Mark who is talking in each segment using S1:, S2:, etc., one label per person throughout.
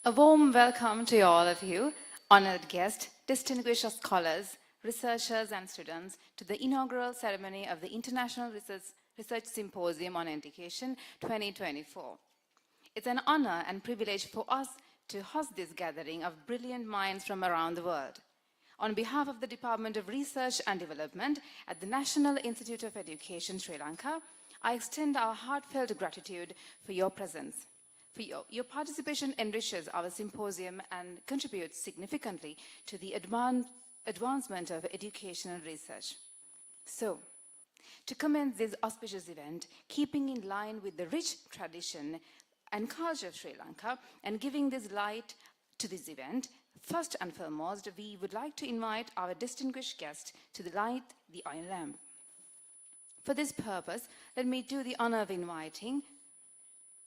S1: A warm welcome to all of you, honored guests, distinguished scholars, researchers and students to the inaugural ceremony of the International Research Symposium on Education 2024. It's an honor and privilege for us to host this gathering of brilliant minds from around the world. On behalf of the Department of Research and Development at the National Institute of Education, Sri Lanka, I extend our heartfelt gratitude for your presence. Your participation enriches our symposium and contributes significantly to the advancement of education and research. So, to commence this auspicious event, keeping in line with the rich tradition and culture of Sri Lanka and giving this light to this event, first and foremost, we would like to invite our distinguished guest to light the oil lamp. For this purpose, let me do the honor of inviting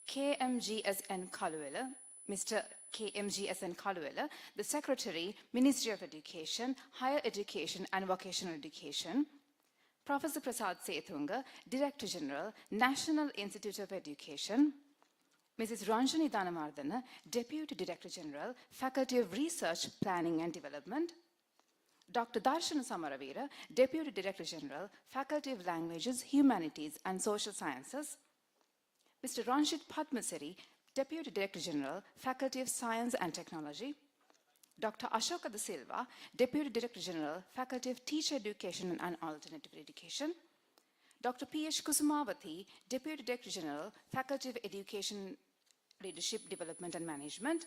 S1: KMGSN Kaluwela, Mr. KMGSN Kaluwela, the Secretary, Ministry of Education, Higher Education and Vocational Education, Professor Prasad Sethunga, Director General, National Institute of Education, Mrs. Ranjani Dhanamardana, Deputy Director General, Faculty of Research, Planning and Development, Dr. Darshana Samaravira, Deputy Director General, Faculty of Languages, Humanities and Social Sciences, Mr. Ranjit Padmasari, Deputy Director General, Faculty of Science and Technology, Dr. Ashoka Da Silva, Deputy Director General, Faculty of Teacher Education and Alternative Education, Dr. P.H. Kusumavati, Deputy Director General, Faculty of Education, Leadership, Development and Management,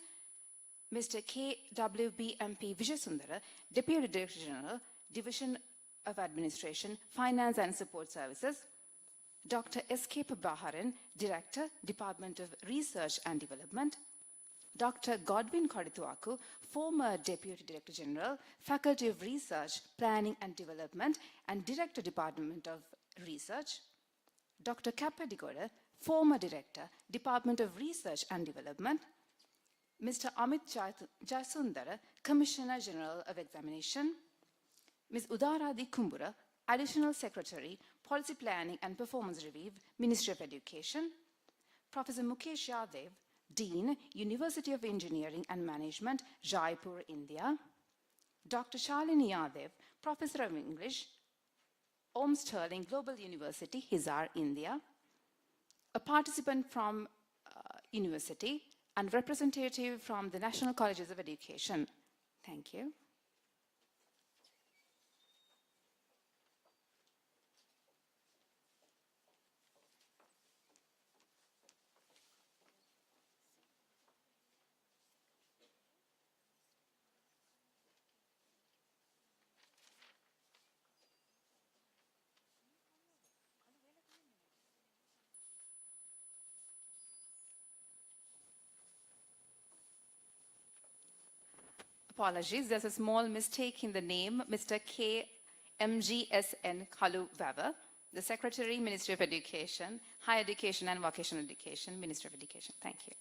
S1: Mr. K.W.B.M.P. Vijayasundara, Deputy Director General, Division of Administration, Finance and Support Services, Dr. S.K. Prabharan, Director, Department of Research and Development, Dr. Godwin Kodithuaku, former Deputy Director General, Faculty of Research, Planning and Development, and Director, Department of Research, Dr. Kappa Digoda, former Director, Department of Research and Development, Mr. Amit Jasundara, Commissioner General of Examination, Ms. Udaradi Kumbura, Additional Secretary, Policy Planning and Performance Review, Ministry of Education, Professor Mukesh Yadav, Dean, University of Engineering and Management, Jaipur, India, Dr. Shalini Yadav, Professor of English, Om Sterling Global University, Hisar, India, a participant from university, and representative from the National Colleges of Education. Thank you. Apologies, there's a small mistake in the name, Mr. K. MGSN Kaluwela, the Secretary, Ministry of Education, Higher Education and Vocational Education, Ministry of Education. Thank you.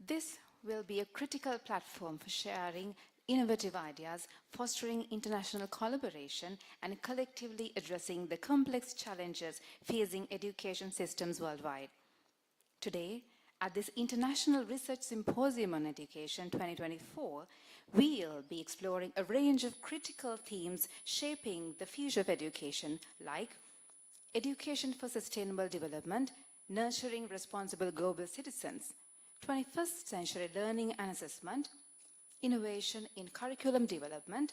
S1: This will be a critical platform for sharing innovative ideas, fostering international collaboration, and collectively addressing the complex challenges facing education systems worldwide. Today, at this International Research Symposium on Education 2024, we'll be exploring a range of critical themes shaping the future of education, like education for sustainable development, nurturing responsible global citizens, 21st century learning and assessment, innovation in curriculum development,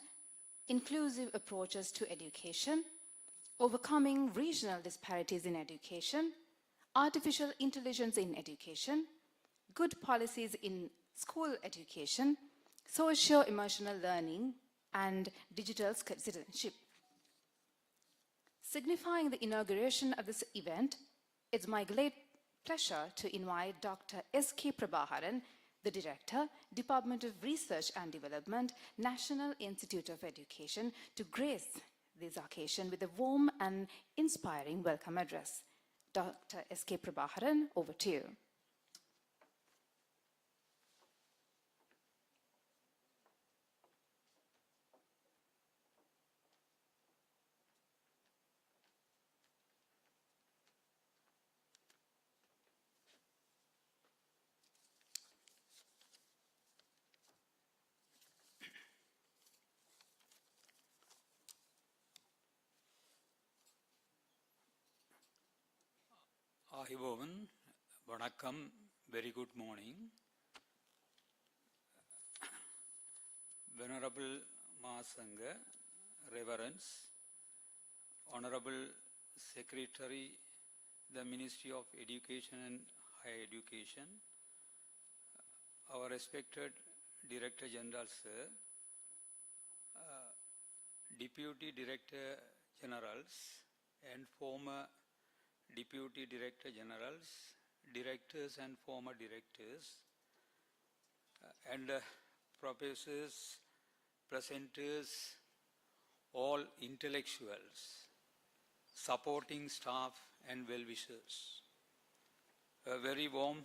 S1: inclusive approaches to education, overcoming regional disparities in education, artificial intelligence in education, good policies in school education, socio-emotional learning, and digital citizenship. Signifying the inauguration of this event, it's my great pleasure to invite Dr. S.K. Prabhaharan, the Director, Department of Research and Development, National Institute of Education, to grace this occasion with a warm and inspiring welcome address. Dr. S.K. Prabhaharan, over to you.
S2: Ahibovan, Vanakkam, very good morning. Venerable Mahasangha, Reverends, Honorable Secretary, the Ministry of Education and Higher Education, our respected Director General Sir, Deputy Director Generals and former Deputy Director Generals, Directors and former Directors, and professors, presenters, all intellectuals, supporting staff and well-wishers. A very warm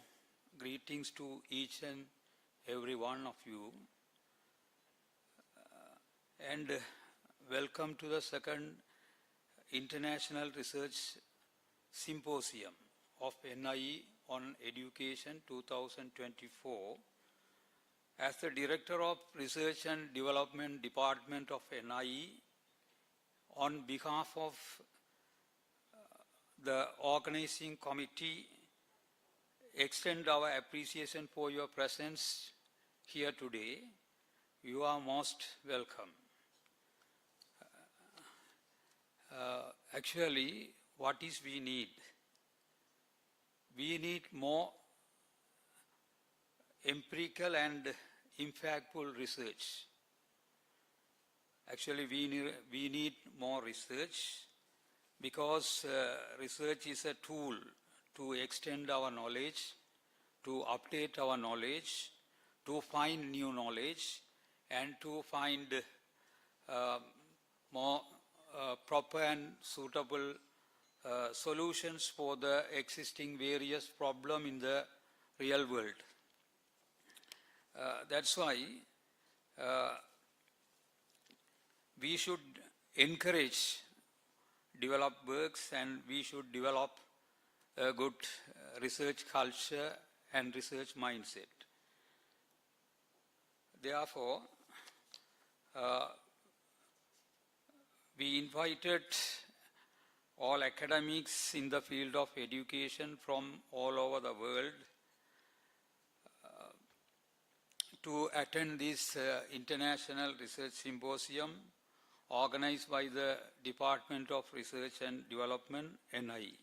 S2: greetings to each and every one of you, and welcome to the second International Research Symposium of NIE on Education 2024. As the Director of Research and Development Department of NIE, on behalf of the organizing committee, extend our appreciation for your presence here today. You are most welcome. Actually, what is we need? We need more empirical and impactful research. Actually, we need more research because research is a tool to extend our knowledge, to update our knowledge, to find new knowledge, and to find more proper and suitable solutions for the existing various problems in the real world. That's why we should encourage developed works, and we should develop a good research culture and research mindset. Therefore, we invited all academics in the field of education from all over the world to attend this International Research Symposium organized by the Department of Research and Development, NIE.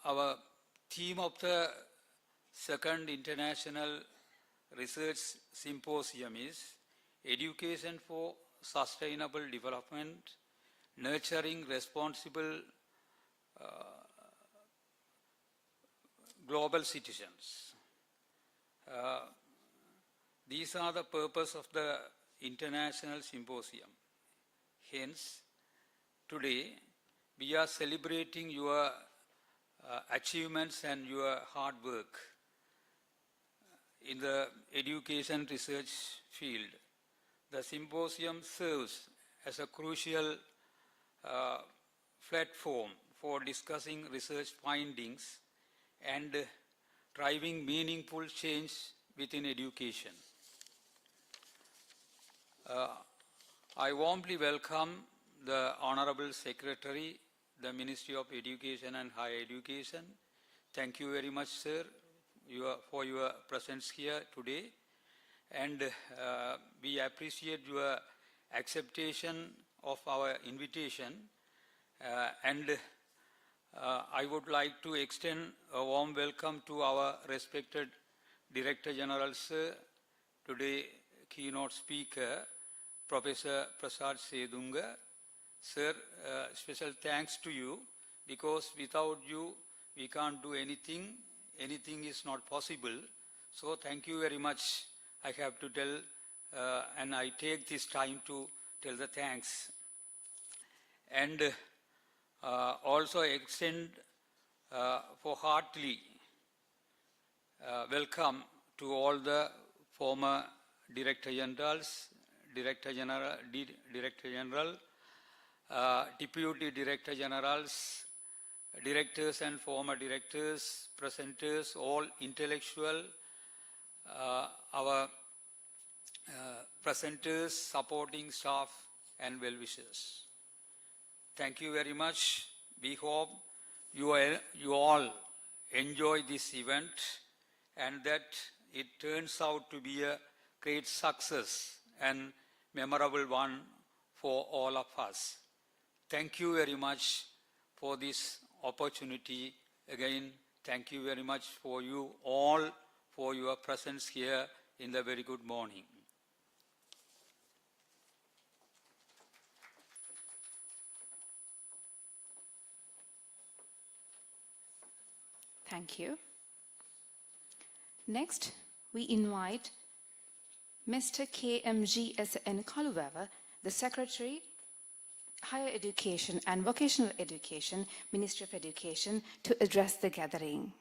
S2: Our theme of the second International Research Symposium is Education for Sustainable Development, Nurturing Responsible Global Citizens. These are the purpose of the International Symposium. Hence, today we are celebrating your achievements and your hard work in the education research field. The symposium serves as a crucial platform for discussing research findings and driving meaningful change within education. I warmly welcome the Honorable Secretary, the Ministry of Education and Higher Education. Thank you very much, sir, for your presence here today. And we appreciate your acceptation of our invitation. I would like to extend a warm welcome to our respected Director General, sir, today keynote speaker, Professor Prasad Sedunga. Sir, special thanks to you, because without you, we can't do anything. Anything is not possible. So thank you very much. I have to tell, and I take this time to tell the thanks. And also extend for heartily welcome to all the former Director Generals, Director General, Deputy Director Generals, directors and former directors, presenters, all intellectual, our presenters, supporting staff, and well-wishers. Thank you very much. We hope you all enjoy this event and that it turns out to be a great success and memorable one for all of us. Thank you very much for this opportunity. Again, thank you very much for you all for your presence here in the very good morning.
S1: Thank you. Next, we invite Mr. KMGSN Kaluwewa, the Secretary, Higher Education and Vocational Education, Ministry of Education, to address the gathering.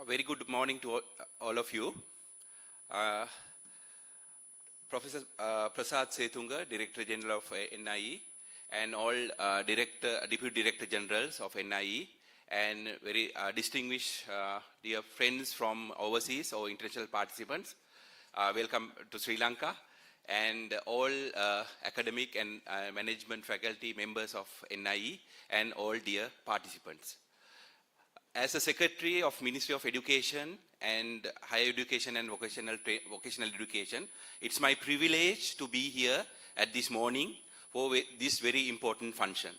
S3: Very good morning to all of you. Professor Prasad Setunga, Director General of NIE, and all Deputy Director Generals of NIE, and very distinguished dear friends from overseas or international participants. Welcome to Sri Lanka, and all academic and management faculty members of NIE, and all dear participants. As a Secretary of Ministry of Education and Higher Education and Vocational Education, it's my privilege to be here at this morning for this very important function.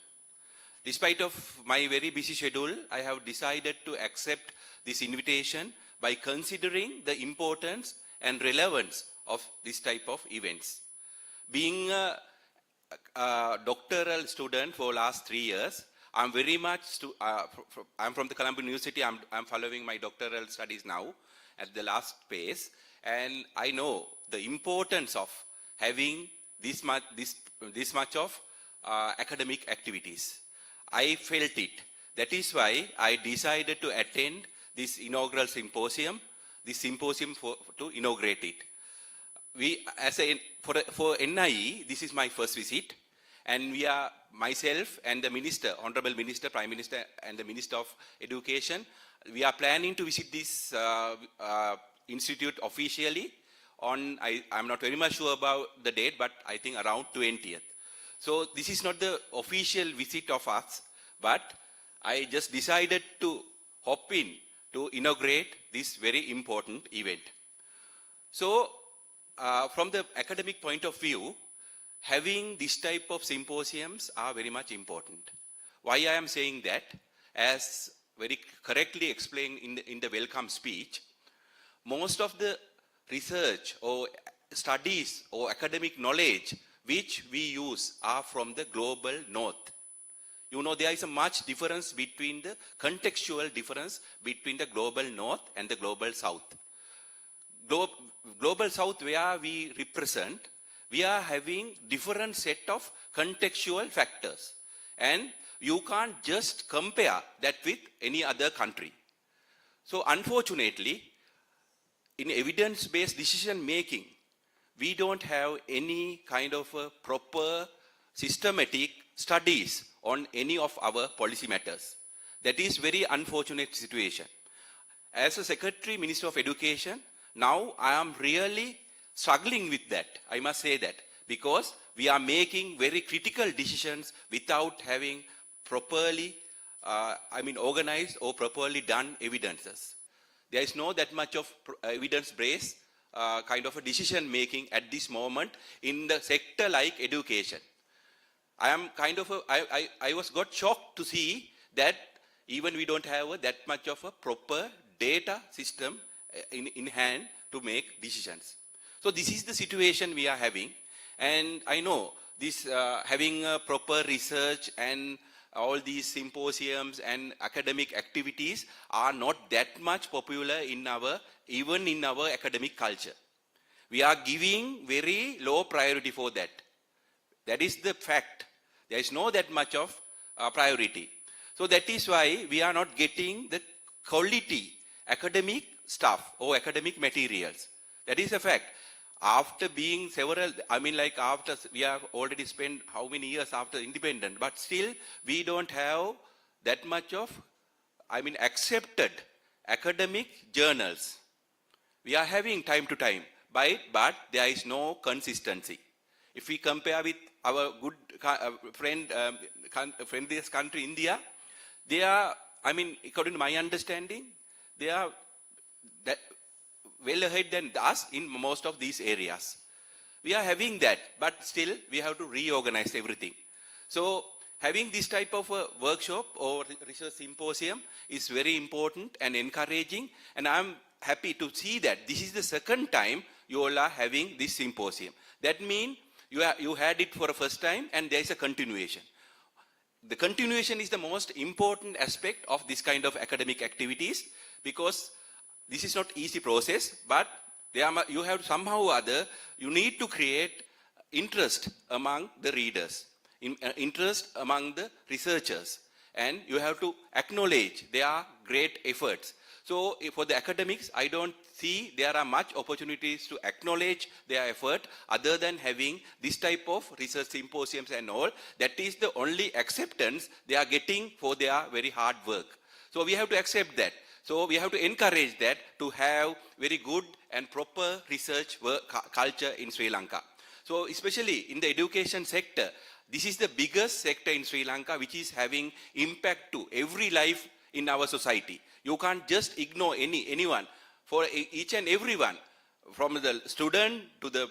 S3: Despite of my very busy schedule, I have decided to accept this invitation by considering the importance and relevance of this type of events. Being a doctoral student for last 3 years, I'm very much, I'm from the Colombian University, I'm following my doctoral studies now at the last phase, and I know the importance of having this much of academic activities. I felt it. That is why I decided to attend this inaugural symposium, to inaugurate it. For NIE, this is my first visit, and we are, myself and the Minister, Honorable Minister, Prime Minister, and the Minister of Education, we are planning to visit this institute officially on, I'm not very much sure about the date, but I think around 20th. So this is not the official visit of us, but I just decided to hop in to inaugurate this very important event. So from the academic point of view, having this type of symposiums are very much important. Why I am saying that, as very correctly explained in the welcome speech, most of the research or studies or academic knowledge which we use are from the global north. You know, there is a much difference between the contextual difference between the global north and the global south. Global south, where we represent, we are having different set of contextual factors. And you can't just compare that with any other country. So unfortunately, in evidence-based decision making, we don't have any kind of a proper systematic studies on any of our policy matters. That is very unfortunate situation. As a Secretary, Minister of Education, now I am really struggling with that. I must say that, because we are making very critical decisions without having properly, organized or properly done evidences. There is no that much of evidence-based kind of a decision making at this moment in the sector like education. I got shocked to see that even we don't have that much of a proper data system in hand to make decisions. So this is the situation we are having. And I know this having a proper research and all these symposiums and academic activities are not that much popular even in our academic culture. We are giving very low priority for that. That is the fact. There is no that much of priority. So that is why we are not getting the quality academic stuff or academic materials. That is a fact. After being after we have already spent how many years after independence, but still we don't have that much of, accepted academic journals. We are having time to time, but there is no consistency. If we compare with our good friendliest country, India, they are, according to my understanding, they are well ahead than us in most of these areas. We are having that, but still we have to reorganize everything. So having this type of a workshop or research symposium is very important and encouraging, and I'm happy to see that this is the second time you all are having this symposium. That means you had it for the first time and there is a continuation. The continuation is the most important aspect of this kind of academic activities, because this is not easy process, but you have somehow or other, you need to create interest among the readers, interest among the researchers, and you have to acknowledge their great efforts. So for the academics, I don't see there are much opportunities to acknowledge their effort other than having this type of research symposiums and all. That is the only acceptance they are getting for their very hard work. So we have to accept that. So we have to encourage that to have very good and proper research culture in Sri Lanka. So especially in the education sector, this is the biggest sector in Sri Lanka which is having impact to every life in our society. You can't just ignore anyone. For each and everyone, from the student to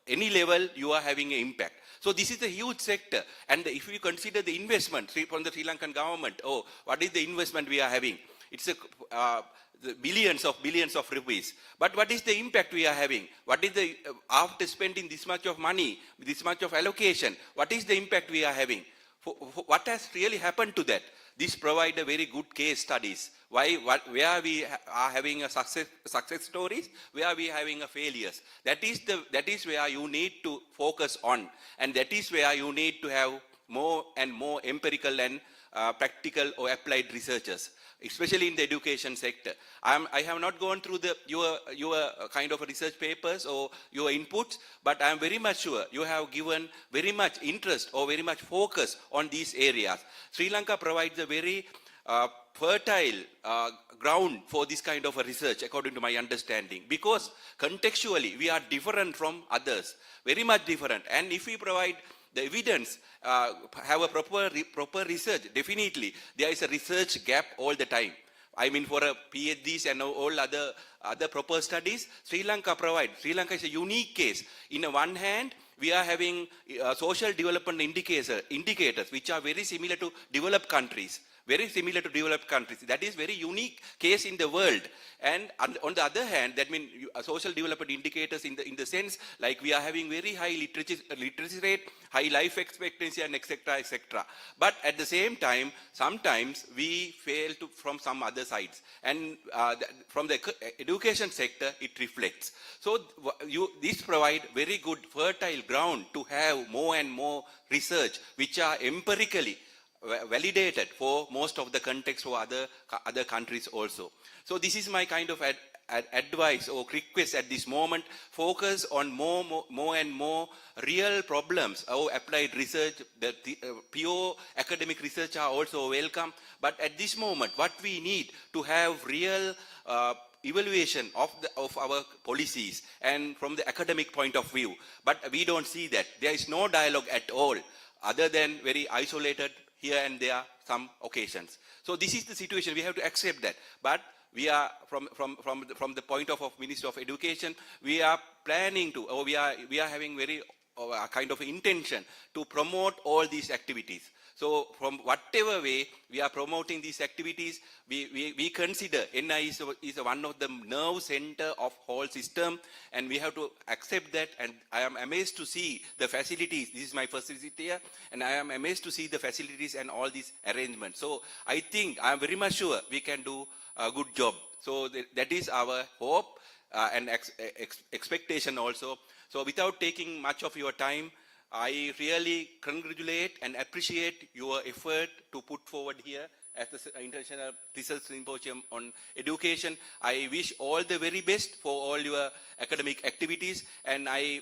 S3: any level, you are having an impact. So this is a huge sector. And if you consider the investment from the Sri Lankan government, what is the investment we are having? It's the billions of rupees. But what is the impact we are having? What is the, after spending this much of money, this much of allocation, what is the impact we are having? What has really happened to that? This provides a very good case studies. Where we are having a success stories, where we are having a failures. That is where you need to focus on, and that is where you need to have more and more empirical and practical or applied researchers, especially in the education sector. I have not gone through your kind of research papers or your inputs, but I am very much sure you have given very much interest or very much focus on these areas. Sri Lanka provides a very fertile ground for this kind of a research, according to my understanding, because contextually we are different from others, very much different. And if we provide the evidence, have a proper research, definitely there is a research gap all the time. For a PhDs and all other proper studies, Sri Lanka provides. Sri Lanka is a unique case. In one hand, we are having social development indicators which are very similar to developed countries. very similar to developed countries. That is very unique case in the world. And on the other hand, that means social development indicators in the sense like we are having very high literacy rate, high life expectancy, and etc. etc. But at the same time, sometimes we fail to from some other sides, and from the education sector it reflects. So this provide very good fertile ground to have more and more research which are empirically validated for most of the context for other countries also. So this is my kind of advice or request at this moment. Focus on more and more real problems. Our applied research, the pure academic research are also welcome. But at this moment, what we need to have real evaluation of our policies and from the academic point of view. But we don't see that. There is no dialogue at all, other than very isolated here and there some occasions. So this is the situation. We have to accept that. But we are from the point of Ministry of Education, we are planning to, or we are having very kind of intention to promote all these activities. So from whatever way we are promoting these activities, we consider NIE is one of the nerve center of whole system, and we have to accept that. And I am amazed to see the facilities. This is my first visit here, and I am amazed to see the facilities and all these arrangements. So I think I am very much sure we can do a good job. So that is our hope and expectation also. So without taking much of your time, I really congratulate and appreciate your effort to put forward here at the International Research Symposium on Education. I wish all the very best for all your academic activities, and I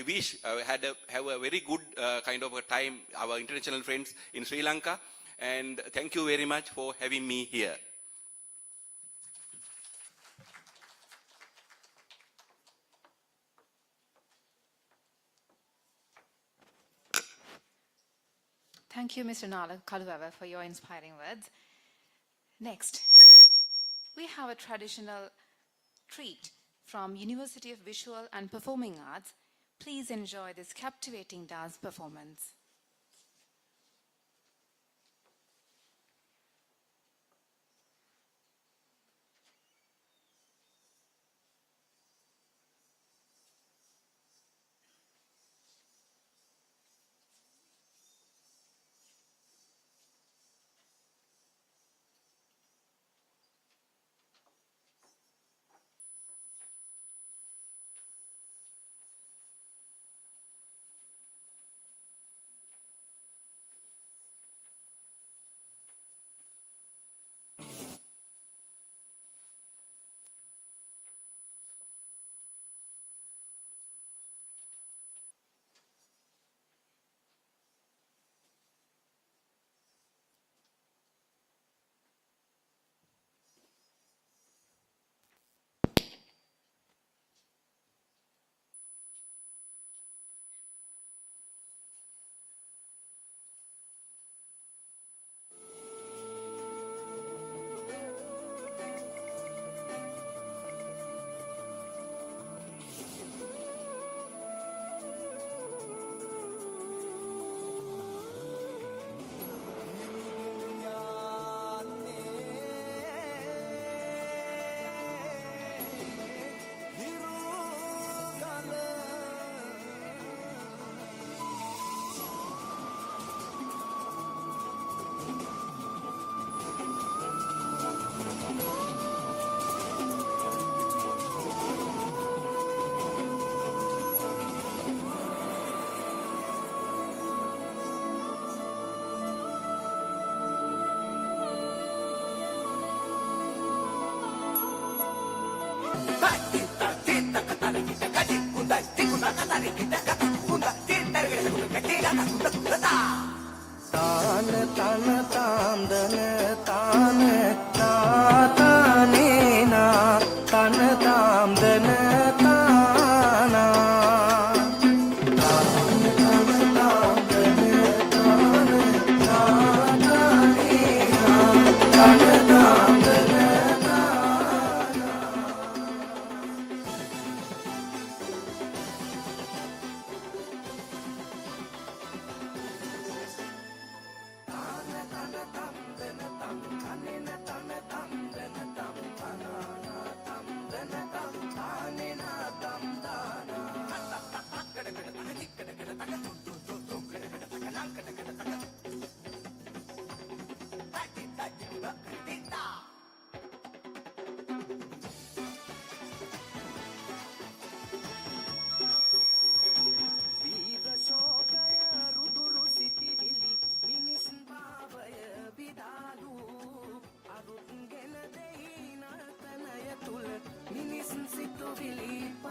S3: wish have a very good kind of a time, our international friends in Sri Lanka, and thank you very much for having me here.
S1: Thank you, Mr. Nala Kaluwewa, for your inspiring words. Next, we have a traditional treat from University of Visual and Performing Arts. Please enjoy this captivating dance performance.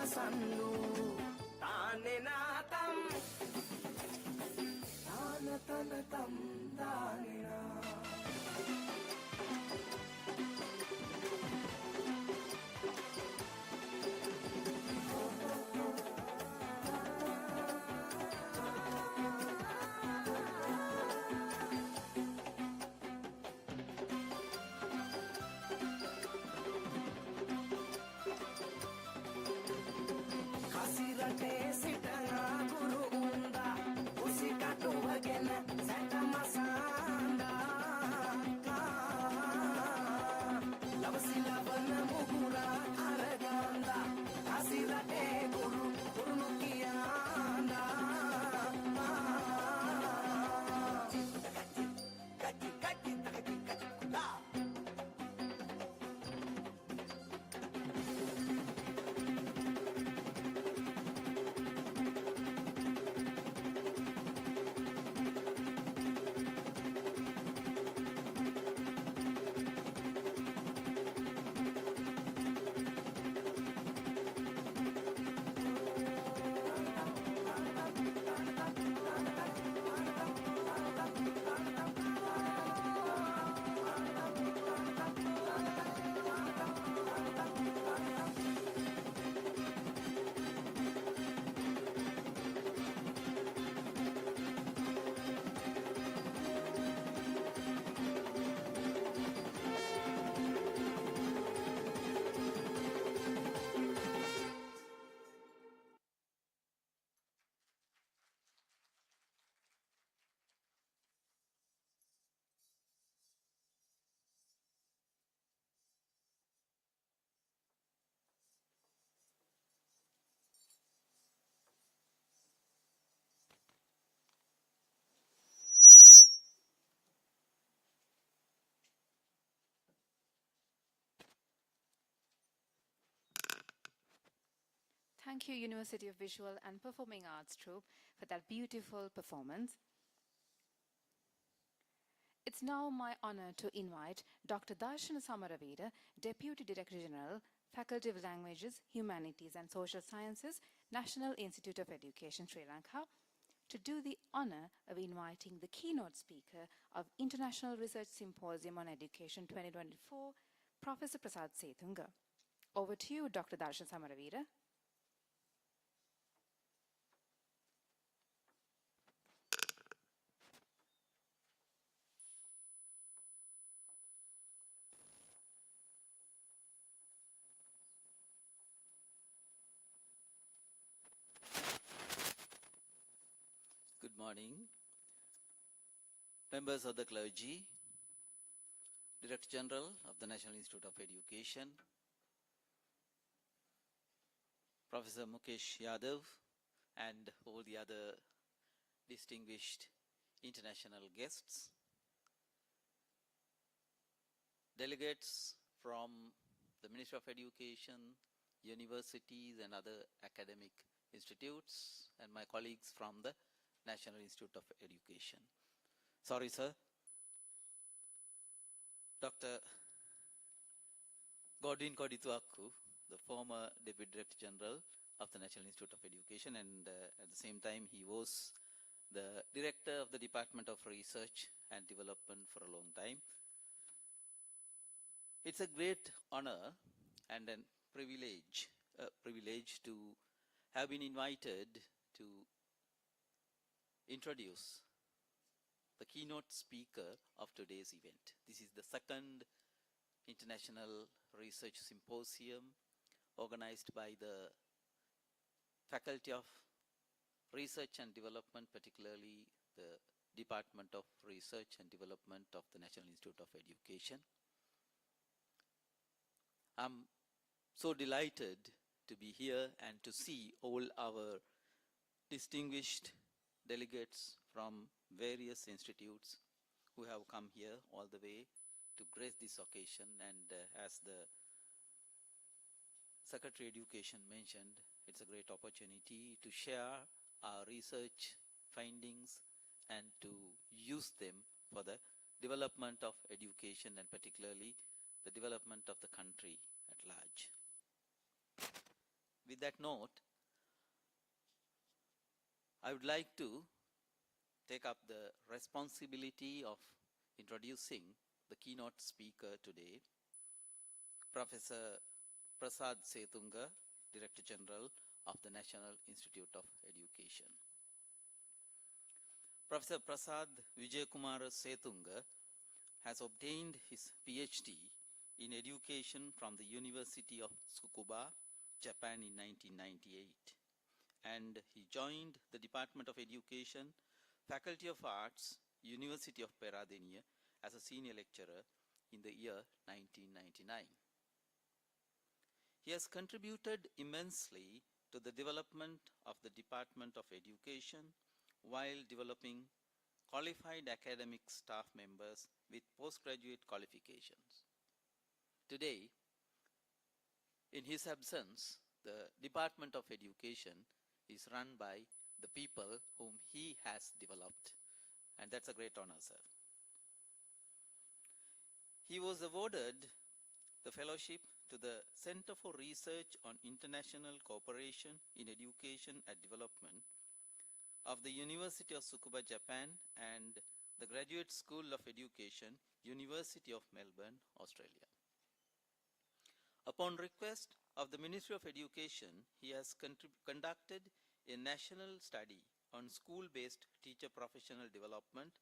S4: sannu tanenatam tanatanatam tanena. Kasirate sitana guru unda usi katuvagena seta masanda lavasilavana mugura araganda kasirate guru gurunukiyanda kati kati kati kati kula.
S1: Thank you, University of Visual and Performing Arts Troupe, for that beautiful performance. It's now my honor to invite Dr. Darshana Samaravira, Deputy Director General, Faculty of Languages, Humanities and Social Sciences, National Institute of Education, Sri Lanka, to do the honor of inviting the keynote speaker of International Research Symposium on Education 2024, Professor Prasad Sethunga. Over to you, Dr. Darshana Samaravira.
S5: Good morning, members of the clergy, Director General of the National Institute of Education, Professor Mukesh Yadav, and all the other distinguished international guests, delegates from the Ministry of Education, universities and other academic institutes, and my colleagues from the National Institute of Education. Sorry, sir. Dr. Godwin Kodituaku, the former Deputy Director General of the National Institute of Education, and at the same time he was the Director of the Department of Research and Development for a long time. It's a great honor and a privilege to have been invited to introduce the keynote speaker of today's event. This is the second International Research Symposium organized by the Faculty of Research and Development, particularly the Department of Research and Development of the National Institute of Education. I'm so delighted to be here and to see all our distinguished delegates from various institutes who have come here all the way to grace this occasion. And as the Secretary of Education mentioned, it's a great opportunity to share our research findings and to use them for the development of education and particularly the development of the country at large. With with that note, I would like to take up the responsibility of introducing the keynote speaker today, Professor Prasad Setunga, Director General of the National Institute of Education. Professor Prasad Vijayakumar Setunga has obtained his PhD in education from the University of Tsukuba, Japan in 1998, and he joined the Department of Education, Faculty of Arts, University of Peradeniya as a senior lecturer in the year 1999. He has contributed immensely to the development of the Department of Education while developing qualified academic staff members with postgraduate qualifications. Today, in his absence, the Department of Education is run by the people whom he has developed, and that's a great honor, sir. He was awarded the fellowship to the Center for Research on International Cooperation in Education and Development of the University of Tsukuba, Japan, and the Graduate School of Education, University of Melbourne, Australia. Upon request of the Ministry of Education, he has conducted a national study on school-based teacher professional development,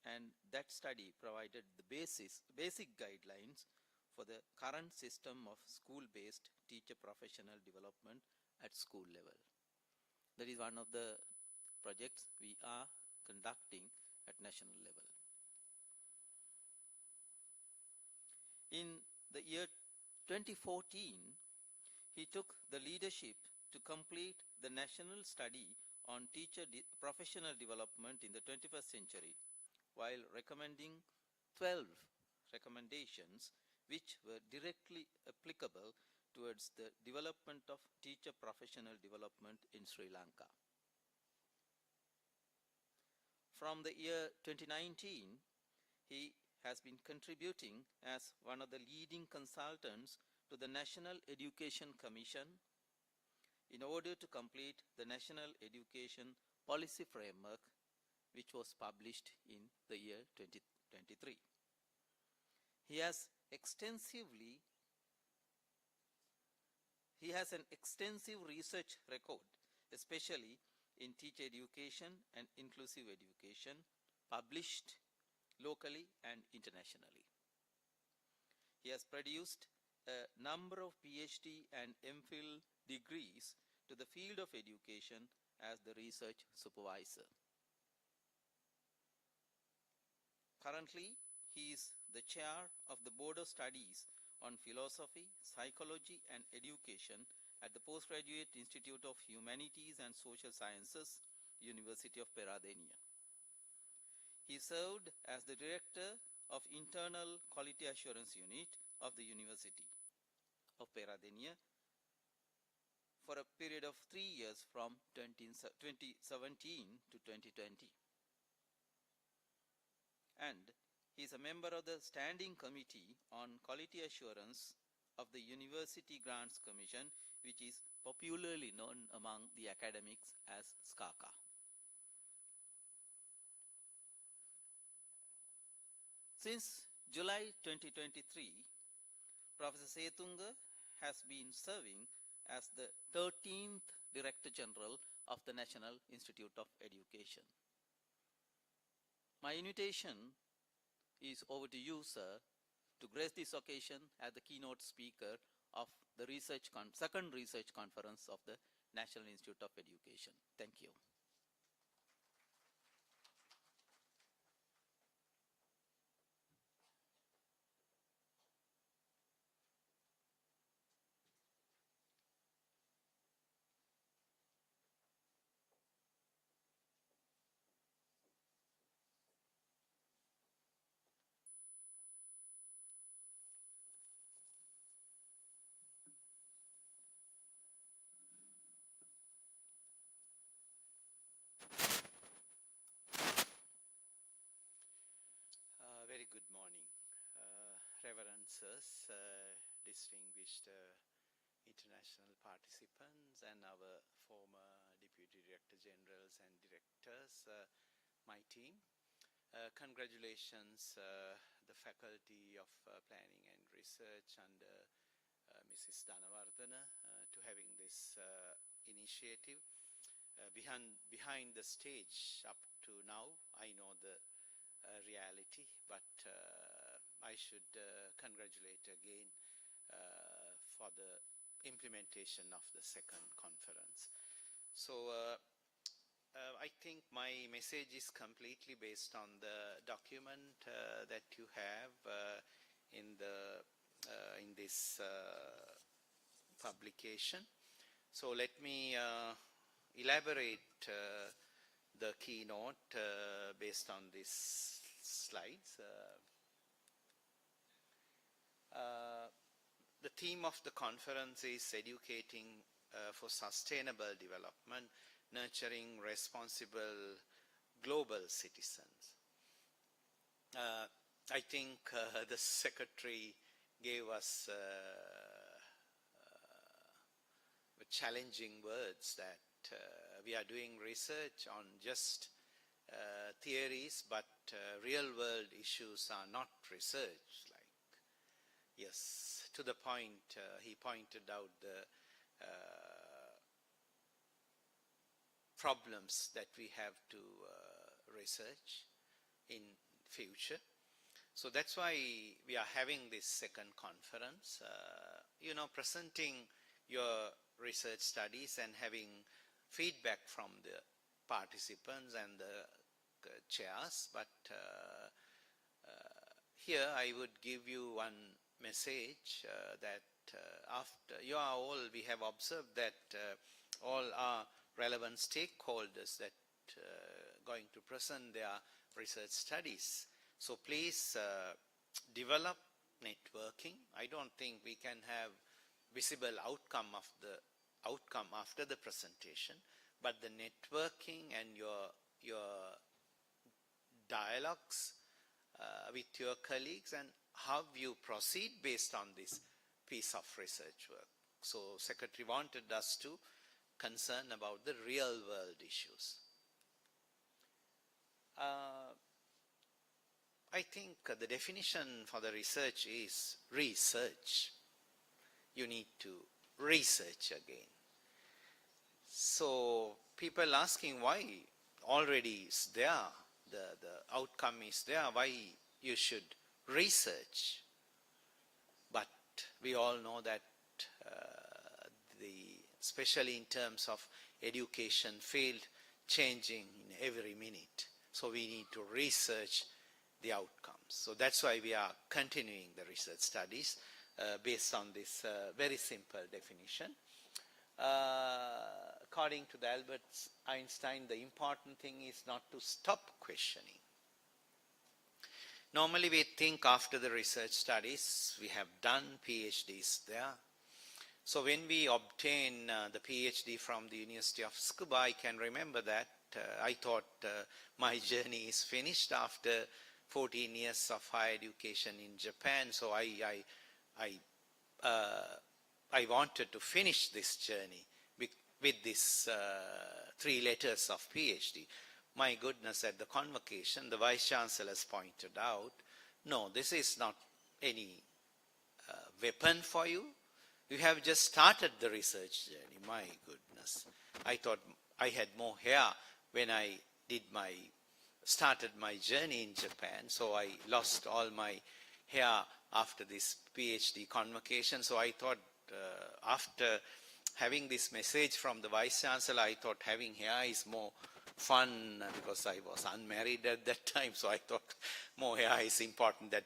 S5: and that study provided the basic guidelines for the current system of school-based teacher professional development at school level. That is one of the projects we are conducting at national level. In the year 2014, he took the leadership to complete the national study on teacher professional development in the 21st century, while recommending 12 recommendations which were directly applicable towards the development of teacher professional development in Sri Lanka. From the year 2019, he has been contributing as one of the leading consultants to the National Education Commission in order to complete the National Education Policy Framework, which was published in the year 2023. He has an extensive research record, especially in teacher education and inclusive education, published locally and internationally. He has produced a number of PhD and MPhil degrees to the field of education as the research supervisor. Currently, he is the chair of the Board of Studies on Philosophy, Psychology and Education at the Postgraduate Institute of Humanities and Social Sciences, University of Peradeniya. He served as the Director of Internal Quality Assurance Unit of the University of Peradeniya for a period of 3 years from 2017 to 2020. And he is a member of the Standing Committee on Quality Assurance of the University Grants Commission, which is popularly known among the academics as SCACA. Since July 2023, Professor Setunga has been serving as the 13th Director General of the National Institute of Education. My invitation is over to you, sir, to grace this occasion as the keynote speaker of the second research conference of the National Institute of Education. Thank you.
S6: Very good morning, reverences, distinguished international participants and our former Deputy Director Generals and Directors, my team. Congratulations, the Faculty of Planning and Research under Mrs. Dhanawardena to having this initiative. Behind the stage up to now, I know the reality, but I should congratulate again for the implementation of the second conference. So I think my message is completely based on the document that you have in this publication. So let me elaborate the keynote based on these slides. The theme of the conference is educating for sustainable development, nurturing responsible global citizens. I think the secretary gave us challenging words that we are doing research on just theories, but real world issues are not research. Yes, to the point, he pointed out the problems that we have to research in future. So that's why we are having this second conference, presenting your research studies and having feedback from the participants and the chairs. But here I would give you one message that after we have observed that all are relevant stakeholders that going to present their research studies. So please develop networking. I don't think we can have visible outcome after the presentation, but the networking and your dialogues with your colleagues and how you proceed based on this piece of research work. So Secretary wanted us to concern about the real world issues. I think the definition for the research is research. You need to research again. So people asking why already is there, the outcome is there, why you should research. But we all know that especially in terms of education field, changing in every minute. So we need to research the outcomes. So that's why we are continuing the research studies based on this very simple definition. According to the Albert Einstein, the important thing is not to stop questioning. Normally we think after the research studies, we have done PhDs there. So when we obtain the PhD from the University of Tsukuba, I can remember that I thought my journey is finished after 14 years of higher education in Japan. So I wanted to finish this journey with these 3 letters of PhD. My goodness, at the convocation, the Vice Chancellors pointed out, no, this is not any weapon for you. You have just started the research journey. My goodness. I thought I had more hair when I started my journey in Japan. So I lost all my hair after this PhD convocation. So I thought after having this message from the Vice Chancellor, I thought having hair is more fun because I was unmarried at that time. So I thought more hair is important that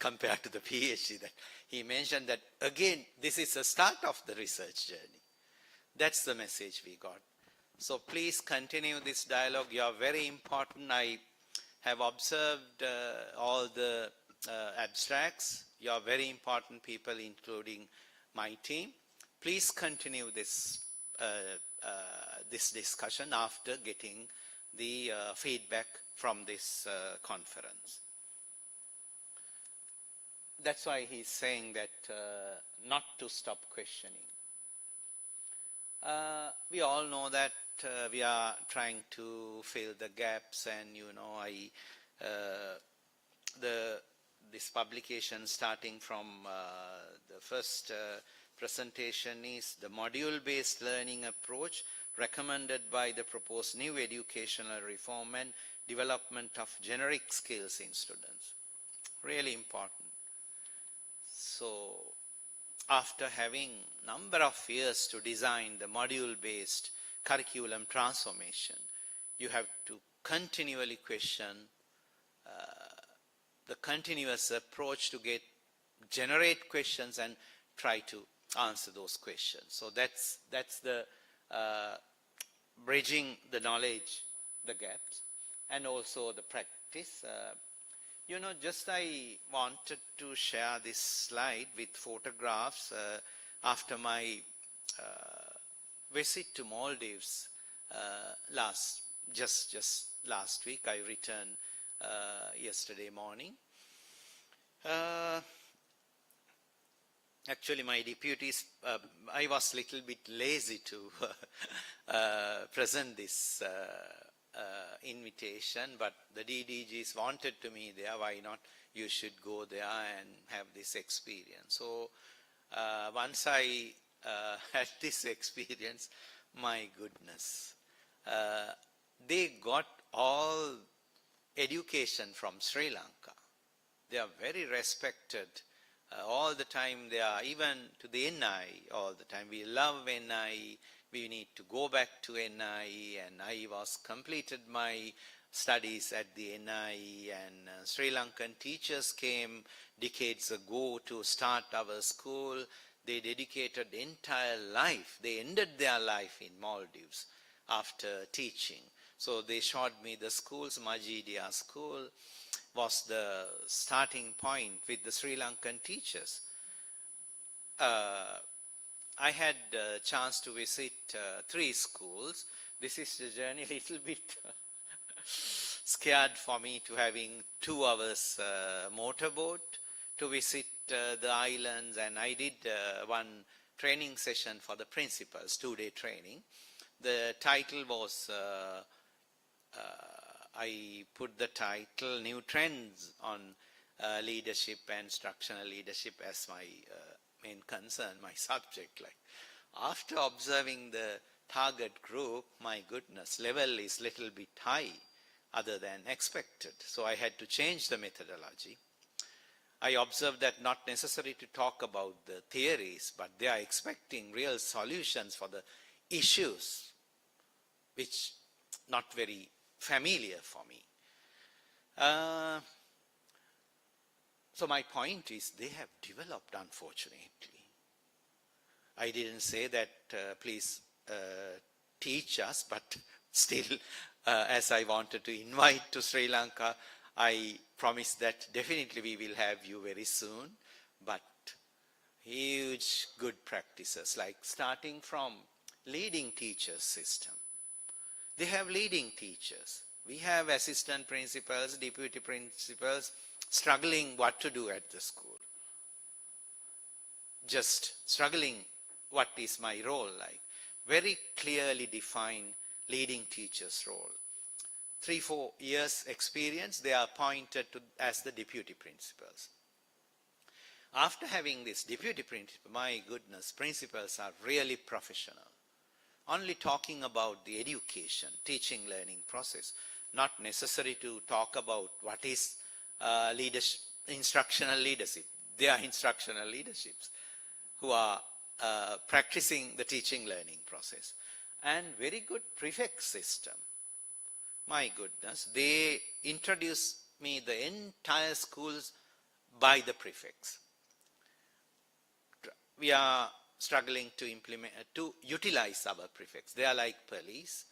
S6: compared to the PhD that he mentioned that again, this is the start of the research journey. That's the message we got. So please continue this dialogue. You are very important. I have observed all the abstracts. You are very important people, including my team. Please continue this this discussion after getting the feedback from this conference. that's why he's saying that not to stop questioning. We all know that we are trying to fill the gaps, and this publication starting from the first presentation is the module-based learning approach recommended by the proposed new educational reform and development of generic skills in students. Really important. So, after having number of years to design the module-based curriculum transformation, you have to continually question the continuous approach to generate questions and try to answer those questions. So that's the bridging the knowledge, the gaps, and also the practice. Just I wanted to share this slide with photographs after my visit to Maldives just last week. I returned yesterday morning. Actually, my deputies, I was a little bit lazy to present this invitation, but the DDGs wanted to me there. Why not? You should go there and have this experience. So once I had this experience, my goodness, they got all education from Sri Lanka. They are very respected. All the time they are, even to the NIE all the time. We love NIE. We need to go back to NIE, and I was completed my studies at the NIE, and Sri Lankan teachers came decades ago to start our school. They dedicated entire life. They ended their life in Maldives after teaching. So they showed me the schools. Majidia School was the starting point with the Sri Lankan teachers. I had a chance to visit 3 schools. This is the journey a little bit scared for me, to having 2 hours motorboat to visit the islands, and I did one training session for the principals, 2-day training. The title was, I put the title New Trends on Leadership and Instructional Leadership as my main concern, my subject. Like, after observing the target group, my goodness, level is little bit high other than expected. So I had to change the methodology. I observed that not necessary to talk about the theories, but they are expecting real solutions for the issues, which not very familiar for me. So my point is, they have developed, unfortunately. I didn't say that please teach us, but still, as I wanted to invite to Sri Lanka, I promised that definitely we will have you very soon. But huge good practices, like starting from leading teachers system. They have leading teachers. We have assistant principals, deputy principals, struggling what to do at the school. Just struggling, what is my role like? Very clearly defined leading teacher's role. 3-4 years experience, they are appointed to as the deputy principals. After having this deputy principal, my goodness, principals are really professional. Only talking about the education, teaching, learning process, not necessary to talk about what is leadership, instructional leadership. They are instructional leaderships who are practicing the teaching, learning process. And very good prefect system. My goodness, they introduced me the entire schools by the prefects. We are struggling to implement, to utilize our prefects. They are like police,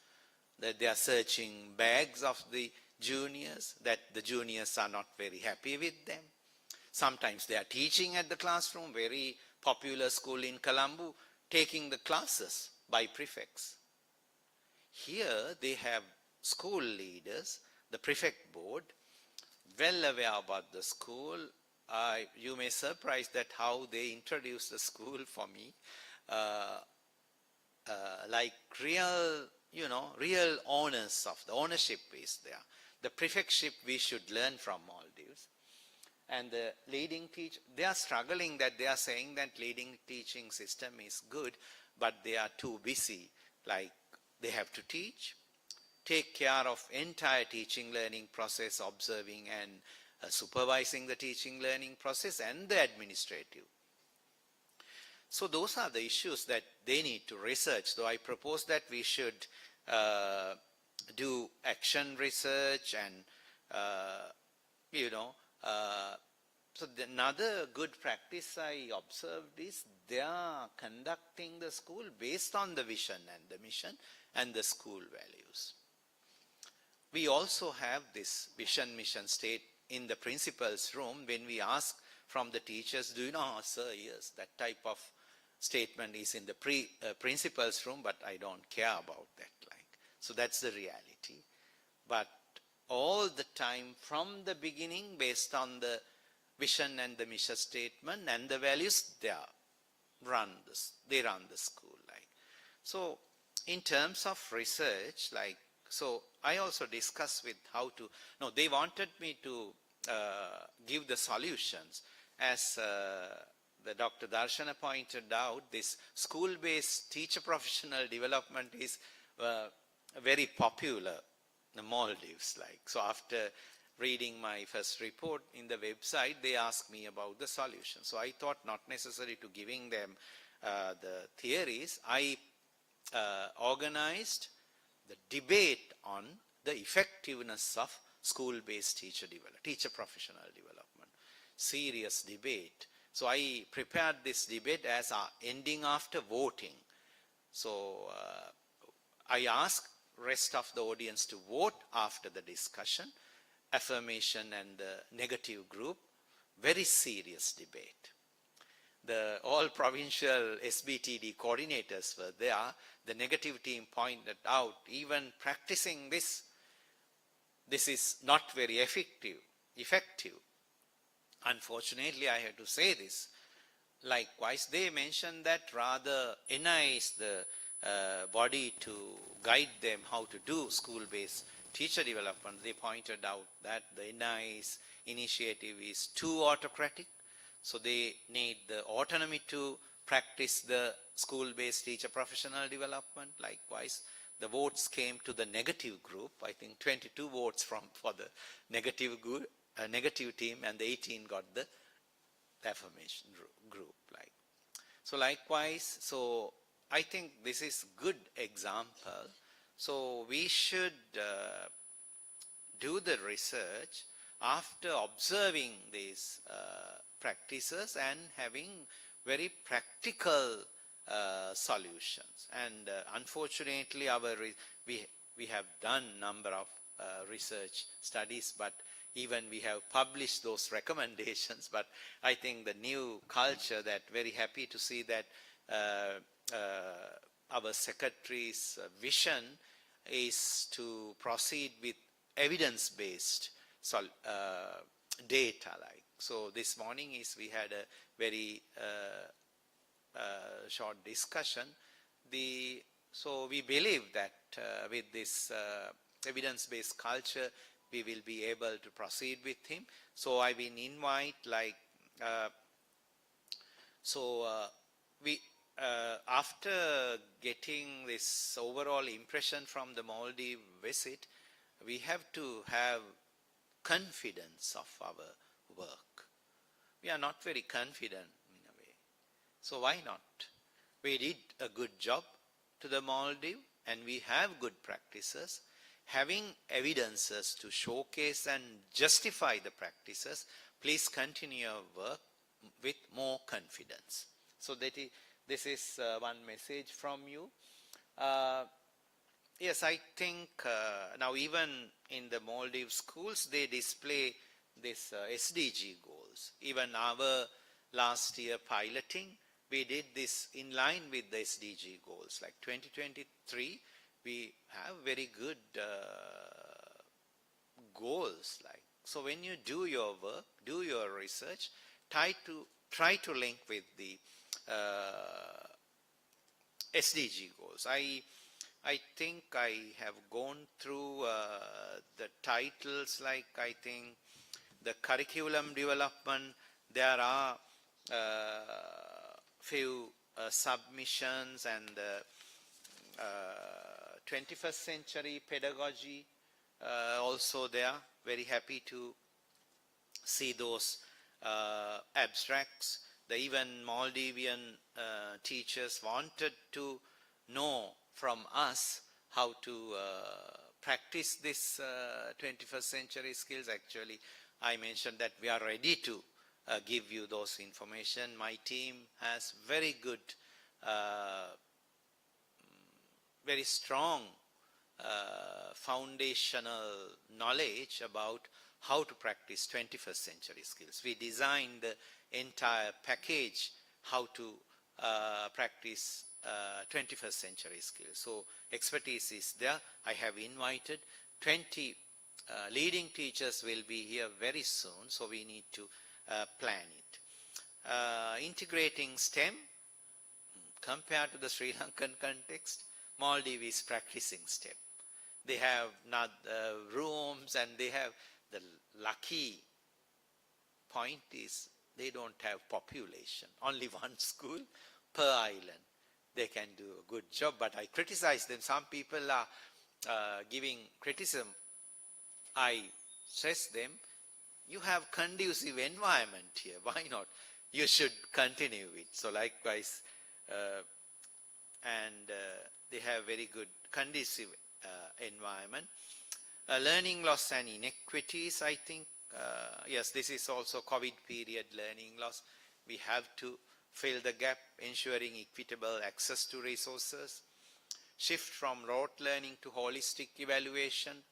S6: that they are searching bags of the juniors, that the juniors are not very happy with them. Sometimes they are teaching at the classroom, very popular school in Colombo, taking the classes by prefects. Here they have school leaders, the prefect board, well aware about the school, you may surprise that how they introduced the school for me, like real, real owners of the ownership is there. The prefectship we should learn from Maldives. And the leading teach, they are struggling that they are saying that leading teaching system is good, but they are too busy. Like they have to teach, take care of entire teaching learning process, observing and supervising the teaching learning process and the administrative. So those are the issues that they need to research. So I propose that we should do action research and, so another good practice I observed is they are conducting the school based on the vision and the mission and the school values. We also have this vision mission state in the principal's room when we ask from the teachers, do you know, sir, yes, that type of statement is in the principal's room, but I don't care about that. So that's the reality. But all the time from the beginning, based on the vision and the mission statement and the values, they run the school. So in terms of research, so I also discussed with how to, they wanted me to give the solutions. As the Dr. Darshana pointed out, this school-based teacher professional development is very popular in the Maldives. So after reading my first report in the website, they asked me about the solution. So I thought not necessary to giving them the theories. I organized the debate on the effectiveness of school-based teacher professional development. Serious debate. So I prepared this debate as ending after voting. So I asked rest of the audience to vote after the discussion, affirmation and the negative group. Very serious debate. The all provincial SBTD coordinators were there. The negative team pointed out, even practicing this is not very effective. Unfortunately, I have to say this. Likewise, they mentioned that rather NIE is the body to guide them how to do school-based teacher development. They pointed out that the NIE's initiative is too autocratic, so they need the autonomy to practice the school-based teacher professional development. Likewise, the votes came to the negative group. I think 22 votes for the negative team, and the 18 got the affirmation group. So likewise, so I think this is good example. So we should do the research after observing these practices and having very practical solutions. And unfortunately, we have done number of research studies, but even we have published those recommendations. But I think the new culture, that very happy to see that our secretary's vision is to proceed with evidence-based data. So this morning we had a very short discussion. So we believe that with this evidence-based culture, we will be able to proceed with him. So I will invite after getting this overall impression from the Maldives visit, we have to have confidence of our work. We are not very confident in a way. So why not? We did a good job to the Maldives and we have good practices. Having evidences to showcase and justify the practices, please continue your work with more confidence. So this is one message from you. Yes, I think now even in the Maldives schools, they display this SDG goals. Even our last year piloting, we did this in line with the SDG goals. Like 2023, we have very good goals. So when you do your work, do your research, try to link with the SDG goals. I think I have gone through the titles, like I think the curriculum development. There are few submissions, and the 21st century pedagogy also there. Very happy to see those abstracts. The even Maldivian teachers wanted to know from us how to practice this 21st century skills. Actually, I mentioned that we are ready to give you those information. My team has very good, very strong foundational knowledge about how to practice 21st century skills. We designed the entire package how to practice 21st century skills. So expertise is there. I have invited 20 leading teachers will be here very soon, so we need to plan it. Integrating STEM, compared to the Sri Lankan context, Maldives is practicing STEM. They have not rooms, and they have the lucky point is they don't have population. Only one school per island. They can do a good job, but I criticize them. Some people are giving criticism. I stress them, you have conducive environment here. Why not? You should continue it. So likewise, they have very good conducive environment. Learning loss and inequities, I think, yes, this is also COVID period learning loss. We have to fill the gap, ensuring equitable access to resources. Shift from rote learning to holistic evaluation.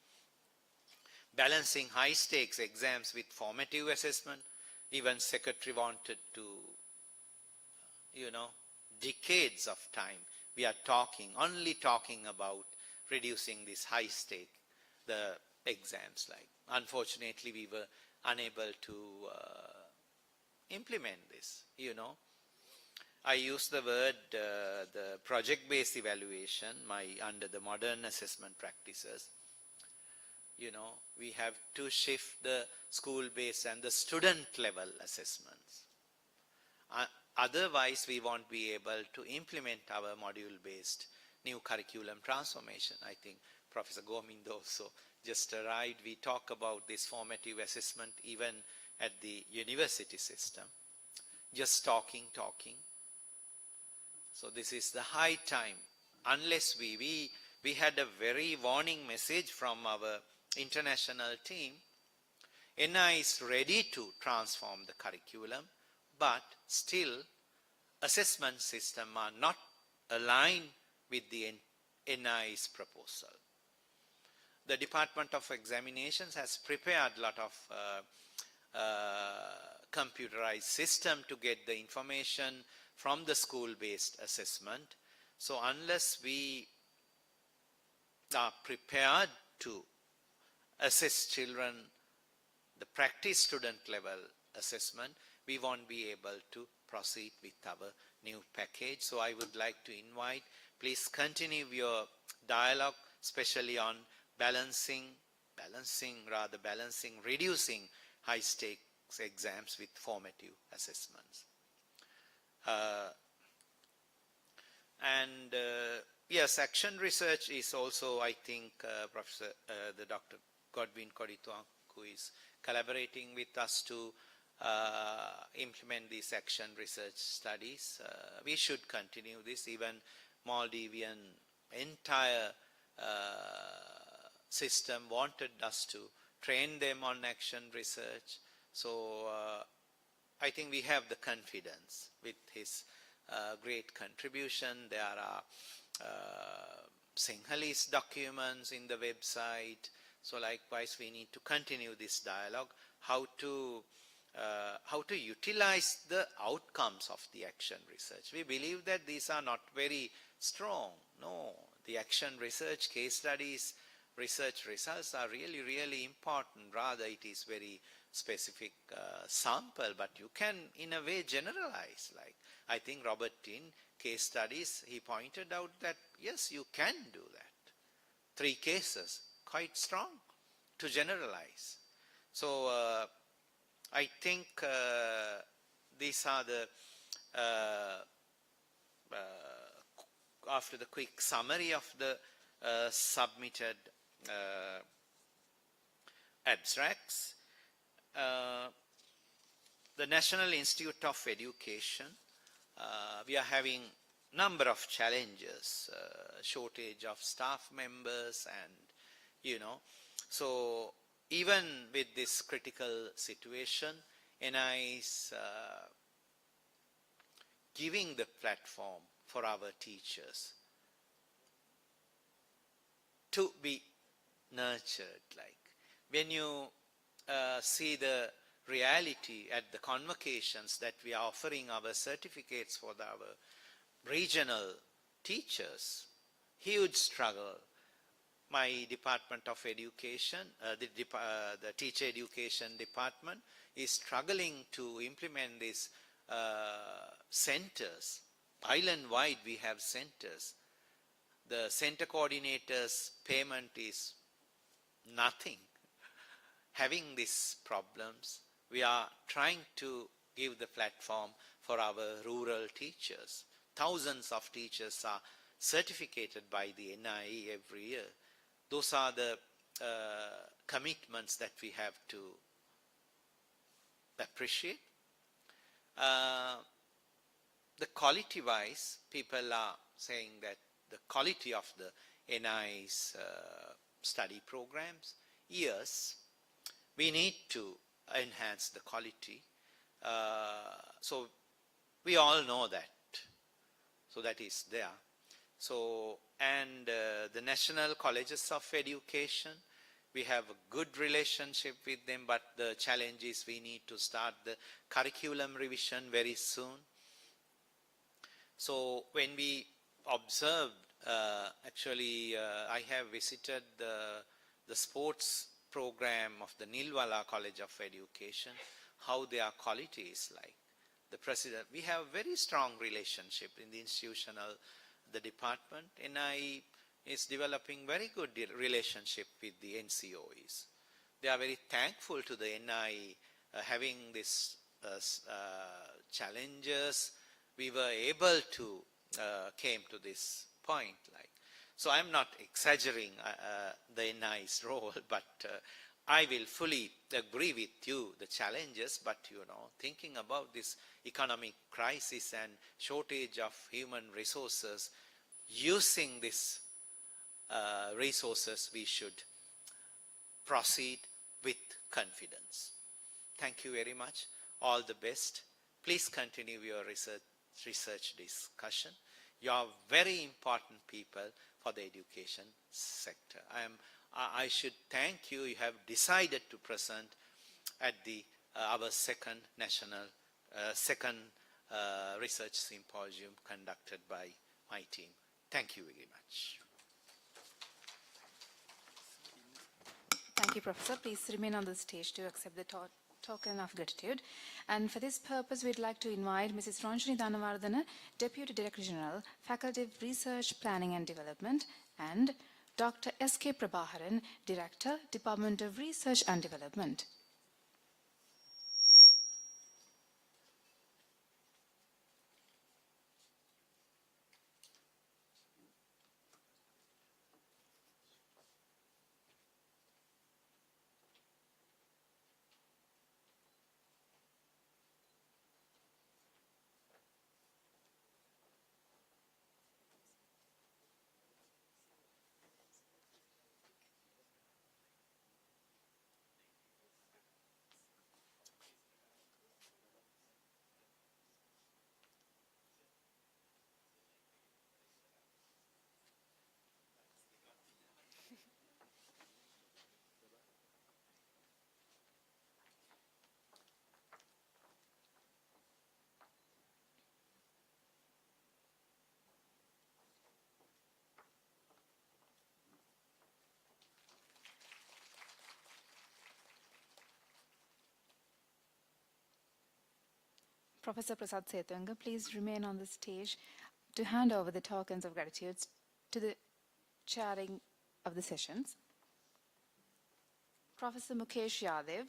S6: Balancing high stakes exams with formative assessment. Even secretary wanted to, decades of time. We are only talking about reducing this high stake, the exams. Like, unfortunately, we were unable to implement this, I use the word the project-based evaluation under the modern assessment practices. We have to shift the school-based and the student-level assessments. Otherwise, we won't be able to implement our module-based new curriculum transformation. I think Professor Gomind also just arrived. We talk about this formative assessment even at the university system. Just talking. So this is the high time. Unless we had a very warning message from our international team. NIE is ready to transform the curriculum, but still assessment system are not aligned with the NIE's proposal. The Department of Examinations has prepared a lot of computerized system to get the information from the school-based assessment. So unless we are prepared to assess children, the practice student level assessment, we won't be able to proceed with our new package. So I would like to invite, please continue your dialogue, especially on reducing high stakes exams with formative assessments. Yes, action research is also, I think, the Dr. Godwin Kodituang, who is collaborating with us to implement these action research studies. We should continue this. Even Maldivian entire system wanted us to train them on action research. So I think we have the confidence with his great contribution. There are Sinhalese documents in the website. So likewise, we need to continue this dialogue, how to utilize the outcomes of the action research. We believe that these are not very strong. No, the action research case studies research results are really, really important. Rather, it is very specific sample, but you can, in a way, generalize. Like, I think Robert in case studies, he pointed out that, yes, you can do that. 3 cases, quite strong to generalize. So, I think these are the, after the quick summary of the submitted abstracts, the National Institute of Education, we are having number of challenges, shortage of staff members and, you know, so even with this critical situation, NIE is giving the platform for our teachers to be nurtured. Like when you see the reality at the convocations that we are offering our certificates for our regional teachers, huge struggle. My Department of Education, the Teacher Education Department is struggling to implement these centers. Island-wide we have centers. The center coordinators' payment is nothing. Having these problems, we are trying to give the platform for our rural teachers. Thousands of teachers are certificated by the NIE every year. Those are the commitments that we have to appreciate. The quality-wise, people are saying that the quality of the NIE's study programs, yes, we need to enhance the quality. So we all know that. So that is there. So, and the National Colleges of Education, we have a good relationship with them, but the challenge is we need to start the curriculum revision very soon. So when we observed, actually I have visited the sports program of the Nilwala College of Education, how their quality is like. The president, we have very strong relationship in the institutional, the department. NIE is developing very good relationship with the NCOEs. They are very thankful to the NIE having this challenges. We were able to came to this point. Like, so I'm not exaggerating the NIE's role, but I will fully agree with you the challenges, but you know, thinking about this economic crisis and shortage of human resources, using these resources, we should proceed with confidence. Thank you very much. All the best. Please continue your research discussion. You are very important people for the education sector. I should thank you. You have decided to present at the our second research symposium conducted by my team. Thank you very much.
S1: Thank you, Professor. Please remain on the stage to accept the token of gratitude. And for this purpose, we'd like to invite Mrs. Ranjani Dhanavardhana, Deputy Director General, Faculty of Research, Planning and Development, and Dr. S.K. Prabhaharan, Director, Department of Research and Development. Professor Prasad Setunga, please remain on the stage to hand over the tokens of gratitude to the chairing of the sessions. Professor Mukesh Yadav,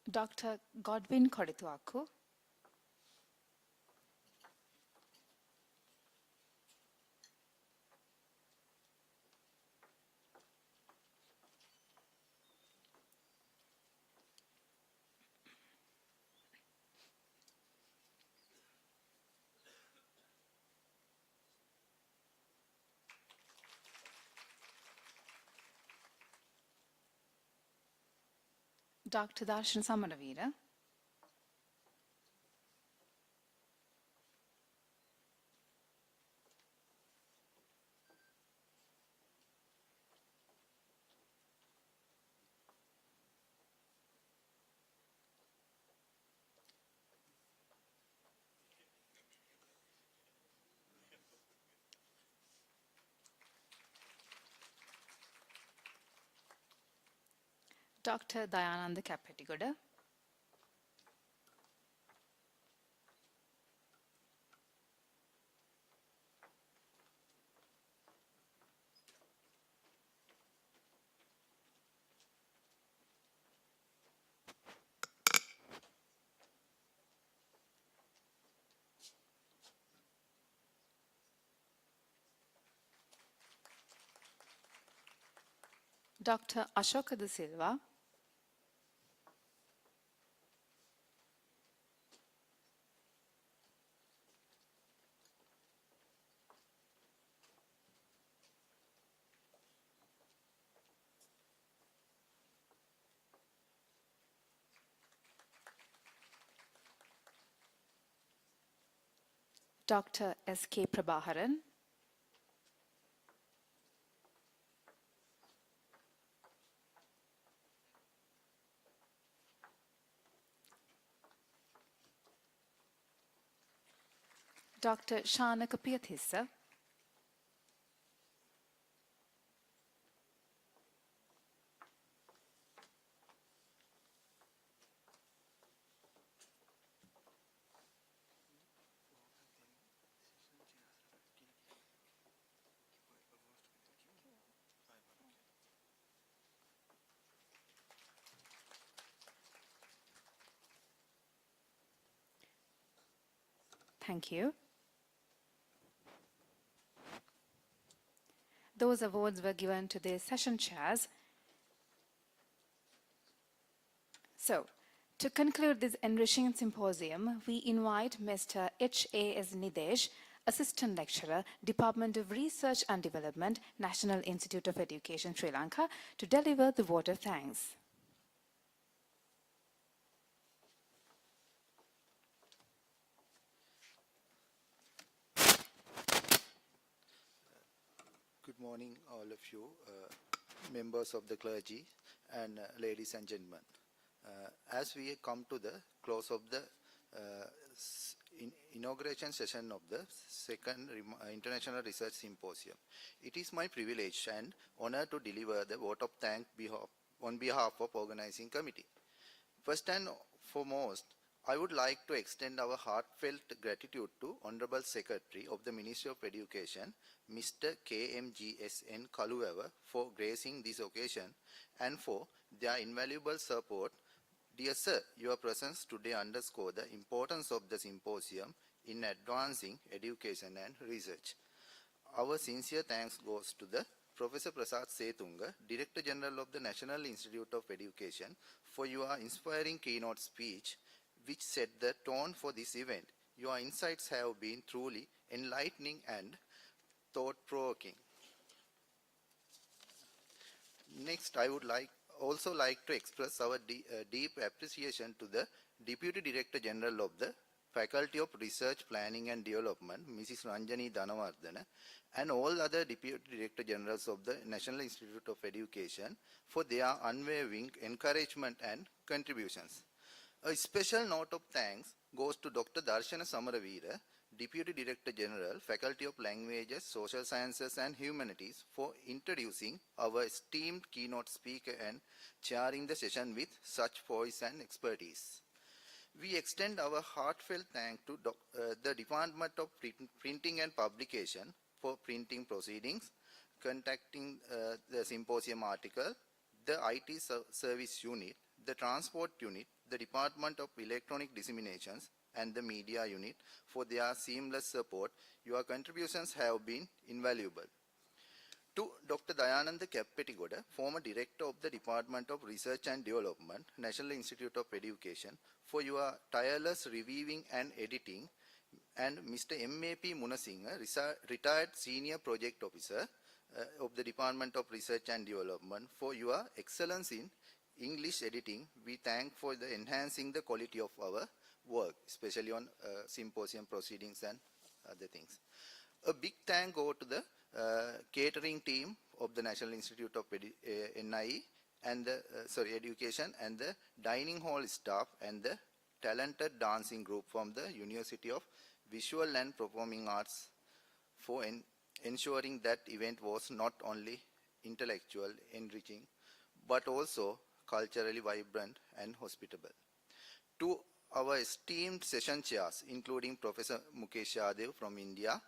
S1: Dr. Godwin Kodituaku, Dr. Darshan Samaravira, Dr. Dayananda Kapetigoda, Dr. Ashoka De Silva, Dr. S.K. Prabhaharan, Dr. Shana Kapiathissa, thank you. Those awards were given to the session chairs. So, to conclude this enriching symposium, we invite Mr. H.A.S. Nidesh, Assistant Lecturer, Department of Research and Development, National Institute of Education, Sri Lanka, to deliver the vote of thanks.
S7: Good morning, all of you, members of the clergy and ladies and gentlemen. As we come to the close of the inauguration session of the second International Research Symposium, it is my privilege and honor to deliver the vote of thanks on behalf of organizing committee. First and foremost, I would like to extend our heartfelt gratitude to Honorable Secretary of the Ministry of Education, Mr. KMGSN Kaluwewa, for gracing this occasion and for their invaluable support. Dear Sir, your presence today underscores the importance of the symposium in advancing education and research. Our sincere thanks goes to the Professor Prasad Setunga, Director General of the National Institute of Education, for your inspiring keynote speech, which set the tone for this event. Your insights have been truly enlightening and thought-provoking. Next, I would also like to express our deep appreciation to the Deputy Director General of the Faculty of Research, Planning and Development, Mrs. Ranjani Dhanawardena, and all other Deputy Director Generals of the National Institute of Education for their unwavering encouragement and contributions. A special note of thanks goes to Dr. Darshana Samaravira, Deputy Director General, Faculty of Languages, Social Sciences and Humanities, for introducing our esteemed keynote speaker and chairing the session with such poise and expertise. We extend our heartfelt thanks to the Department of Printing and Publication for printing proceedings, contacting the symposium article, the IT service unit, the transport unit, the Department of Electronic Disseminations, and the media unit for their seamless support. Your contributions have been invaluable. To Dr. Dayananda Kappetigoda, former Director of the Department of Research and Development, National Institute of Education, for your tireless reviewing and editing, and Mr. M.A.P. Munasinghe, retired Senior Project Officer of the Department of Research and Development, for your excellence in English editing. We thank for the enhancing the quality of our work, especially on symposium proceedings and other things. A big thank go to the catering team of the National Institute of NIE and the Education, and the dining hall staff, and the talented dancing group from the University of Visual and Performing Arts for ensuring that event was not only intellectual, enriching, but also culturally vibrant and hospitable. To our esteemed session chairs, including Professor Mukesh Yadev from India,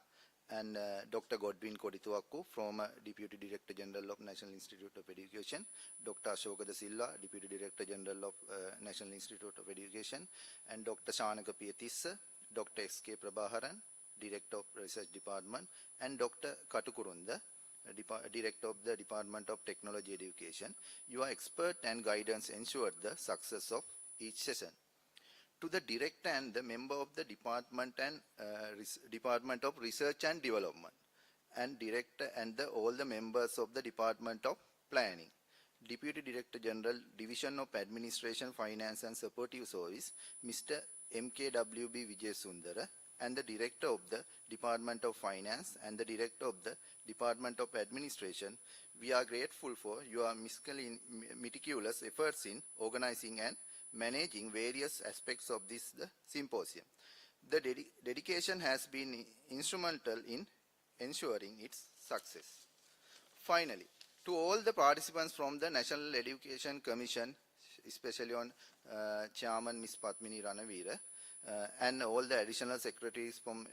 S7: and Dr. Godwin Kodituakku, former Deputy Director General of National Institute of Education, Dr. Ashoka Da Silva, Deputy Director General of National Institute of Education, and Dr. Shanaka Piyatissa, Dr. S.K. Prabhaharan, Director of Research Department, and Dr. Katukurunda, Director of the Department of Technology Education. Your expert and guidance ensured the success of each session. To the Director and the member of the Department and Department of Research and Development, and Director and all the members of the Department of Planning, Deputy Director General, Division of Administration, Finance and Supportive Service, Mr. M.K.W.B. Vijay Sundara, and the Director of the Department of Finance and the Director of the Department of Administration, we are grateful for your meticulous efforts in organizing and managing various aspects of this symposium. The dedication has been instrumental in ensuring its success. Finally, to all the participants from the National Education Commission, especially on Chairman Ms. Padmini Ranavira, and all the additional secretaries from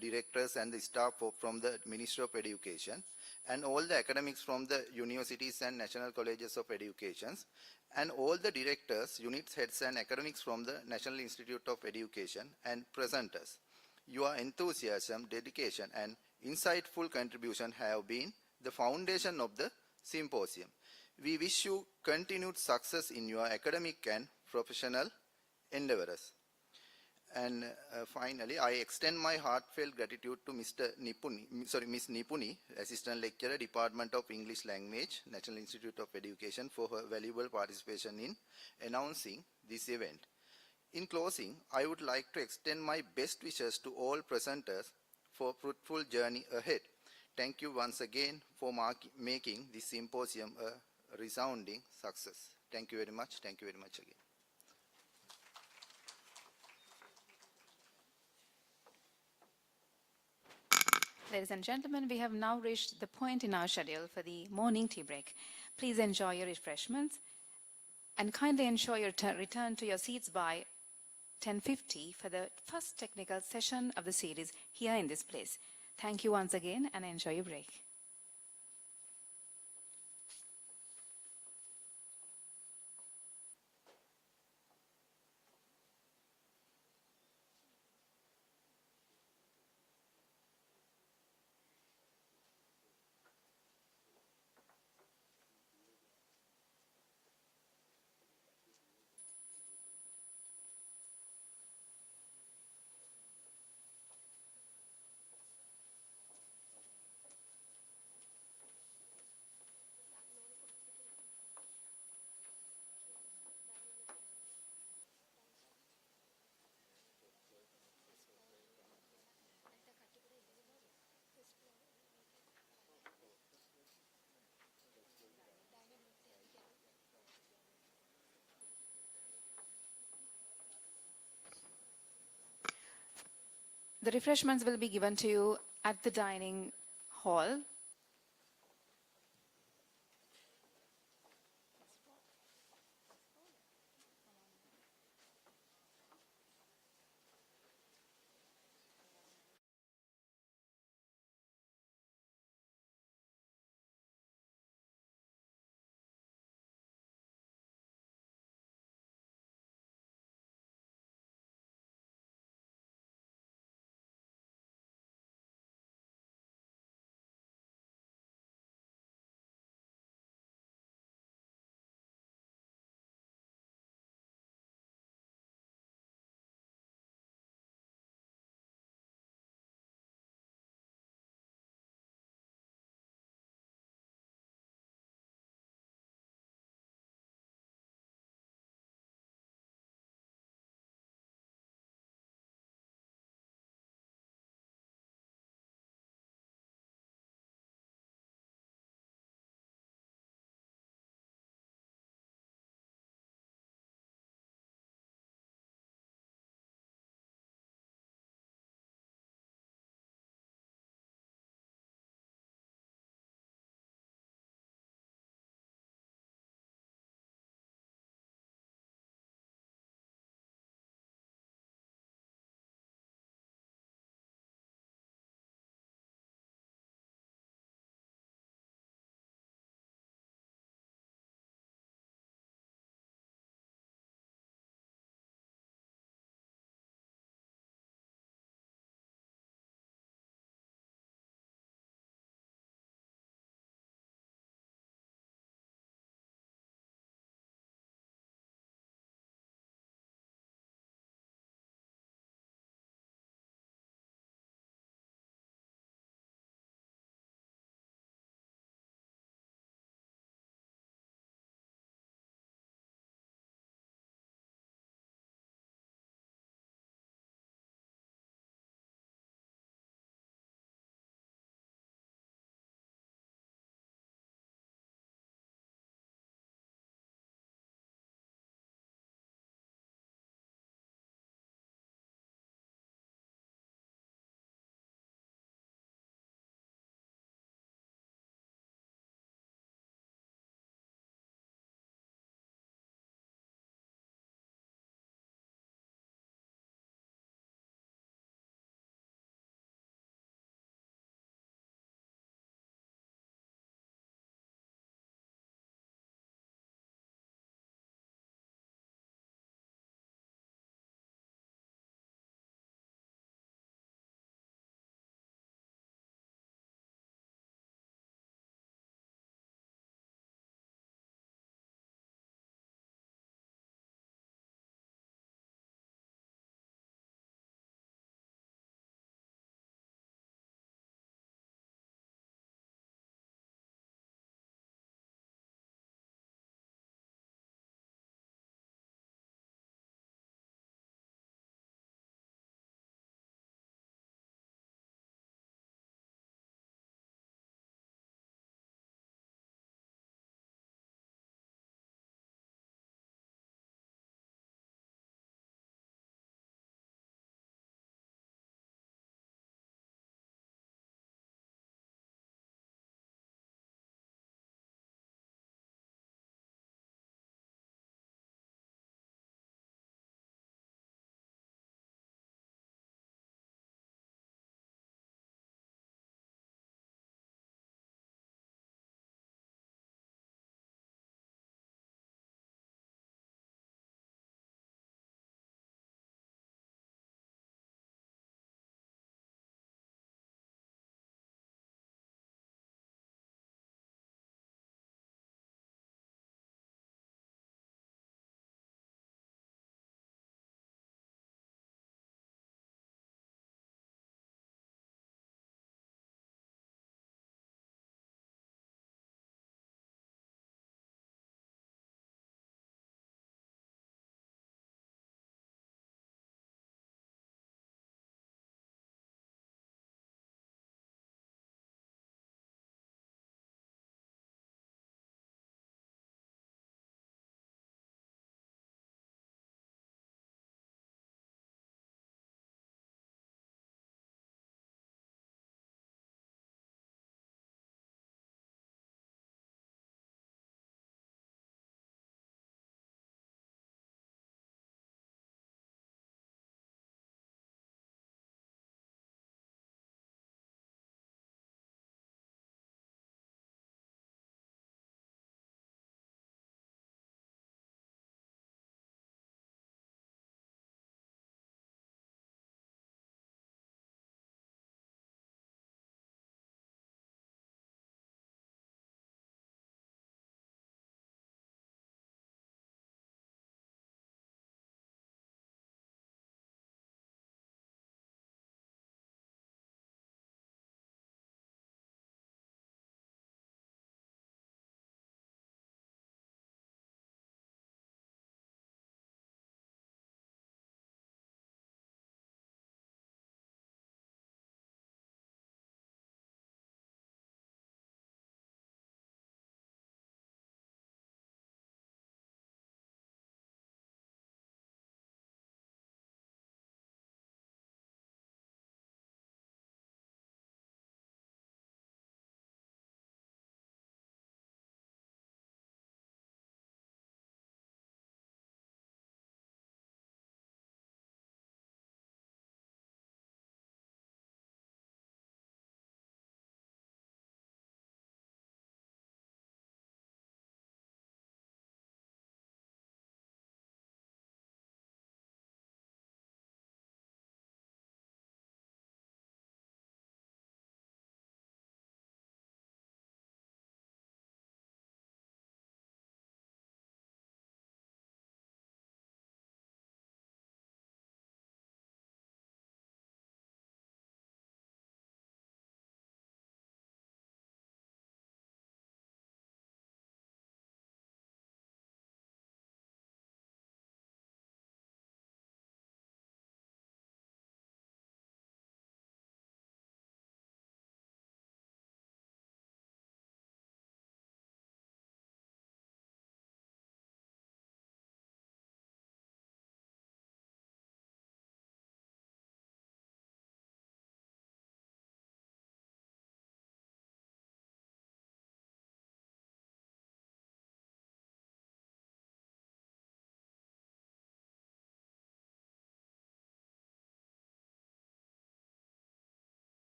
S7: directors and the staff from the Ministry of Education, and all the academics from the universities and national colleges of education, and all the directors, units heads and academics from the National Institute of Education and presenters. Your enthusiasm, dedication and insightful contribution have been the foundation of the symposium. We wish you continued success in your academic and professional endeavors. And finally, I extend my heartfelt gratitude to Ms. Nipuni, Assistant Lecturer, Department of English Language, National Institute of Education, for her valuable participation in announcing this event. In closing, I would like to extend my best wishes to all presenters for a fruitful journey ahead. Thank you once again for making this symposium a resounding success. Thank you very much. Thank you very much again.
S1: Ladies and gentlemen, we have now reached the point in our schedule for the morning tea break. Please enjoy your refreshments and kindly ensure your return to your seats by 10:50 for the first technical session of the series here in this place. Thank you once again and enjoy your break. The refreshments will be given to you at the dining hall.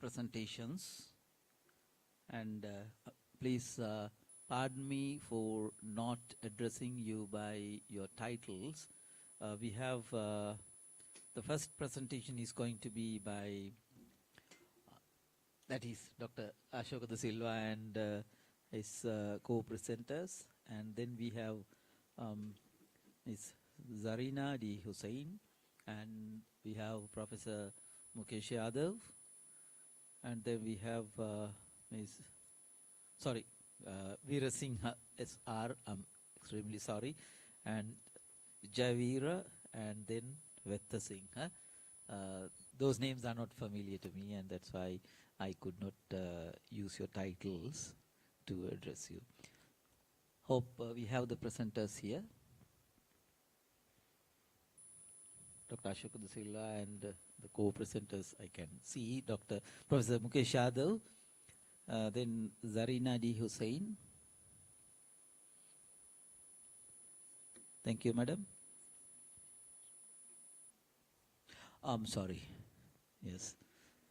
S5: presentations, and please pardon me for not addressing you by your titles. We have the first presentation is going to be by that is Dr. Ashoka Da Silva and his co-presenters, and then we have Ms. Zarina D. Hussain, and we have Professor Mukesh Yadav, and then we have Veera Singha SR, I'm extremely sorry, and Javira, and then Vetta Singha. Those names are not familiar to me, and that's why I could not use your titles to address you. Hope we have the presenters here. Dr. Ashoka Da Silva and the co-presenters I can see, Professor Mukesh Yadav, then Zarina D. Hussain. Thank you, madam. I'm sorry. Yes,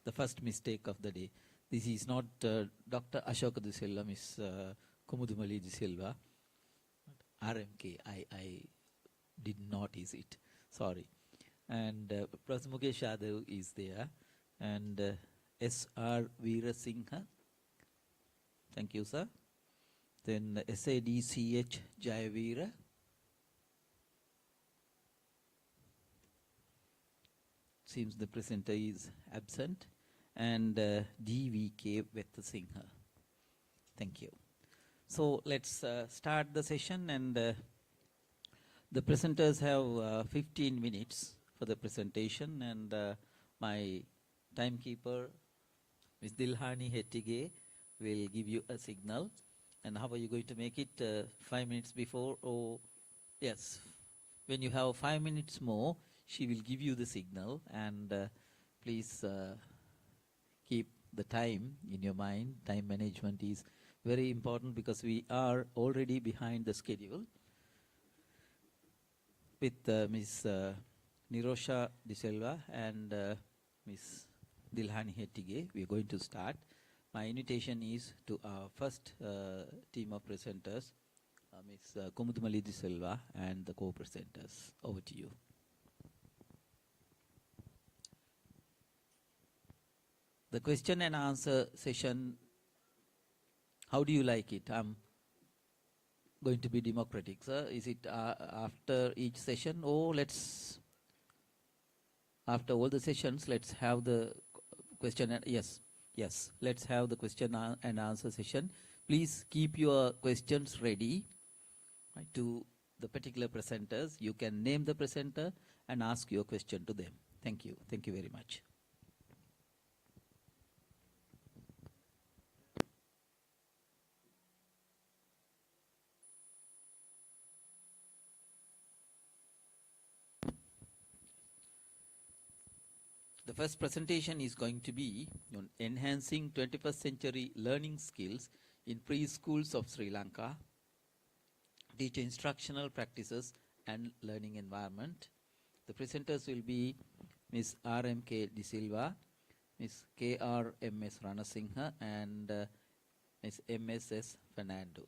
S5: the first mistake of the day. This is not Dr. Ashoka Da Silva, Miss Kumudumali Da Silva. RMK, I did notice it. Sorry. And Professor Mukesh Yadav is there, and S.R. Veera Singha. Thank you, sir. Then SADCH Jayavira. Seems the presenter is absent. And DVK Vetta Singha. Thank you. So let's start the session, and the presenters have 15 minutes for the presentation, and my timekeeper, Ms. Dilhani Hettige, will give you a signal. And how are you going to make it? 5 minutes before? Or yes, when you have 5 minutes more, she will give you the signal, and please keep the time in your mind. Time management is very important because we are already behind the schedule. With Ms. Nirosha De Silva and Ms. Dilhani Hettige, we are going to start. My invitation is to our first team of presenters, Ms. Kumudumali De Silva and the co-presenters. Over to you. The question and answer session, how do you like it? I'm going to be democratic, sir. Is it after each session, or after all the sessions, let's have the question and, yes, let's have the question and answer session. Please keep your questions ready, right, to the particular presenters. You can name the presenter and ask your question to them. Thank you. Thank you very much. The first presentation is going to be on enhancing 21st century learning skills in preschools of Sri Lanka, teacher instructional practices and learning environment. The presenters will be Ms. R.M.K. De Silva, Ms. K.R.M.S. Ranasinghe, and Ms. M.S.S. Fernando.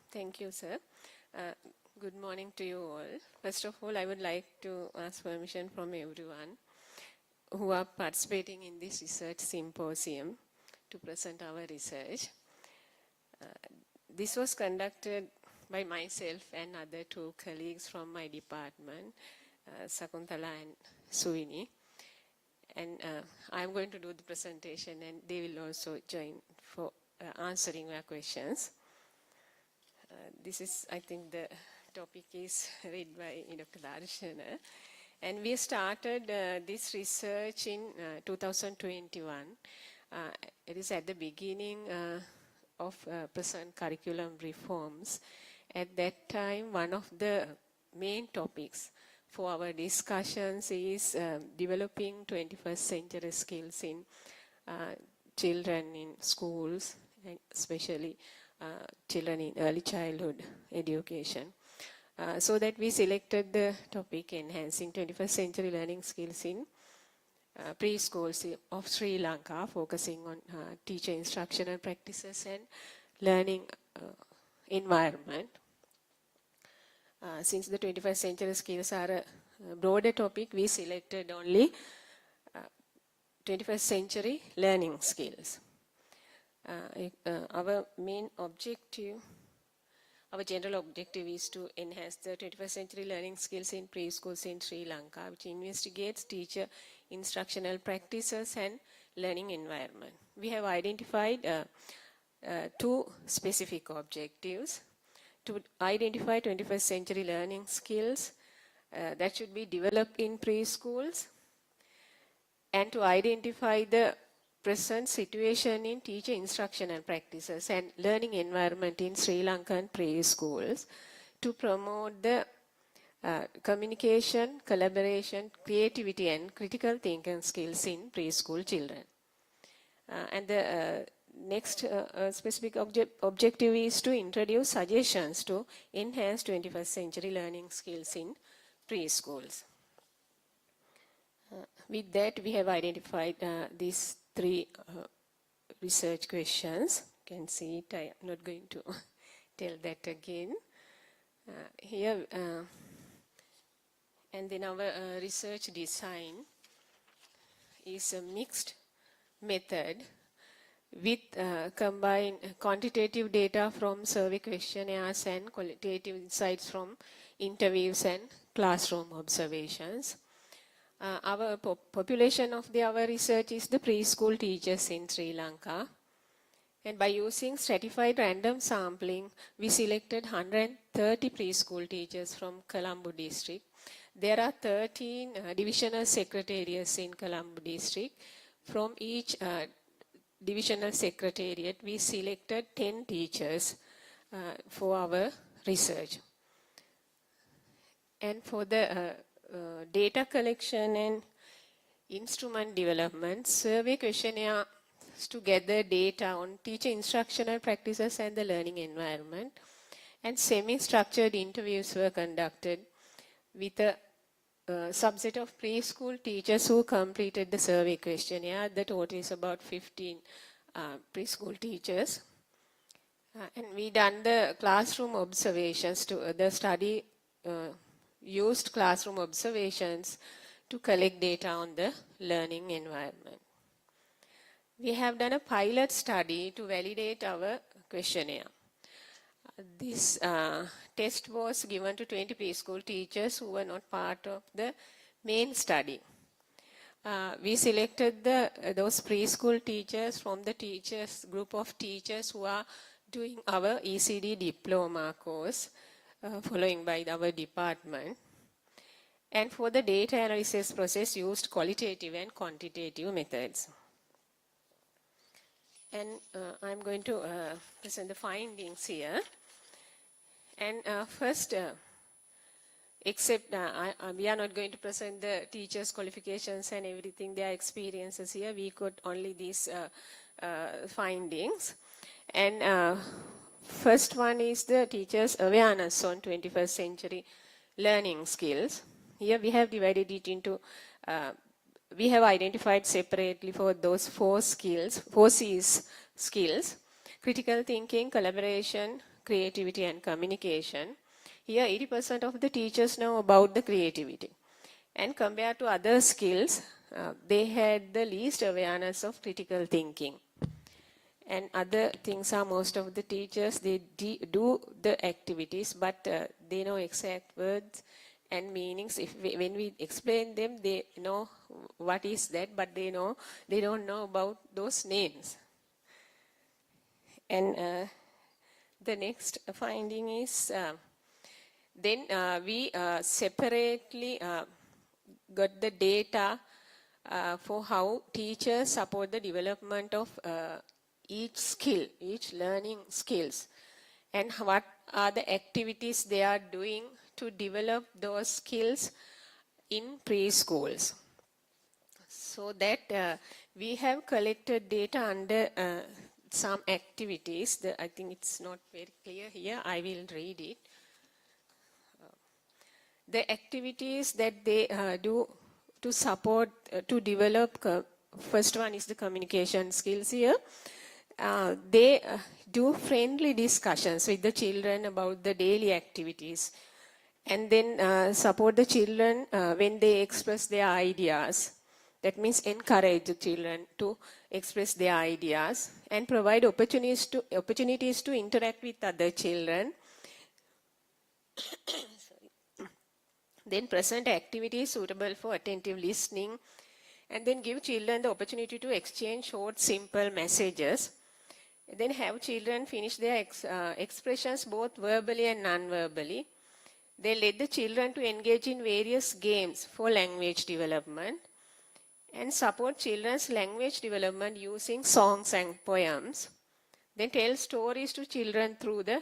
S8: Thank you, sir. Good morning to you all. First of all, I would like to ask permission from everyone who are participating in this research symposium to present our research. This was conducted by myself and other two colleagues from my department, Sakuntala and Suini. And I'm going to do the presentation, and they will also join for answering your questions. This is, I think, the topic is read by Dr. Darshana. And we started this research in 2021. It is at the beginning of present curriculum reforms. At that time, one of the main topics for our discussions is developing 21st century skills in children in schools, and especially children in early childhood education. So that we selected the topic enhancing 21st century learning skills in preschools of Sri Lanka, focusing on teacher instructional practices and learning environment. Since the 21st century skills are a broader topic, we selected only 21st century learning skills. Our main objective, our general objective is to enhance the 21st century learning skills in preschools in Sri Lanka, which investigates teacher instructional practices and learning environment. We have identified two specific objectives: to identify 21st century learning skills that should be developed in preschools, and to identify the present situation in teacher instructional practices and learning environment in Sri Lankan preschools, to promote the communication, collaboration, creativity and critical thinking skills in preschool children. And the next specific objective is to introduce suggestions to enhance 21st century learning skills in preschools. With that, we have identified these three research questions. You can see it. I am not going to tell that again. Here, and then our research design is a mixed method with combined quantitative data from survey questionnaires and qualitative insights from interviews and classroom observations. Our population of our research is the preschool teachers in Sri Lanka. And by using stratified random sampling, we selected 130 preschool teachers from Colombo district. There are 13 divisional secretariats in Colombo district. From each divisional secretariat, we selected 10 teachers for our research. And for the data collection and instrument development, survey questionnaire to gather data on teacher instructional practices and the learning environment, and semi-structured interviews were conducted with a subset of preschool teachers who completed the survey questionnaire. The total is about 15 preschool teachers. And we done the classroom observations to the study used classroom observations to collect data on the learning environment. We have done a pilot study to validate our questionnaire. This test was given to 20 preschool teachers who were not part of the main study. We selected those preschool teachers from the group of teachers who are doing our ECD diploma course, following by our department. And for the data analysis process, used qualitative and quantitative methods. And I'm going to present the findings here. And first, we are not going to present the teachers' qualifications and everything, their experiences here. We got only these findings. And first one is the teachers' awareness on 21st century learning skills. Here we have divided it into, we have identified separately for those 4 C's skills: critical thinking, collaboration, creativity and communication. Here 80% of the teachers know about the creativity. And compared to other skills, they had the least awareness of critical thinking. And other things are, most of the teachers, they do the activities, but they know exact words and meanings. When we explain them, they know what is that, but they don't know about those names. And the next finding is, then we separately got the data for how teachers support the development of each skill, each learning skills, and what are the activities they are doing to develop those skills in preschools. So that we have collected data under some activities. I think it's not very clear here. I will read it. The activities that they do to support, to develop, first one is the communication skills here. They do friendly discussions with the children about the daily activities, and then support the children when they express their ideas. That means encourage the children to express their ideas and provide opportunities to interact with other children. Then present activities suitable for attentive listening, and then give children the opportunity to exchange short, simple messages. Then have children finish their expressions both verbally and non-verbally. They let the children to engage in various games for language development, and support children's language development using songs and poems. Then tell stories to children through the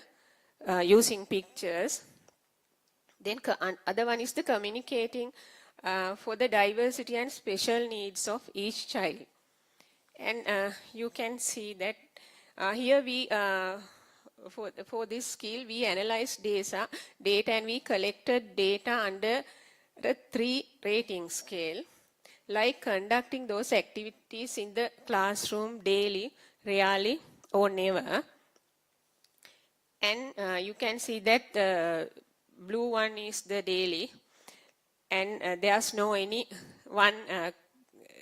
S8: using pictures. Then other one is the communicating for the diversity and special needs of each child. And you can see that here we, for this skill, we analyzed data and we collected data under the 3 rating scale, like conducting those activities in the classroom daily, rarely, or never. And you can see that the blue one is the daily, and there's no any one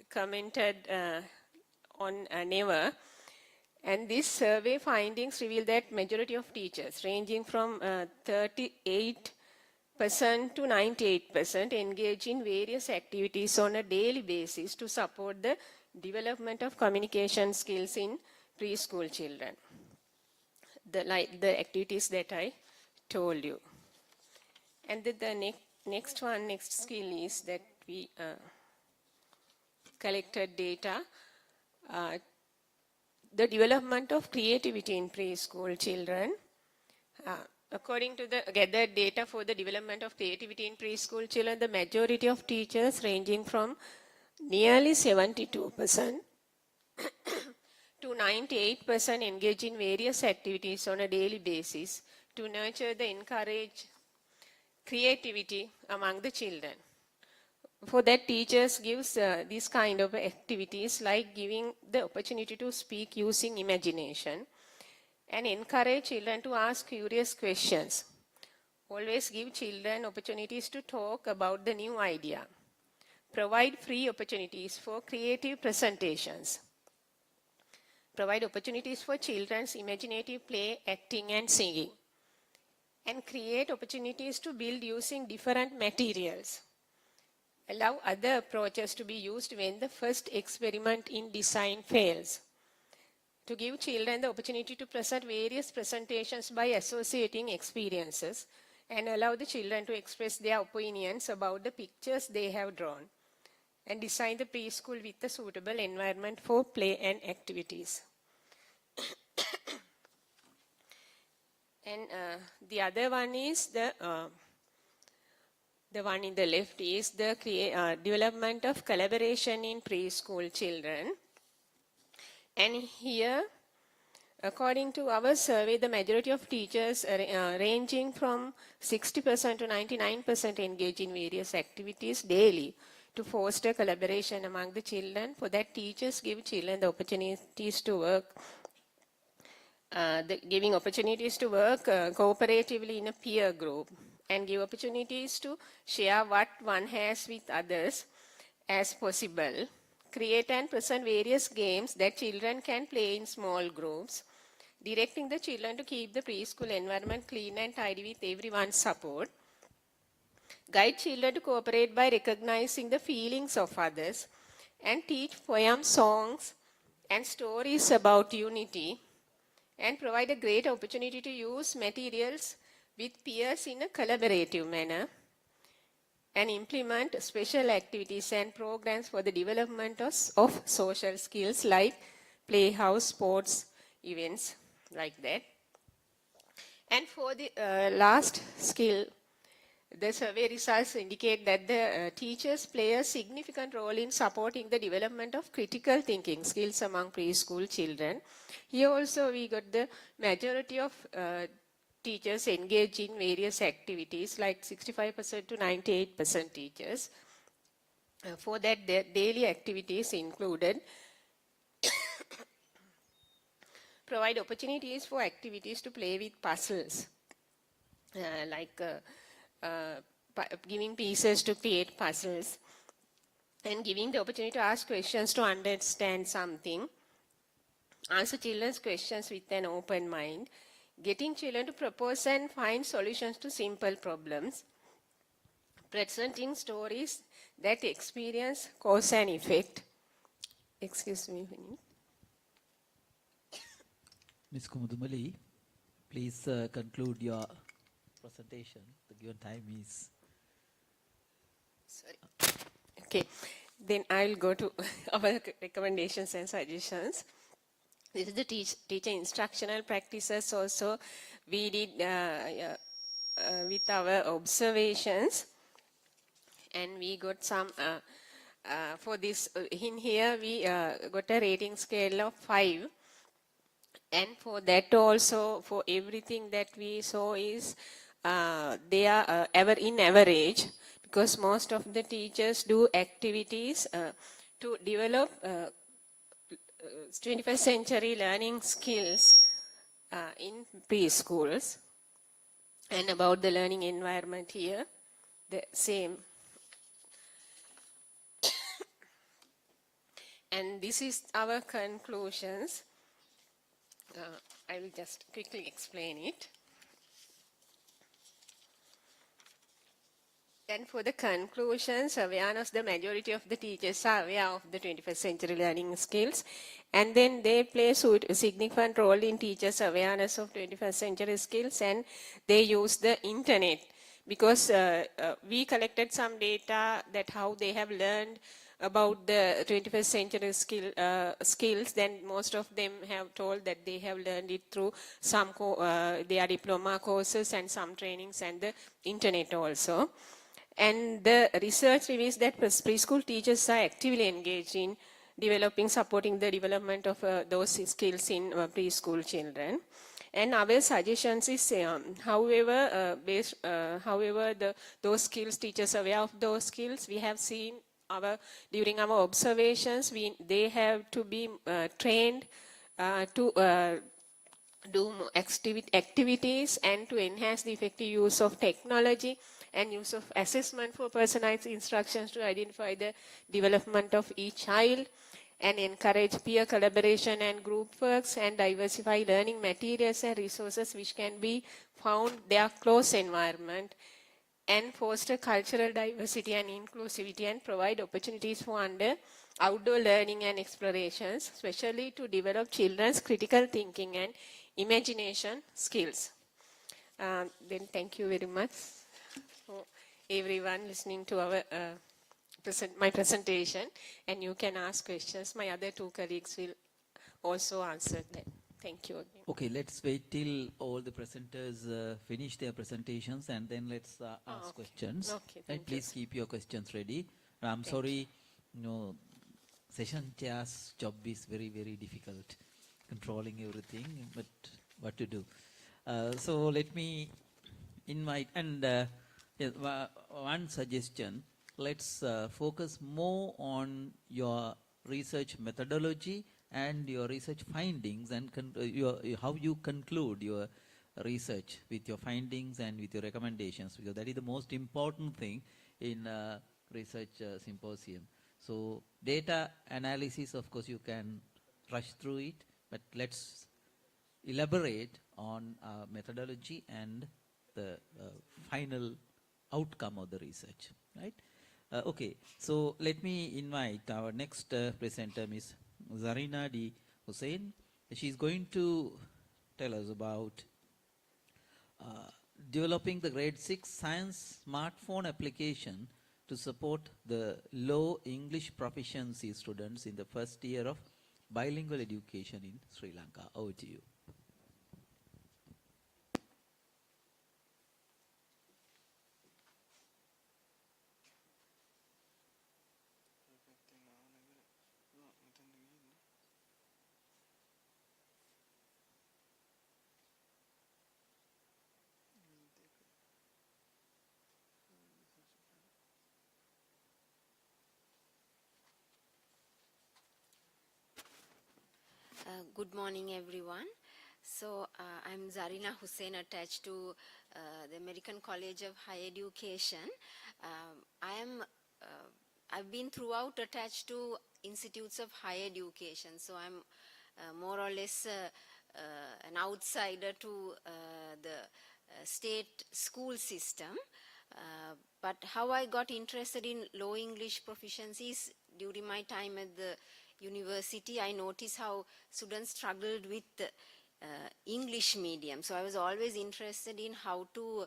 S8: commented on never. And this survey findings reveal that majority of teachers, ranging from 38% to 98%, engage in various activities on a daily basis to support the development of communication skills in preschool children. The activities that I told you. And the next skill is that we collected data. The development of creativity in preschool children. According to the gathered data for the development of creativity in preschool children, the majority of teachers, ranging from nearly 72% to 98%, engage in various activities on a daily basis to nurture the encourage creativity among the children. For that, teachers gives these kind of activities, like giving the opportunity to speak using imagination, and encourage children to ask curious questions. Always give children opportunities to talk about the new idea. Provide free opportunities for creative presentations. Provide opportunities for children's imaginative play, acting, and singing. And create opportunities to build using different materials. Allow other approaches to be used when the first experiment in design fails. To give children the opportunity to present various presentations by associating experiences, and allow the children to express their opinions about the pictures they have drawn. And design the preschool with a suitable environment for play and activities. And the other one is the one in the left is the development of collaboration in preschool children. And here, according to our survey, the majority of teachers ranging from 60% to 99% engage in various activities daily to foster collaboration among the children. For that, teachers give children the opportunities to work, giving opportunities to work cooperatively in a peer group, and give opportunities to share what one has with others as possible. Create and present various games that children can play in small groups, directing the children to keep the preschool environment clean and tidy with everyone's support. Guide children to cooperate by recognizing the feelings of others, and teach poems, songs, and stories about unity, and provide a great opportunity to use materials with peers in a collaborative manner, and implement special activities and programs for the development of social skills like playhouse, sports, events, like that. And for the last skill, the survey results indicate that the teachers play a significant role in supporting the development of critical thinking skills among preschool children. Here also we got the majority of teachers engaged in various activities, like 65% to 98% teachers. For that, their daily activities included provide opportunities for activities to play with puzzles, giving pieces to create puzzles, and giving the opportunity to ask questions to understand something, answer children's questions with an open mind, getting children to propose and find solutions to simple problems, presenting stories that experience cause and effect. Excuse me.
S5: Ms. Kumudumali, please conclude your presentation. The given time is...
S8: Sorry. Okay, then I'll go to our recommendations and suggestions. This is the teacher instructional practices also we did with our observations, and we got some for this in here we got a rating scale of 5, and for that also for everything that we saw is they are in average, because most of the teachers do activities to develop 21st century learning skills in preschools. And about the learning environment here, the same. And this is our conclusions. I will just quickly explain it. And for the conclusions, awareness, the majority of the teachers are aware of the 21st century learning skills, and then they play a significant role in teachers' awareness of 21st century skills, and they use the internet, because we collected some data that how they have learned about the 21st century skills. Then most of them have told that they have learned it through some their diploma courses and some trainings and the internet also. And the research reveals that preschool teachers are actively engaged in supporting the development of those skills in preschool children. And our suggestions is, however, those skills, teachers are aware of those skills. We have seen during our observations, they have to be trained to do activities and to enhance the effective use of technology and use of assessment for personalized instructions to identify the development of each child, and encourage peer collaboration and group works, and diversify learning materials and resources which can be found their close environment, and foster cultural diversity and inclusivity, and provide opportunities for outdoor learning and explorations, especially to develop children's critical thinking and imagination skills. Then thank you very much for everyone listening to our my presentation, and you can ask questions. My other two colleagues will also answer them. Thank you again.
S5: Okay, let's wait till all the presenters finish their presentations, and then let's ask questions.
S8: Okay,
S5: And please keep your questions ready. I'm sorry, session chair's job is very, very difficult, controlling everything, but what to do? So let me invite, and one suggestion, let's focus more on your research methodology and your research findings, and how you conclude your research with your findings and with your recommendations, because that is the most important thing in research symposium. So data analysis, of course, you can rush through it, but let's elaborate on methodology and the final outcome of the research, right? Okay, so let me invite our next presenter, Ms. Zarina D. Hussain. She's going to tell us about developing the grade 6 science smartphone application to support the low English proficiency students in the first year of bilingual education in Sri Lanka. Over to you.
S9: Good morning, everyone. So I'm Zarina Hussain, attached to the American College of Higher Education. I've been throughout attached to institutes of higher education, so I'm more or less an outsider to the state school system. But how I got interested in low English proficiency is during my time at the university. I noticed how students struggled with English medium. So I was always interested in how to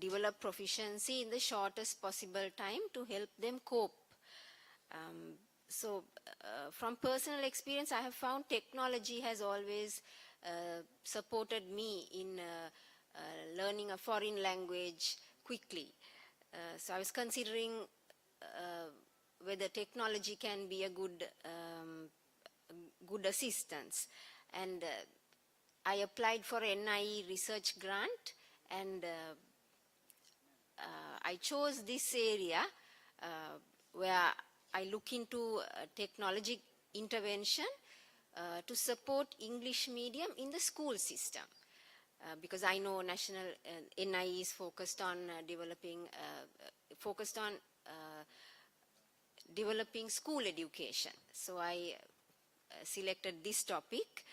S9: develop proficiency in the shortest possible time to help them cope. From personal experience, I have found technology has always supported me in learning a foreign language quickly. So I was considering whether technology can be a good assistance. And I applied for NIE research grant, and I chose this area where I look into technology intervention to support English medium in the school system. Because I know national NIE is focused on developing school education. So I selected this topic.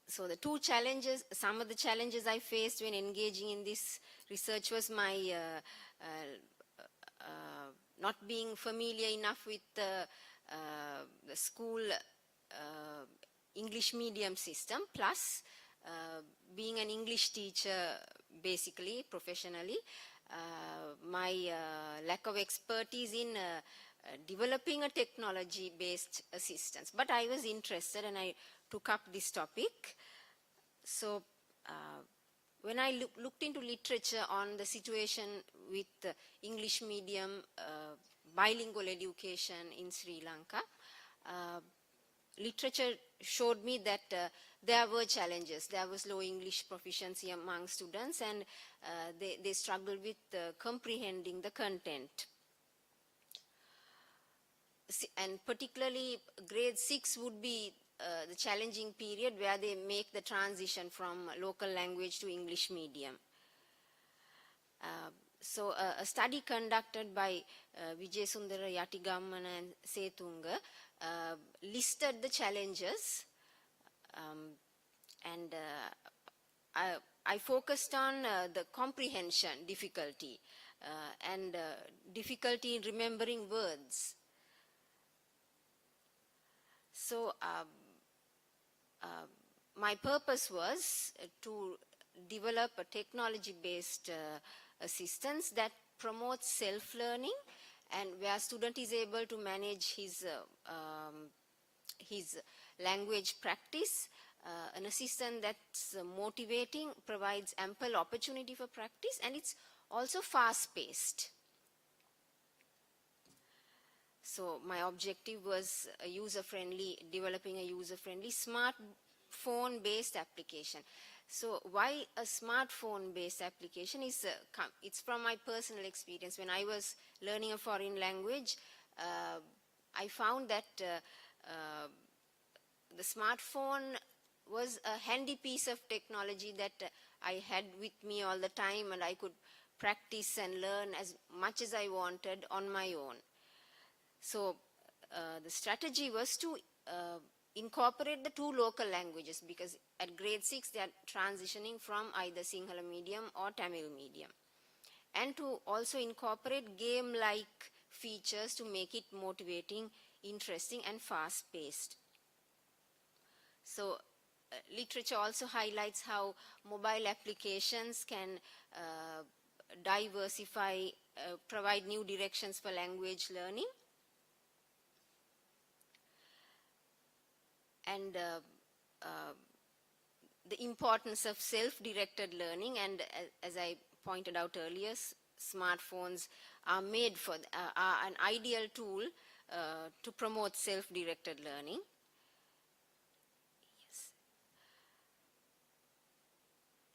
S9: So the some of the challenges I faced when engaging in this research was my not being familiar enough with the school English medium system, plus being an English teacher basically, professionally, my lack of expertise in developing a technology-based assistance. But I was interested and I took up this topic. So when I looked into literature on the situation with English medium bilingual education in Sri Lanka, literature showed me that there were challenges. There was low English proficiency among students, and they struggled with comprehending the content. And particularly grade 6 would be the challenging period where they make the transition from local language to English medium. So a study conducted by Vijayasundara Yatigammana and Setunga listed the challenges, and I focused on the comprehension difficulty and difficulty in remembering words. So my purpose was to develop a technology-based assistance that promotes self-learning, and where student is able to manage his language practice, an assistant that's motivating, provides ample opportunity for practice, and it's also fast-paced. So my objective was developing a user-friendly smartphone-based application. So why a smartphone-based application is, it's from my personal experience. When I was learning a foreign language, I found that the smartphone was a handy piece of technology that I had with me all the time, and I could practice and learn as much as I wanted on my own. So the strategy was to incorporate the two local languages, because at grade 6 they are transitioning from either Sinhala medium or Tamil medium, and to also incorporate game-like features to make it motivating, interesting, and fast-paced. So literature also highlights how mobile applications can diversify, provide new directions for language learning. And the importance of self-directed learning, and as I pointed out earlier, smartphones are made for, are an ideal tool to promote self-directed learning. Yes.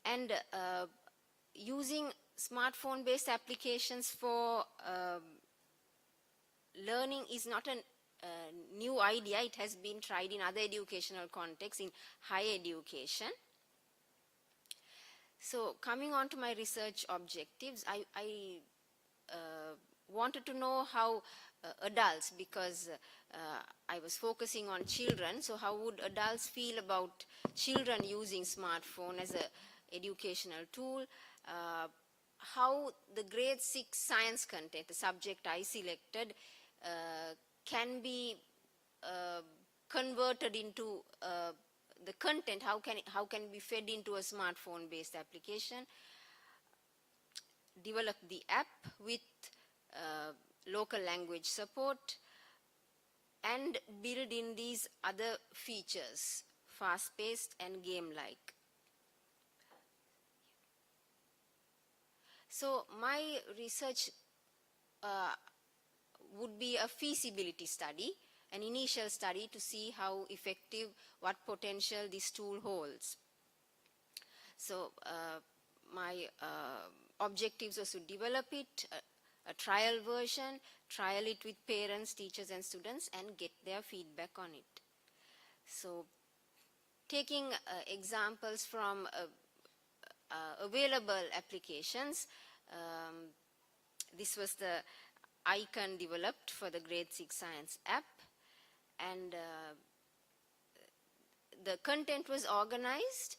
S9: And using smartphone-based applications for learning is not new idea. It has been tried in other educational contexts, in higher education. So coming on to my research objectives, I wanted to know how adults, because I was focusing on children, so how would adults feel about children using smartphone as a educational tool, how the grade 6 science content, the subject I selected, can be converted into the content, how can it be fed into a smartphone based application, develop the app with local language support, and build in these other features, fast-paced and game-like. So my research would be a feasibility study, an initial study to see how effective, what potential this tool holds. So my objectives was to develop it, a trial version, trial it with parents, teachers and students, and get their feedback on it. So taking examples from available applications, this was the icon developed for the grade 6 science app, and the content was organized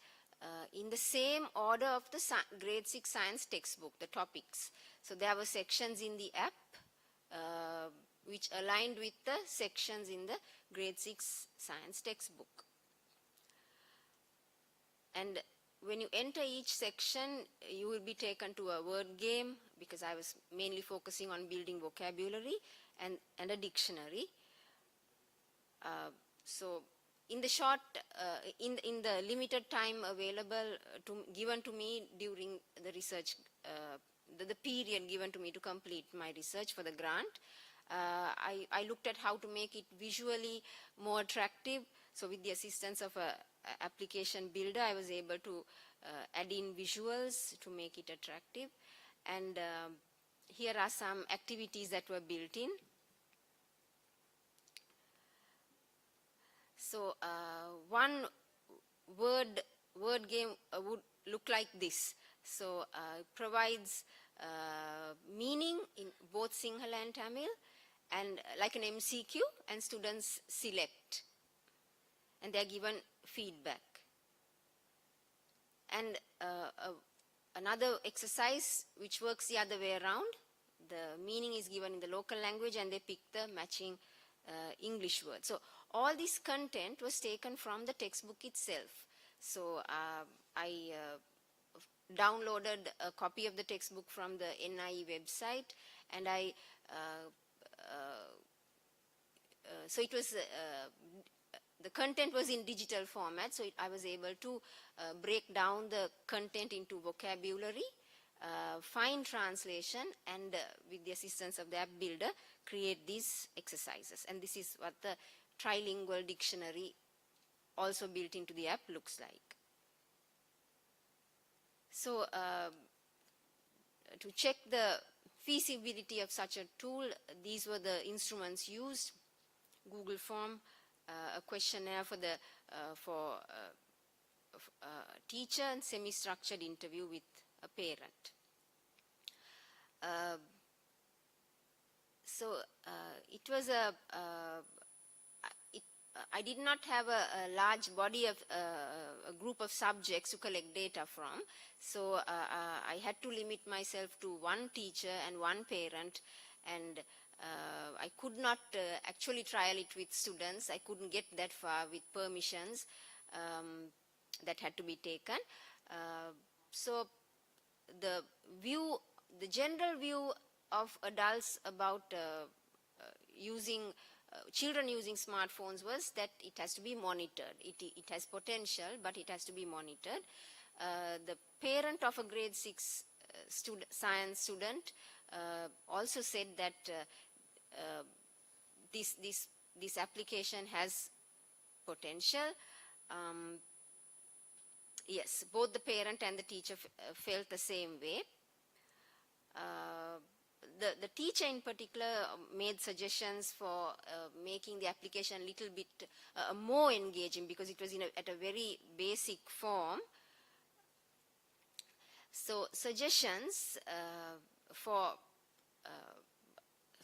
S9: in the same order of the grade 6 science textbook, the topics. So there were sections in the app which aligned with the sections in the grade 6 science textbook. And when you enter each section, you will be taken to a word game, because I was mainly focusing on building vocabulary and a dictionary. So in the short, in the limited time available given to me during the research, the period given to me to complete my research for the grant, I looked at how to make it visually more attractive. So with the assistance of a application builder, I was able to add in visuals to make it attractive. And here are some activities that were built in. So one word game would look like this. So it provides meaning in both Sinhala and Tamil, and like an MCQ, and students select, and they are given feedback. And another exercise which works the other way around, the meaning is given in the local language and they pick the matching English word. So all this content was taken from the textbook itself. So I downloaded a copy of the textbook from the NIE website, and so it was the content was in digital format, so I was able to break down the content into vocabulary, fine translation, and with the assistance of the app builder, create these exercises. And this is what the trilingual dictionary also built into the app looks like. So to check the feasibility of such a tool, these were the instruments used: Google form, a questionnaire for the teacher, and semi-structured interview with a parent. So it was I did not have a large body of a group of subjects to collect data from, so I had to limit myself to one teacher and one parent, and I could not actually trial it with students. I couldn't get that far with permissions that had to be taken. So the general view of adults about children using smartphones was that it has to be monitored. It has potential, but it has to be monitored. The parent of a grade 6 science student also said that this application has potential. Yes, both the parent and the teacher felt the same way. the teacher in particular made suggestions for making the application a little bit more engaging because it was at a very basic form. So suggestions for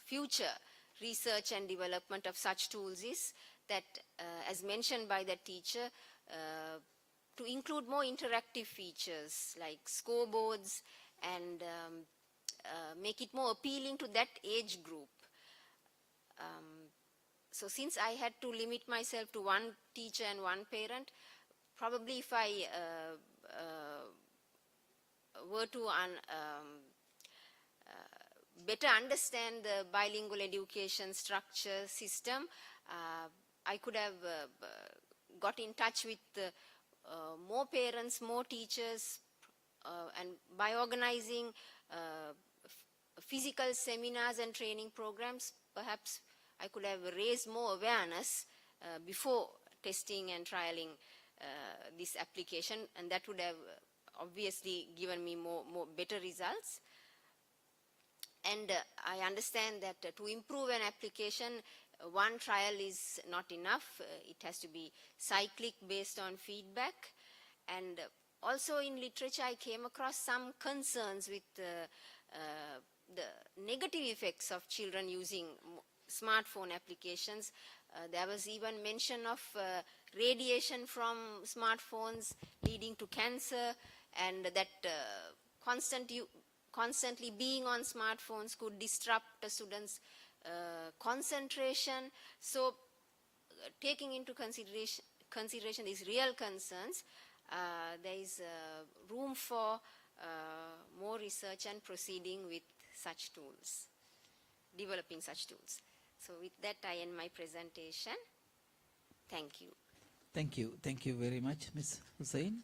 S9: future research and development of such tools is that, as mentioned by the teacher, to include more interactive features like scoreboards and make it more appealing to that age group. So since I had to limit myself to one teacher and one parent, probably if I were to better understand the bilingual education structure system, I could have got in touch with more parents, more teachers, and by organizing physical seminars and training programs, perhaps I could have raised more awareness before testing and trialing this application, and that would have obviously given me more better results. And I understand that to improve an application, one trial is not enough. It has to be cyclic based on feedback. And also in literature, I came across some concerns with the negative effects of children using smartphone applications. There was even mention of radiation from smartphones leading to cancer, and that constantly being on smartphones could disrupt a student's concentration. So taking into consideration these real concerns, there is room for more research and proceeding with such tools, developing such tools. So with that, I end my presentation. Thank you.
S5: Thank you. Thank you very much, Ms. Hussain.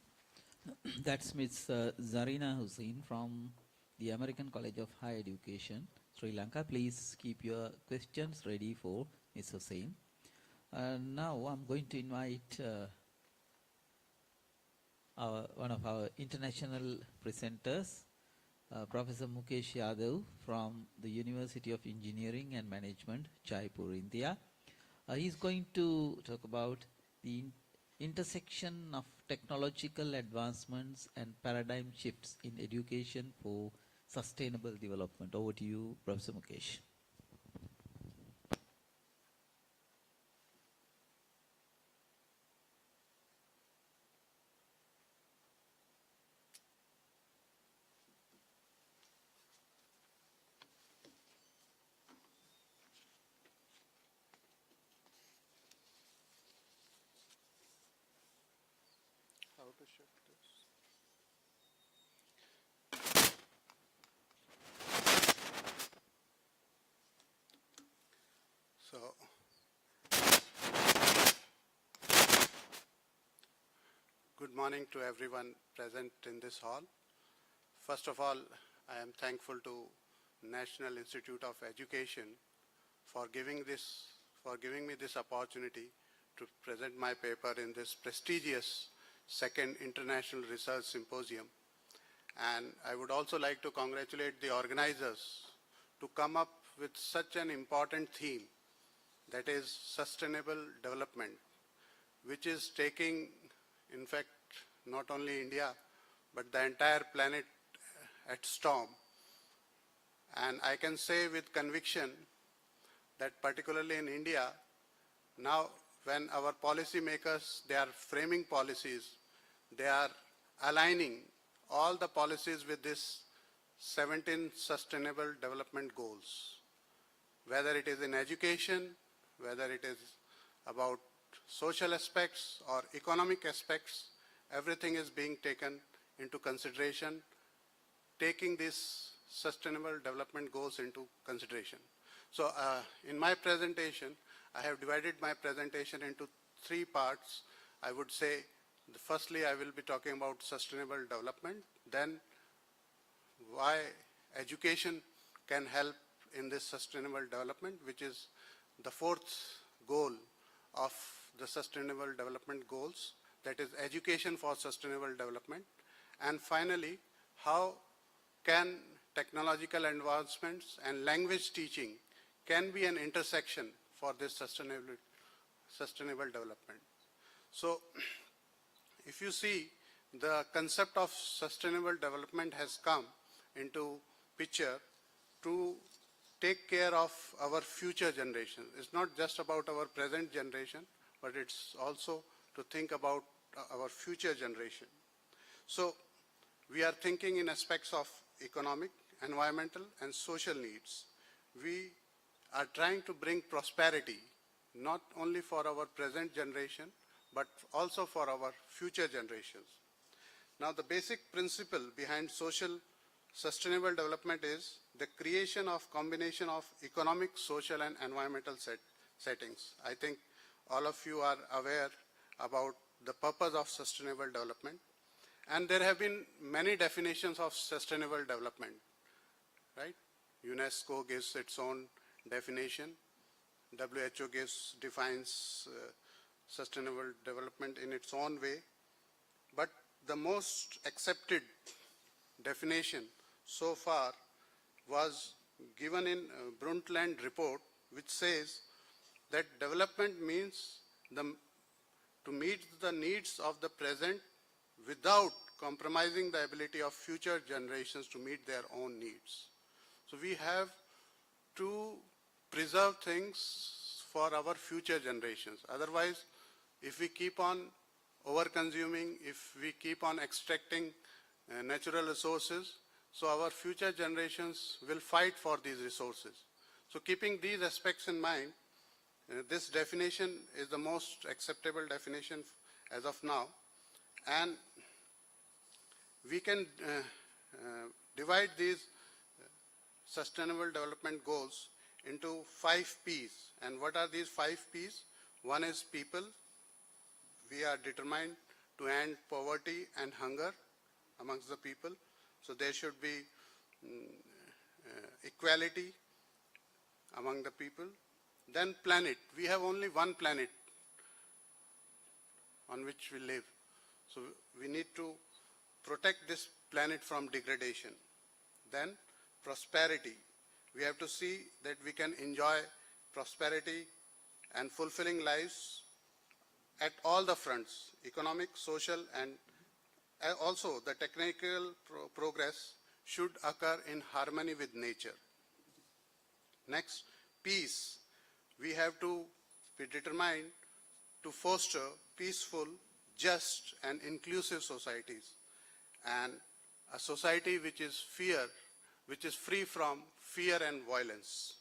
S5: That's Ms. Zarina Hussain from the American College of Higher Education, Sri Lanka. Please keep your questions ready for Ms. Hussain. Now I'm going to invite one of our international presenters, Professor Mukesh Yadav from the University of Engineering and Management, Jaipur, India. He's going to talk about the intersection of technological advancements and paradigm shifts in education for sustainable development. Over to you, Professor Mukesh.
S10: How to shift this? So, good morning to everyone present in this hall. First of all, I am thankful to National Institute of Education for giving me this opportunity to present my paper in this prestigious second International Research Symposium. And I would also like to congratulate the organizers to come up with such an important theme, that is sustainable development, which is taking, in fact, not only India, but the entire planet at storm. And I can say with conviction that particularly in India, now when our policymakers, they are framing policies, they are aligning all the policies with this 17 Sustainable Development Goals. Whether it is in education, whether it is about social aspects or economic aspects, everything is being taken into consideration, taking these Sustainable Development Goals into consideration. So in my presentation, I have divided my presentation into three parts. I would say, firstly, I will be talking about sustainable development, then why education can help in this sustainable development, which is the fourth goal of the Sustainable Development Goals, that is education for sustainable development. And finally, how can technological advancements, and language teaching can be an intersection for this sustainable development. So, if you see, the concept of sustainable development has come into picture to take care of our future generations. It's not just about our present generation, but it's also to think about our future generation. So we are thinking in aspects of economic, environmental, and social needs. We are trying to bring prosperity, not only for our present generation, but also for our future generations. Now, the basic principle behind social sustainable development is the creation of combination of economic, social, and environmental settings. I think all of you are aware about the purpose of sustainable development. And there have been many definitions of sustainable development, right? UNESCO gives its own definition. WHO defines sustainable development in its own way. But the most accepted definition so far was given in Brundtland report, which says that development means to meet the needs of the present without compromising the ability of future generations to meet their own needs. So we have to preserve things for our future generations. Otherwise, if we keep on over-consuming, if we keep on extracting natural resources, so our future generations will fight for these resources. So keeping these aspects in mind, this definition is the most acceptable definition as of now. And we can divide these sustainable development goals into 5 P's. And what are these 5 P's? One is people. We are determined to end poverty and hunger amongst the people. So there should be equality among the people. Then planet. We have only one planet on which we live. So we need to protect this planet from degradation. Then prosperity. We have to see that we can enjoy prosperity and fulfilling lives at all the fronts, economic, social, and also the technical progress should occur in harmony with nature. Next, peace. We have to be determined to foster peaceful, just, and inclusive societies, and a society which is free from fear and violence.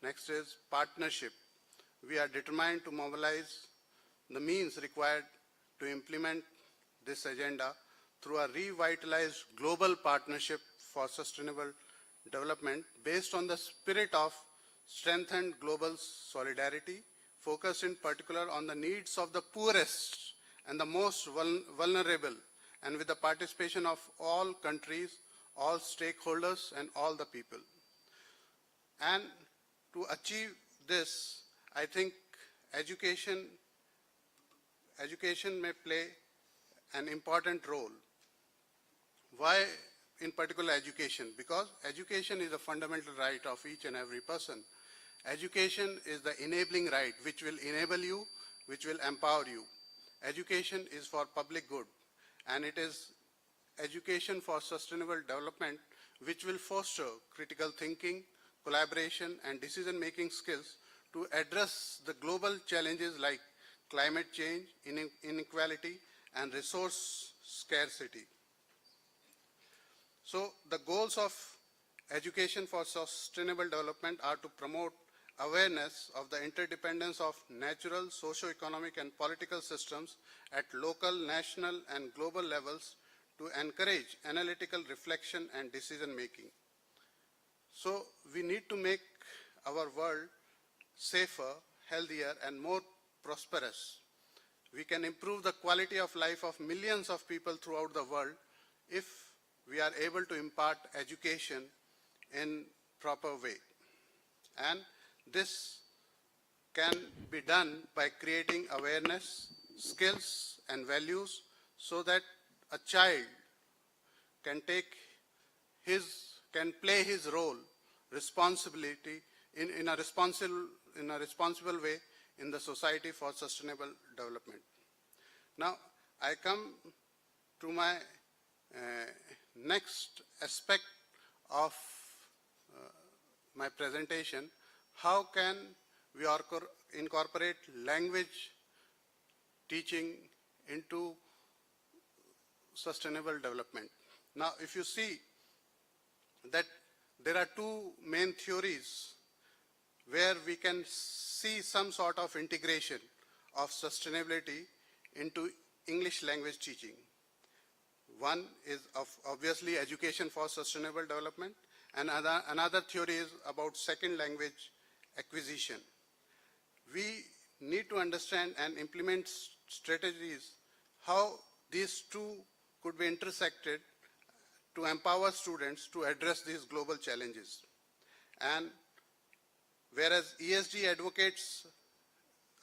S10: Next is partnership. We are determined to mobilize the means required to implement this agenda through a revitalized global partnership for sustainable development based on the spirit of strengthened global solidarity, focused in particular on the needs of the poorest and the most vulnerable, and with the participation of all countries, all stakeholders, and all the people. And to achieve this, I think education may play an important role. Why in particular education? Because education is a fundamental right of each and every person. Education is the enabling right which will enable you, which will empower you. Education is for public good, and it is education for sustainable development which will foster critical thinking, collaboration, and decision-making skills to address the global challenges like climate change, inequality, and resource scarcity. So the goals of education for sustainable development are to promote awareness of the interdependence of natural, socio-economic, and political systems at local, national, and global levels to encourage analytical reflection and decision-making. So we need to make our world safer, healthier, and more prosperous. We can improve the quality of life of millions of people throughout the world if we are able to impart education in proper way. And this can be done by creating awareness, skills, and values so that a child can take his can play his role, responsibility in a responsible way in the society for sustainable development. Now, I come to my next aspect of my presentation. How can we incorporate language teaching into sustainable development? Now, if you see that there are two main theories where we can see some sort of integration of sustainability into English language teaching. One is obviously education for sustainable development, and another theory is about second language acquisition. We need to understand and implement strategies how these two could be intersected to empower students to address these global challenges. And whereas ESD advocates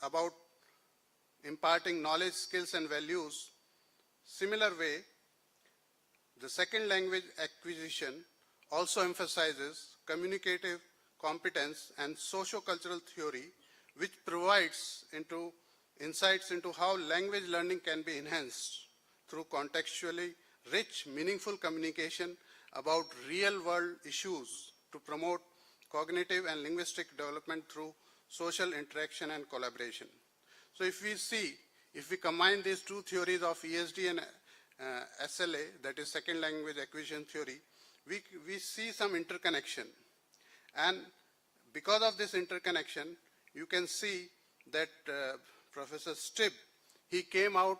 S10: about imparting knowledge, skills, and values, similar way, the second language acquisition also emphasizes communicative competence and socio-cultural theory, which provides insights into how language learning can be enhanced through contextually rich, meaningful communication about real-world issues to promote cognitive and linguistic development through social interaction and collaboration. So if we combine these two theories of ESD and SLA, that is second language acquisition theory, we see some interconnection. And because of this interconnection, you can see that Professor Stibb, he came out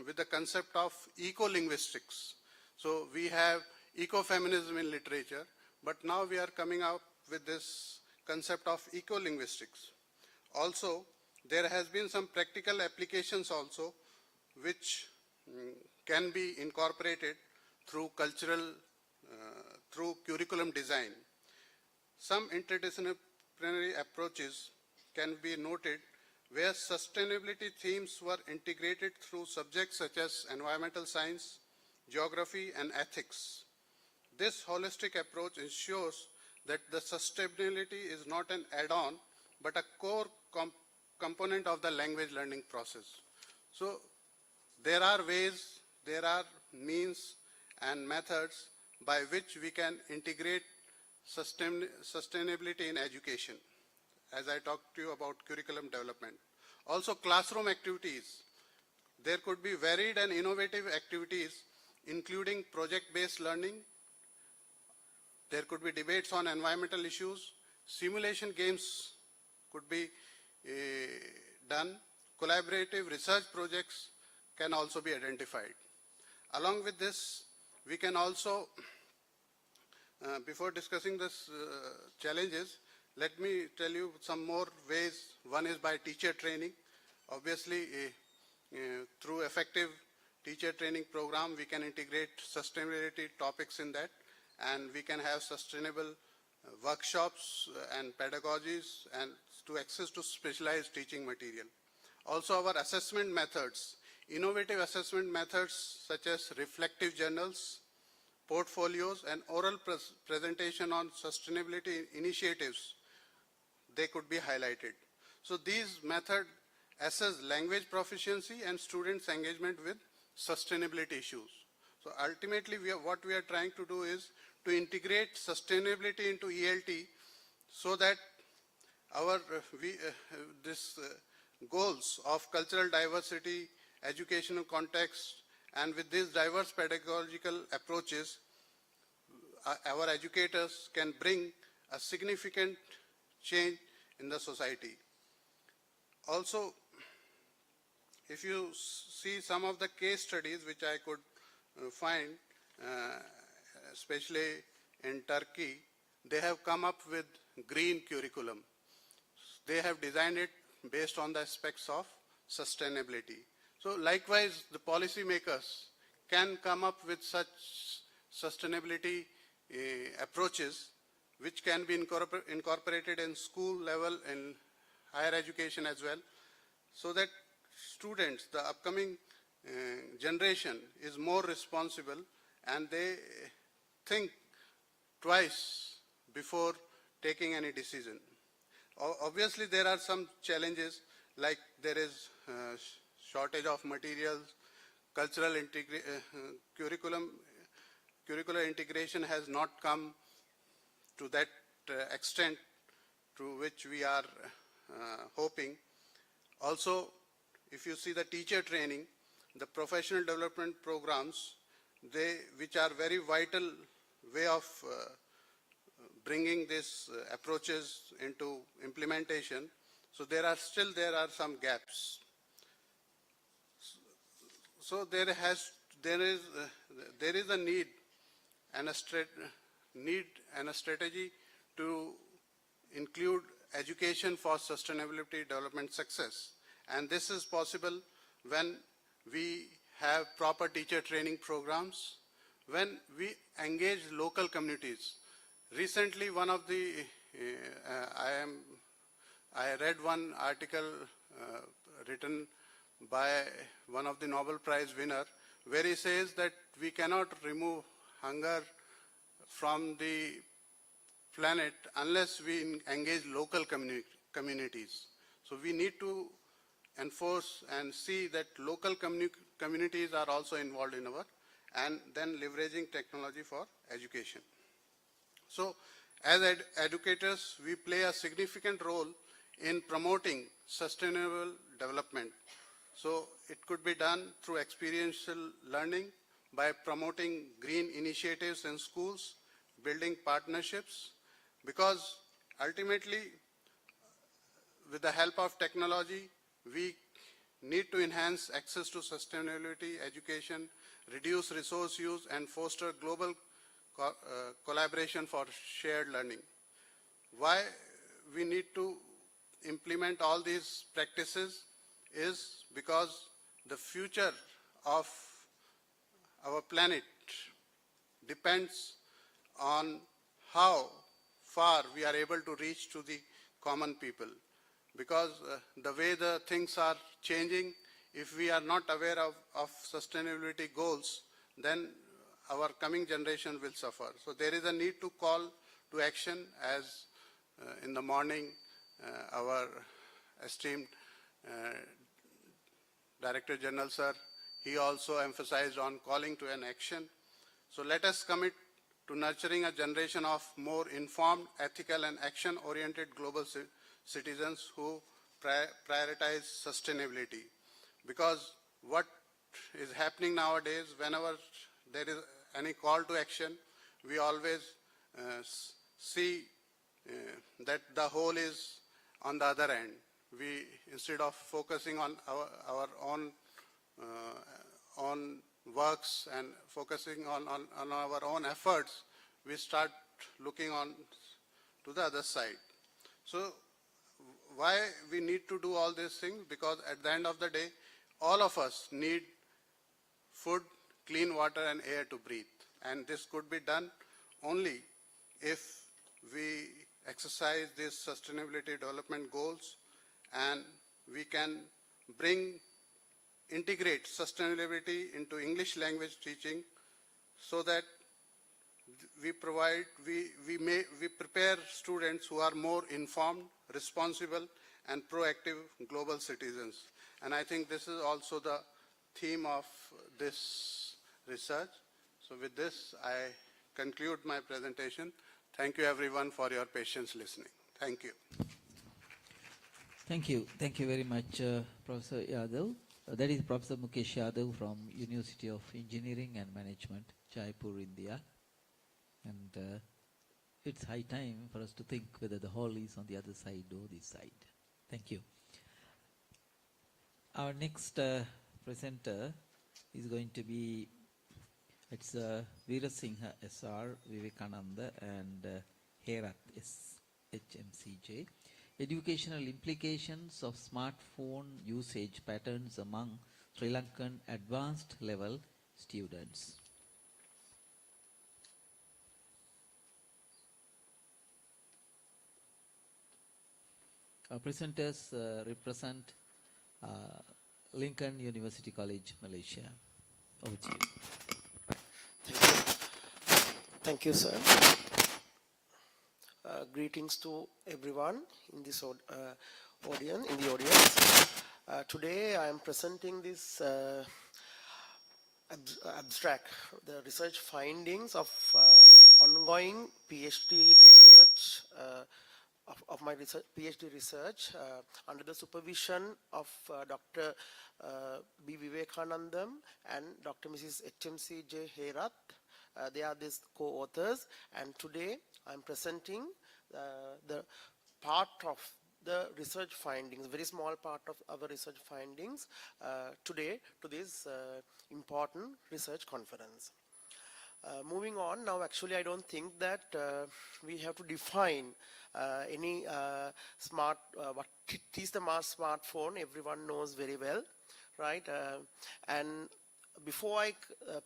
S10: with the concept of eco-linguistics. So we have ecofeminism in literature, but now we are coming up with this concept of eco-linguistics. Also, there has been some practical applications also which can be incorporated through through curriculum design. Some interdisciplinary approaches can be noted where sustainability themes were integrated through subjects such as environmental science, geography, and ethics. This holistic approach ensures that the sustainability is not an add-on, but a core component of the language learning process. So there are ways, there are means and methods by which we can integrate sustainability in education, as I talked to you about curriculum development. Also, classroom activities. There could be varied and innovative activities, including project-based learning. There could be debates on environmental issues. Simulation games could be done. Collaborative research projects can also be identified. Along with this, we can also, before discussing this challenges, let me tell you some more ways. One is by teacher training. Obviously, through effective teacher training program, we can integrate sustainability topics in that, and we can have sustainable workshops and pedagogies and to access to specialized teaching material. Also, our assessment methods, innovative assessment methods such as reflective journals, portfolios, and oral presentation on sustainability initiatives, they could be highlighted. So these methods assess language proficiency and students' engagement with sustainability issues. So ultimately, what we are trying to do is to integrate sustainability into ELT so that our goals of cultural diversity, educational context, and with these diverse pedagogical approaches, our educators can bring a significant change in the society. Also, if you see some of the case studies which I could find, especially in Turkey, they have come up with green curriculum. They have designed it based on the aspects of sustainability. So likewise, the policymakers can come up with such sustainability approaches which can be incorporated in school level, in higher education as well, so that students, the upcoming generation, is more responsible and they think twice before taking any decision. Obviously, there are some challenges, like there is shortage of materials, cultural curricular integration has not come to that extent to which we are hoping. Also, if you see the teacher training, the professional development programs, which are very vital way of bringing these approaches into implementation, so there are some gaps. So there is a need and a strategy to include education for sustainability development success. And this is possible when we have proper teacher training programs, when we engage local communities. Recently, I read one article written by one of the Nobel Prize winner, where he says that we cannot remove hunger from the planet unless we engage local communities. So we need to enforce and see that local communities are also involved in and then leveraging technology for education. So as educators, we play a significant role in promoting sustainable development. So it could be done through experiential learning, by promoting green initiatives in schools, building partnerships, because ultimately, with the help of technology, we need to enhance access to sustainability education, reduce resource use, and foster global collaboration for shared learning. Why we need to implement all these practices is because the future of our planet depends on how far we are able to reach to the common people. Because the way the things are changing, if we are not aware of sustainability goals, then our coming generation will suffer. So there is a need to call to action, as in the morning our esteemed Director General Sir, he also emphasized on calling to an action. So let us commit to nurturing a generation of more informed, ethical, and action-oriented global citizens who prioritize sustainability. Because what is happening nowadays, whenever there is any call to action, we always see that the whole is on the other end. We, instead of focusing on our own works and focusing on our own efforts, we start looking on to the other side. So why we need to do all these things? Because at the end of the day, all of us need food, clean water, and air to breathe. And this could be done only if we exercise these sustainability development goals, and we can integrate sustainability into English language teaching, so that we prepare students who are more informed, responsible, and proactive global citizens. And I think this is also the theme of this research. So with this, I conclude my presentation. Thank you everyone for your patience listening. Thank you.
S11: Thank you. Thank you very much, Professor Yadav. That is Professor Mukesh Yadav from University of Engineering and Management, Jaipur, India. And it's high time for us to think whether the hall is on the other side or this side. Thank you. Our next presenter is going to be, it's Veerasinghe SR, Vivekananda, and Herat HMCJ. Educational implications of smartphone usage patterns among Sri Lankan advanced level students. Our presenters represent Lincoln University College, Malaysia. Over to you.
S12: Thank you, sir. Greetings to everyone in this audience. Today I am presenting this abstract, the research findings of ongoing PhD research, of my PhD research under the supervision of Dr. B. Vivekanandam and Dr. Mrs. HMC J. Herath. They are these co-authors, and today I'm presenting the part of the research findings, very small part of our research findings today to this important research conference. Moving on, now actually I don't think that we have to define any what is the smartphone. Everyone knows very well, right? And before I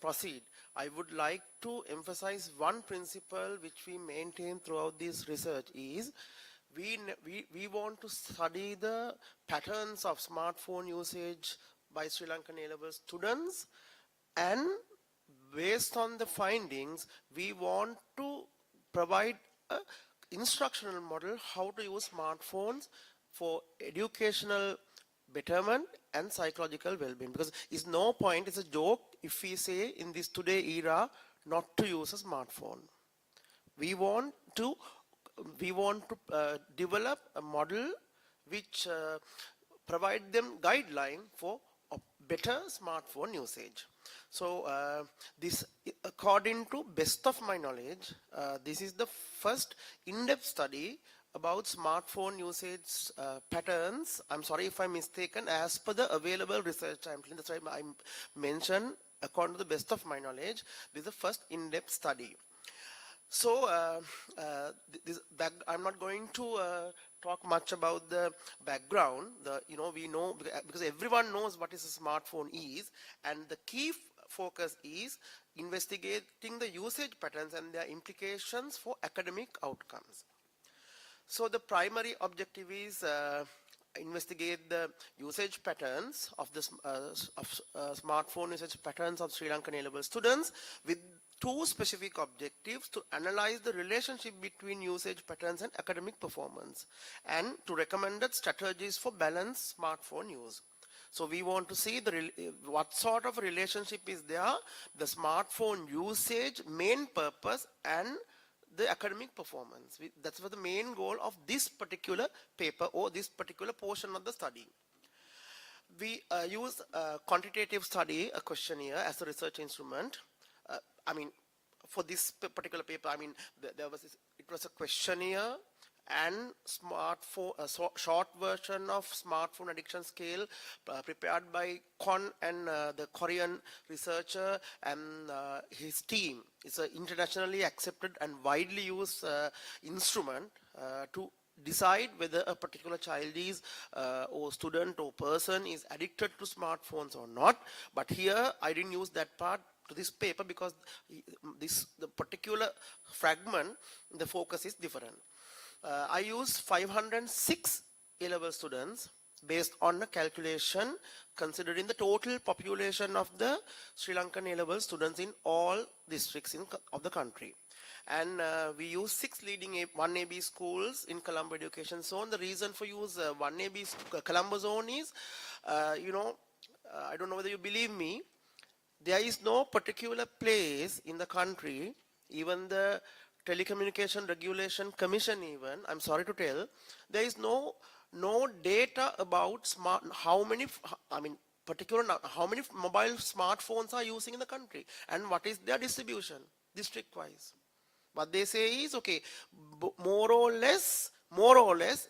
S12: proceed, I would like to emphasize one principle which we maintain throughout this research is we want to study the patterns of smartphone usage by Sri Lankan A-level students, and based on the findings, we want to provide an instructional model how to use smartphones for educational betterment and psychological well-being. Because it's no point, it's a joke if we say in this today era not to use a smartphone. We want to develop a model which provide them guideline for a better smartphone usage. So this, according to best of my knowledge, this is the first in-depth study about smartphone usage patterns. I'm sorry if I'm mistaken, as per the available research, that's why I mentioned according to the best of my knowledge, this is the first in-depth study. So I'm not going to talk much about the background. We know, because everyone knows what is a smartphone is, and the key focus is investigating the usage patterns and their implications for academic outcomes. So the primary objective is investigate the usage patterns of the smartphone usage patterns of Sri Lankan A-level students with two specific objectives: to analyze the relationship between usage patterns and academic performance, and to recommend strategies for balanced smartphone use. So we want to see what sort of relationship is there, the smartphone usage, main purpose, and the academic performance. That's what the main goal of this particular paper or this particular portion of the study. We use a quantitative study, a questionnaire, as a research instrument. For this particular paper, it was a questionnaire and smartphone, a short version of smartphone addiction scale prepared by Kon and the Korean researcher and his team. It's an internationally accepted and widely used instrument to decide whether a particular child is or student or person is addicted to smartphones or not. But here I didn't use that part to this paper because the particular fragment, the focus is different. I used 506 A-level students based on a calculation considering the total population of the Sri Lankan A-level students in all districts of the country. And we use 6 leading 1AB schools in Colombo education zone. The reason for use 1AB Colombo zone is, I don't know whether you believe me, there is no particular place in the country, even the Telecommunication Regulation Commission even, I'm sorry to tell, there is no data about how many mobile smartphones are using in the country and what is their distribution district wise. What they say is, okay, more or less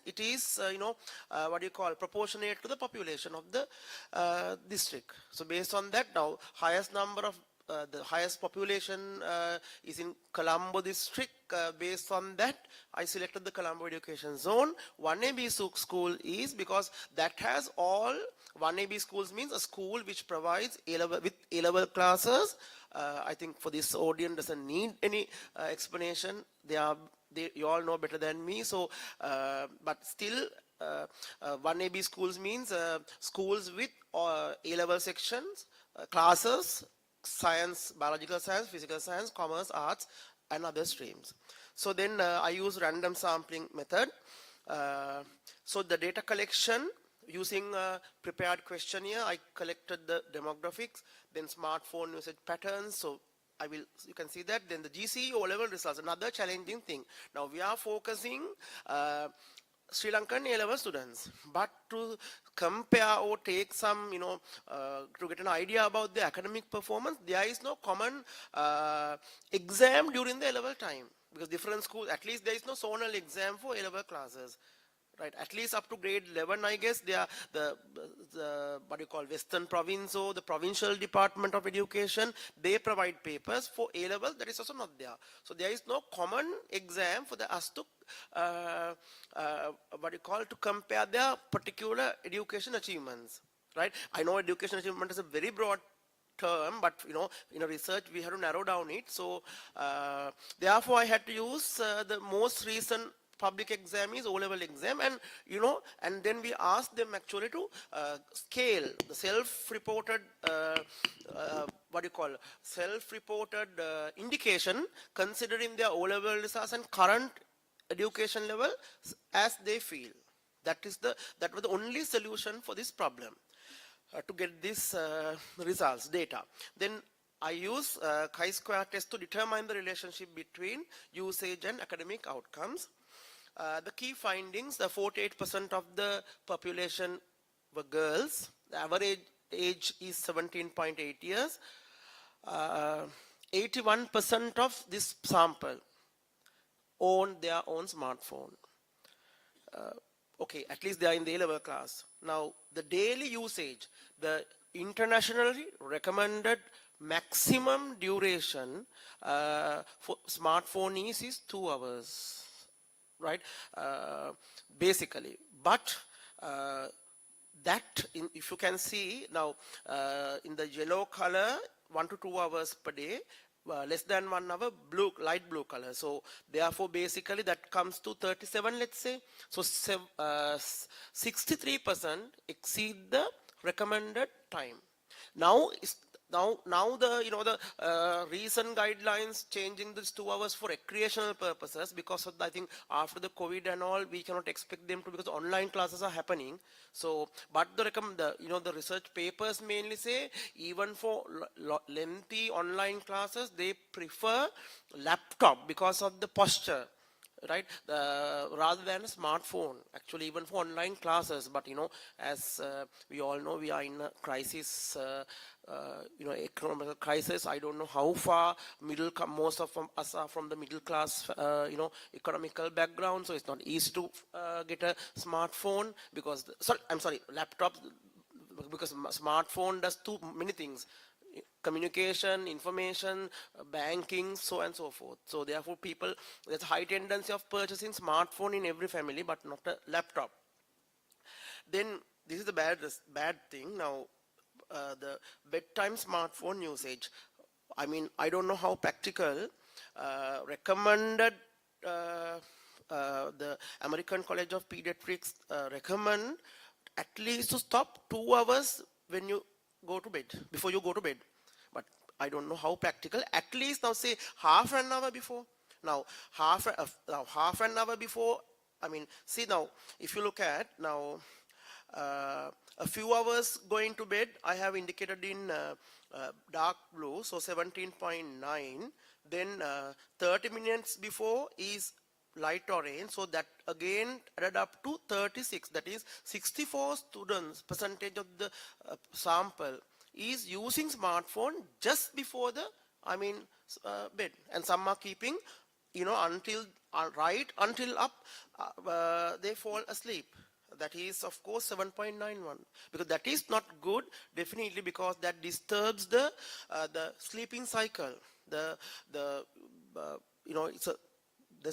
S12: it is proportionate to the population of the district. So based on that, now the highest population is in Colombo district. Based on that, I selected the Colombo education zone. 1AB school is because that has all. 1AB schools means a school which provides with A-level classes. I think for this audience doesn't need any explanation. You all know better than me. So, but still, 1AB schools means schools with A-level sections, classes, science, biological science, physical science, commerce, arts, and other streams. So then I use random sampling method. So the data collection using a prepared questionnaire, I collected the demographics, then smartphone usage patterns. So you can see that. Then the GCE O-level results, another challenging thing. Now we are focusing Sri Lankan A-level students, but to compare or take some, to get an idea about the academic performance, there is no common exam during the A-level time, because different schools, at least there is no zonal exam for A-level classes. Right, at least up to grade 11, I guess, they are the what you call Western Province or the Provincial Department of Education, they provide papers. For A-level, that is also not there. So there is no common exam for us to to compare their particular education achievements. Right, I know education achievement is a very broad term, but in a research we have to narrow down it. So therefore I had to use the most recent public exam is O-level exam, and and then we asked them actually to scale the self-reported self-reported indication, considering their O-level results and current education level as they feel. That was the only solution for this problem, to get this results data. Then I use chi-square test to determine the relationship between usage and academic outcomes. The key findings, the 48% of the population were girls. The average age is 17.8 years. 81% of this sample own their own smartphone. Okay, at least they are in the A-level class. Now, the daily usage, the internationally recommended maximum duration for smartphone use is 2 hours. Right, basically, but if you can see now in the yellow color, 1 to 2 hours per day, less than 1 hour light blue color. So therefore basically that comes to 37, let's say. So 63% exceed the recommended time. Now the recent guidelines changing this 2 hours for recreational purposes, because of I think after the COVID and all, we cannot expect them to, because online classes are happening. So but the research papers mainly say even for lengthy online classes they prefer laptop because of the posture, right, rather than a smartphone, actually, even for online classes. But as we all know, we are in a crisis, economic crisis. I don't know how far most of us are from the middle class, economical background, so it's not easy to get a smartphone, because laptop, because smartphone does too many things: communication, information, banking, so and so forth. So therefore there's a high tendency of purchasing smartphone in every family, but not a laptop. Then this is the bad thing. Now the bedtime smartphone usage, I mean, I don't know how practical. Recommended the American College of Pediatrics recommend at least to stop 2 hours when you go to bed, before you go to bed. But I don't know how practical. At least now say half an hour before. Now half an hour before, I mean, see now, if you look at now a few hours going to bed, I have indicated in dark blue, so 17.9. Then 30 minutes before is light orange, so that again added up to 36. That is 64 percentage of the sample is using smartphone just before the bed, and some are keeping until they fall asleep. That is of course 7.91, because that is not good, definitely, because that disturbs the sleeping cycle. There's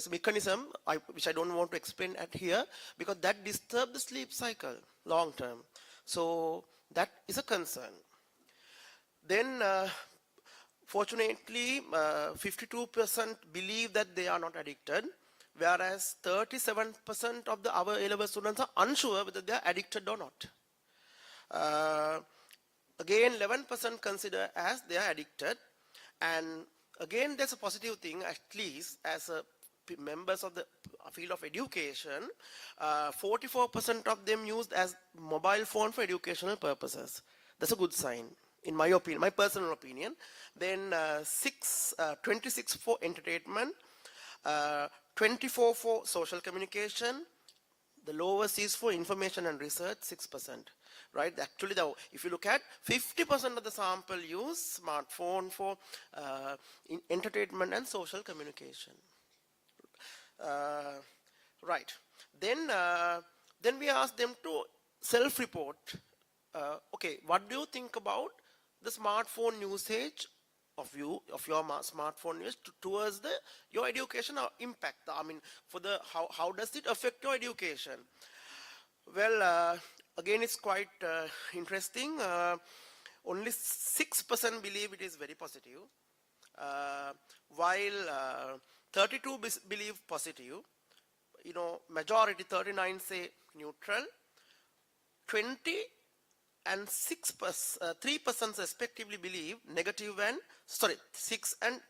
S12: a mechanism which I don't want to explain at here, because that disturbs the sleep cycle long term. So that is a concern. Then fortunately 52% believe that they are not addicted, whereas 37% of our A-level students are unsure whether they are addicted or not. Again 11% consider as they are addicted, and again there's a positive thing, at least as a members of the field of education, 44% of them used as mobile phone for educational purposes. That's a good sign, in my opinion, my personal opinion. Then 26 for entertainment, 24 for social communication. The lowest is for information and research, 6%. Right? Actually, if you look at 50% of the sample use smartphone for entertainment and social communication. Right. Then we asked them to self-report. Okay, what do you think about the smartphone usage of your smartphone use towards your education or impact? I mean, for the how does it affect your education? Well, again, it's quite interesting. Only 6% believe it is very positive, while 32 believe positive. You know, majority 39 say neutral. 20 and 3% respectively believe negative and 6 and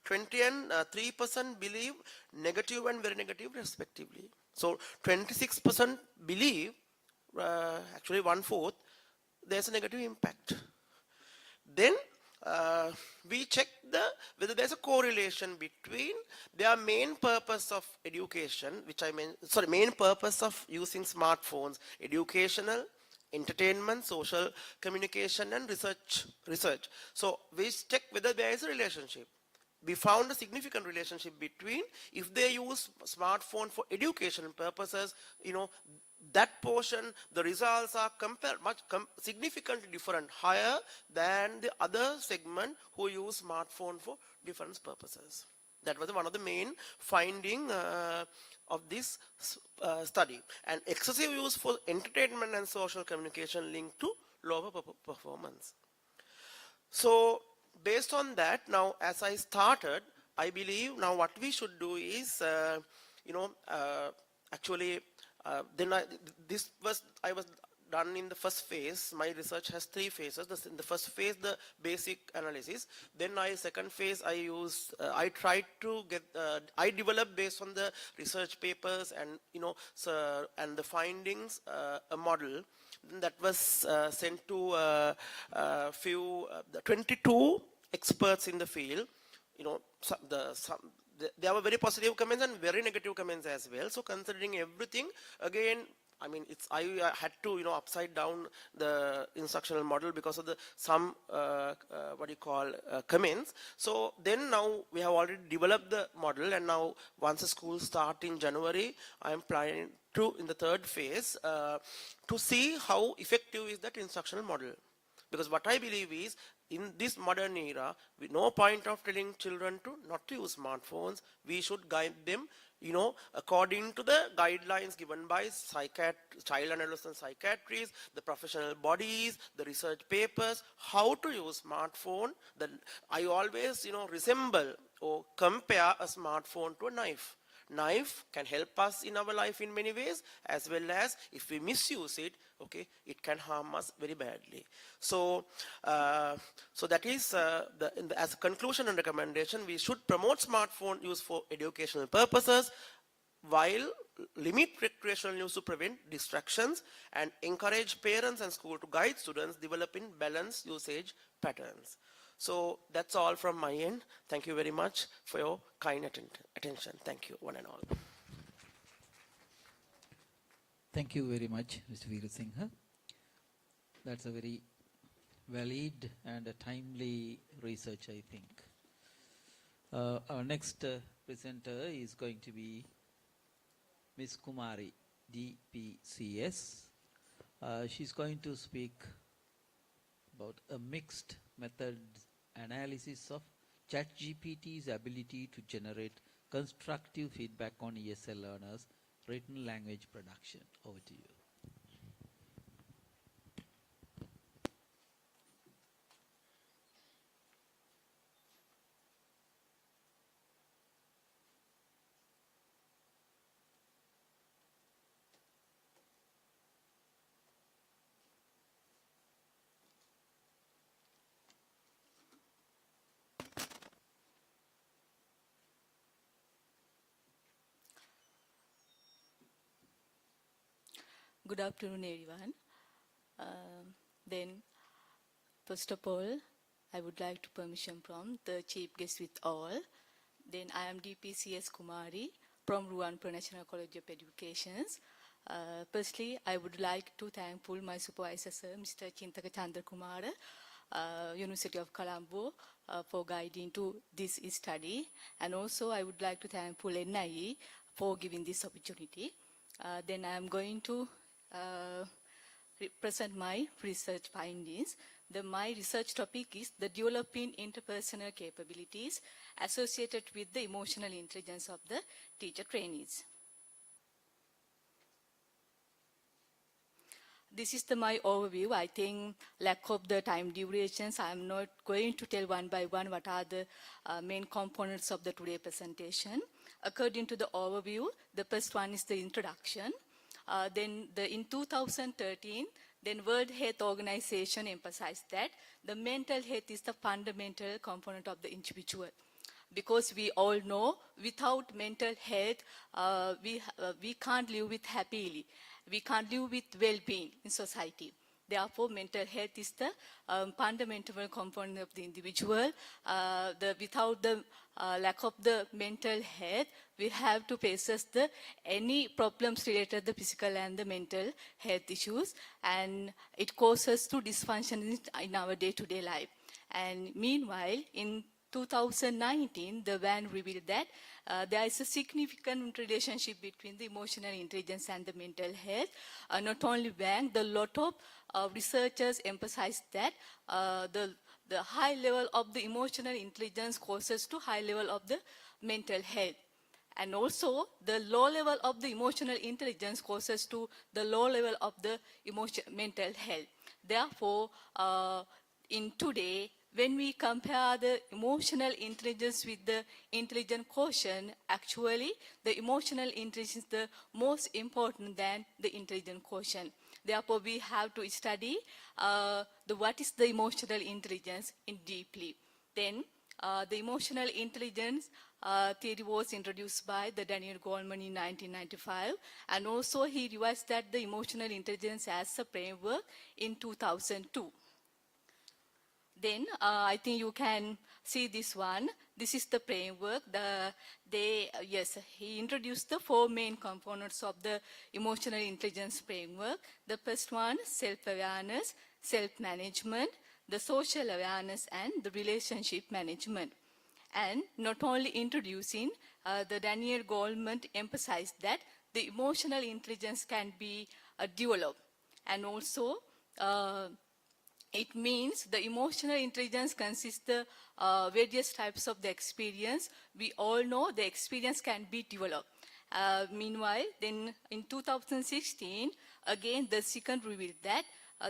S12: 20 and 3% believe negative and very negative respectively. So 26% believe, actually 1/4, there's a negative impact. Then we check whether there's a correlation between their main purpose of education, main purpose of using smartphones, educational, entertainment, social communication, and research. So we check whether there is a relationship. We found a significant relationship between, if they use smartphone for education purposes, you know, that portion, the results are significantly different, higher than the other segment who use smartphone for different purposes. That was one of the main finding of this study. And excessive use for entertainment and social communication linked to lower performance. So based on that, now as I started, I believe now what we should do is, I was done in the first phase. My research has 3 phases. In the first phase, the basic analysis. Then second phase, I tried to get, I developed based on the research papers and, and the findings, a model that was sent to 22 experts in the field. There were very positive comments and very negative comments as well. So considering everything, again, I mean, I had to, upside down the instructional model because of some comments. So then now we have already developed the model, and now once the school starts in January, I am planning to, in the third phase, to see how effective is that instructional model. Because what I believe is, in this modern era, with no point of telling children to not to use smartphones, we should guide them, according to the guidelines given by child and adolescent psychiatrists, the professional bodies, the research papers, how to use smartphone. I always, resemble or compare a smartphone to a knife. Knife can help us in our life in many ways, as well as if we misuse it, okay, it can harm us very badly. So, that is, as a conclusion and recommendation, we should promote smartphone use for educational purposes, while limit recreational use to prevent distractions, and encourage parents and school to guide students developing balanced usage patterns. So that's all from my end. Thank you very much for your kind attention. Thank you, one and all.
S11: Thank you very much, Mr. Veerasinghe. That's a very valid and a timely research, I think. Our next presenter is going to be Ms. Kumari, DPCS. She's going to speak about a mixed method analysis of ChatGPT's ability to generate constructive feedback on ESL learners' written language production. Over to you.
S13: Good afternoon, everyone. Then, first of all, I would like to permission from the chief guest with all. Then I am DPCS Kumari from Ruanpur National College of Education. Firstly, I would like to thank my supervisor, sir, Mr. Chintaka Chandra Kumar, University of Colombo, for guiding to this study. And also, I would like to thank NIE for giving this opportunity. Then I am going to present my research findings. My research topic is the developing interpersonal capabilities associated with the emotional intelligence of the teacher trainees. This is my overview. I think lack of the time durations, I am not going to tell one by one what are the main components of the today presentation. According to the overview, the first one is the introduction. Then in 2013, then World Health Organization emphasized that the mental health is the fundamental component of the individual. Because we all know without mental health, we can't live with happily. We can't live with well-being in society. Therefore, mental health is the fundamental component of the individual. Without the lack of the mental health, we have to face any problems related to the physical and the mental health issues, and it causes to dysfunction in our day-to-day life. And meanwhile, in 2019, the WAN revealed that there is a significant relationship between the emotional intelligence and the mental health. Not only WAN, the lot of researchers emphasize that the high level of the emotional intelligence causes to high level of the mental health. And also, the low level of the emotional intelligence causes to the low level of the mental health. Therefore, in today, when we compare the emotional intelligence with the intelligent quotient, actually, the emotional intelligence is the most important than the intelligent quotient. Therefore, we have to study what is the emotional intelligence in deeply. Then, the emotional intelligence theory was introduced by the Daniel Goleman in 1995, and also he revised that the emotional intelligence as a framework in 2002. Then I think you can see this one. This is the framework. He introduced the 4 main components of the emotional intelligence framework. The first one, self-awareness, self-management, the social awareness, and the relationship management. And not only introducing, the Daniel Goleman emphasized that the emotional intelligence can be developed. And also, it means the emotional intelligence consists of various types of the experience. We all know the experience can be developed. Meanwhile, then in 2016, again, the second revealed that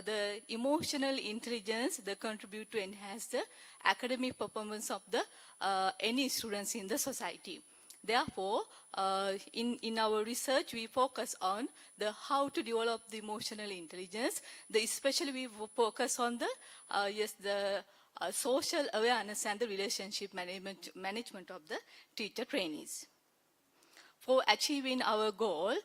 S13: the emotional intelligence contribute to enhance the academic performance of the any students in the society. Therefore, in our research, we focus on how to develop the emotional intelligence. Especially we focus on the social awareness and the relationship management of the teacher trainees. For achieving our goal,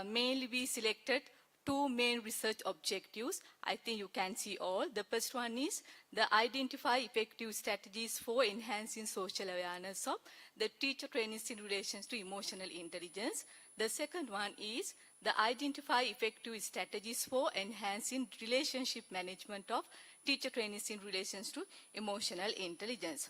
S13: mainly we selected 2 main research objectives. I think you can see all. The first one is the identify effective strategies for enhancing social awareness of the teacher trainees in relation to emotional intelligence. The second one is the identify effective strategies for enhancing relationship management of teacher trainees in relation to emotional intelligence.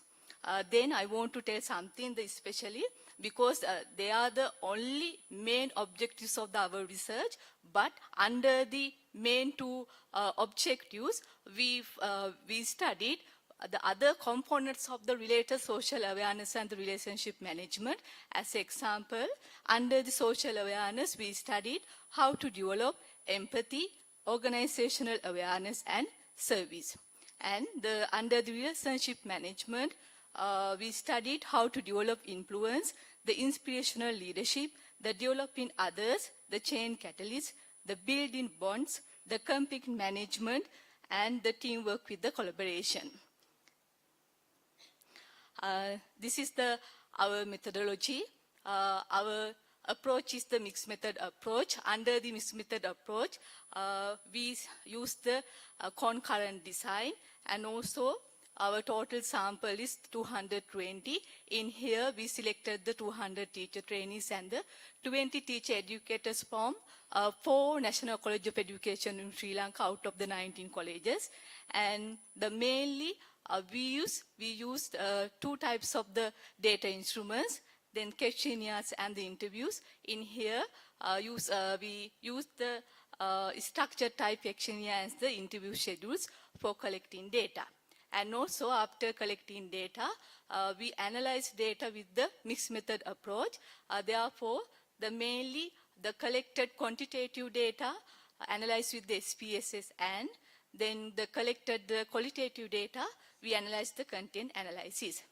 S13: Then I want to tell something especially because they are the only main objectives of our research, but under the main 2 objectives, we studied the other components of the related social awareness and the relationship management. As example, under the social awareness, we studied how to develop empathy, organizational awareness, and service. And under the relationship management, we studied how to develop influence, the inspirational leadership, the developing others, the chain catalyst, the building bonds, the conflict management, and the teamwork with the collaboration. This is our methodology. Our approach is the mixed method approach. Under the mixed method approach, we use the concurrent design, and also our total sample is 220. In here, we selected the 200 teacher trainees and the 20 teacher educators from 4 National College of Education in Sri Lanka out of the 19 colleges. And the mainly we used 2 types of the data instruments, then questionnaires and the interviews. In here, we use the structured type questionnaire as the interview schedules for collecting data. And also, after collecting data, we analyze data with the mixed method approach. Therefore, mainly the collected quantitative data analyzed with the SPSS, and then the collected qualitative data, we analyze the content analysis.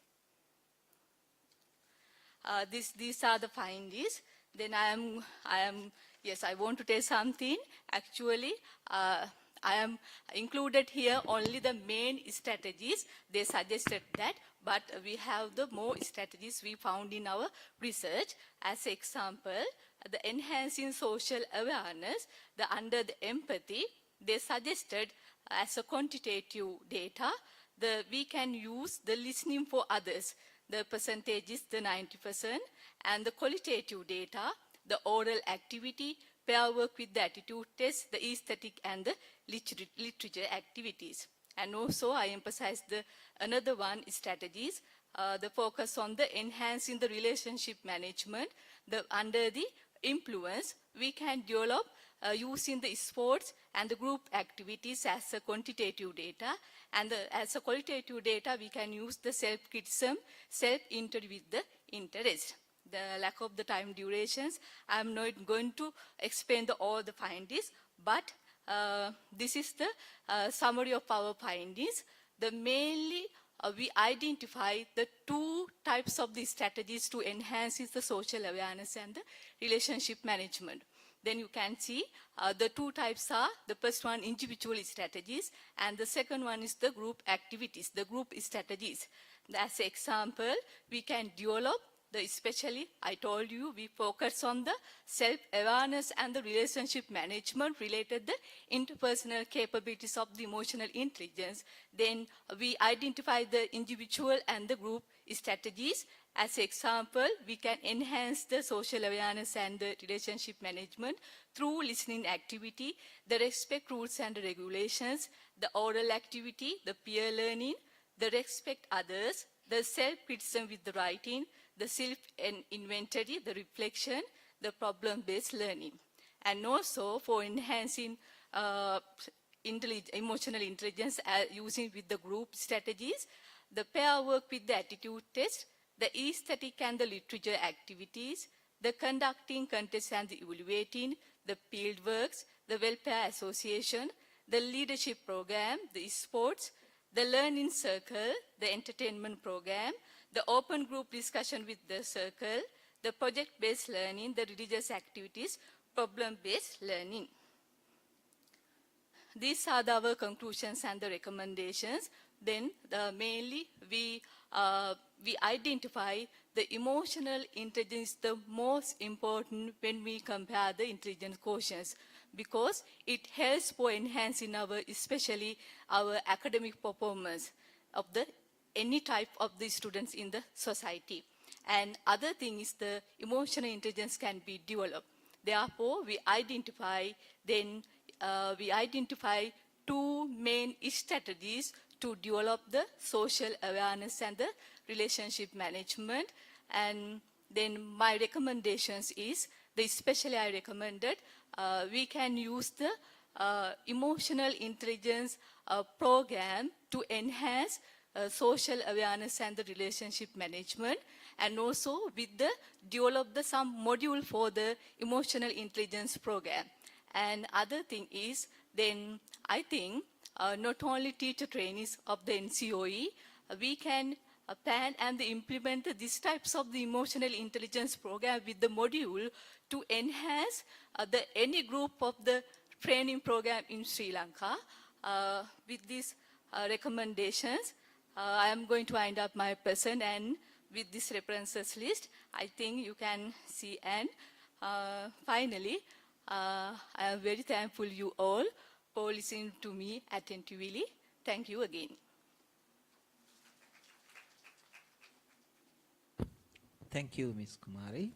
S13: These are the findings. Then I want to tell something. Actually, I am included here only the main strategies. They suggested that, but we have the more strategies we found in our research. As example, the enhancing social awareness, under the empathy, they suggested as a quantitative data, we can use the listening for others. The percentage is the 90%, and the qualitative data, the oral activity, pair work with the attitude test, the aesthetic and the literature activities. And also I emphasize another one strategies, the focus on the enhancing the relationship management. Under the influence, we can develop using the sports and the group activities as a quantitative data. And as a qualitative data, we can use the self-criticism, self-interview with the interest. The lack of the time durations, I'm not going to explain all the findings, but this is the summary of our findings. Mainly, we identify the 2 types of the strategies to enhance the social awareness and the relationship management. Then you can see the 2 types are, the first one individual strategies, and the second one is the group activities, the group strategies. As an example, we can develop especially, I told you, we focus on the self-awareness and the relationship management related the interpersonal capabilities of the emotional intelligence. Then we identify the individual and the group strategies. As an example, we can enhance the social awareness and the relationship management through listening activity, the respect rules and regulations, the oral activity, the peer learning, the respect others, the self-criticism with the writing, the self-inventory, the reflection, the problem-based learning. And also for enhancing emotional intelligence using with the group strategies, the pair work with the attitude test, the aesthetic and the literature activities, the conducting contests and the evaluating, the field works, the welfare association, the leadership program, the sports, the learning circle, the entertainment program, the open group discussion with the circle, the project-based learning, the religious activities, problem-based learning. These are our conclusions and the recommendations. Then mainly we identify the emotional intelligence the most important when we compare the intelligence quotients, because it helps for enhancing especially our academic performance of any type of the students in the society. And other thing is the emotional intelligence can be developed. Therefore, we identify 2 main strategies to develop the social awareness and the relationship management. And then my recommendations is, especially I recommended, we can use the emotional intelligence program to enhance social awareness and the relationship management, and also develop some module for the emotional intelligence program. And other thing is, then I think not only teacher trainees of the NCOE, we can plan and implement these types of the emotional intelligence program with the module to enhance any group of the training program in Sri Lanka. With these recommendations, I am going to wind up my present, and with this references list, I think you can see, and Finally, I am very thankful you all for listening to me attentively. Thank you again.
S11: Thank you, Ms. Kumari.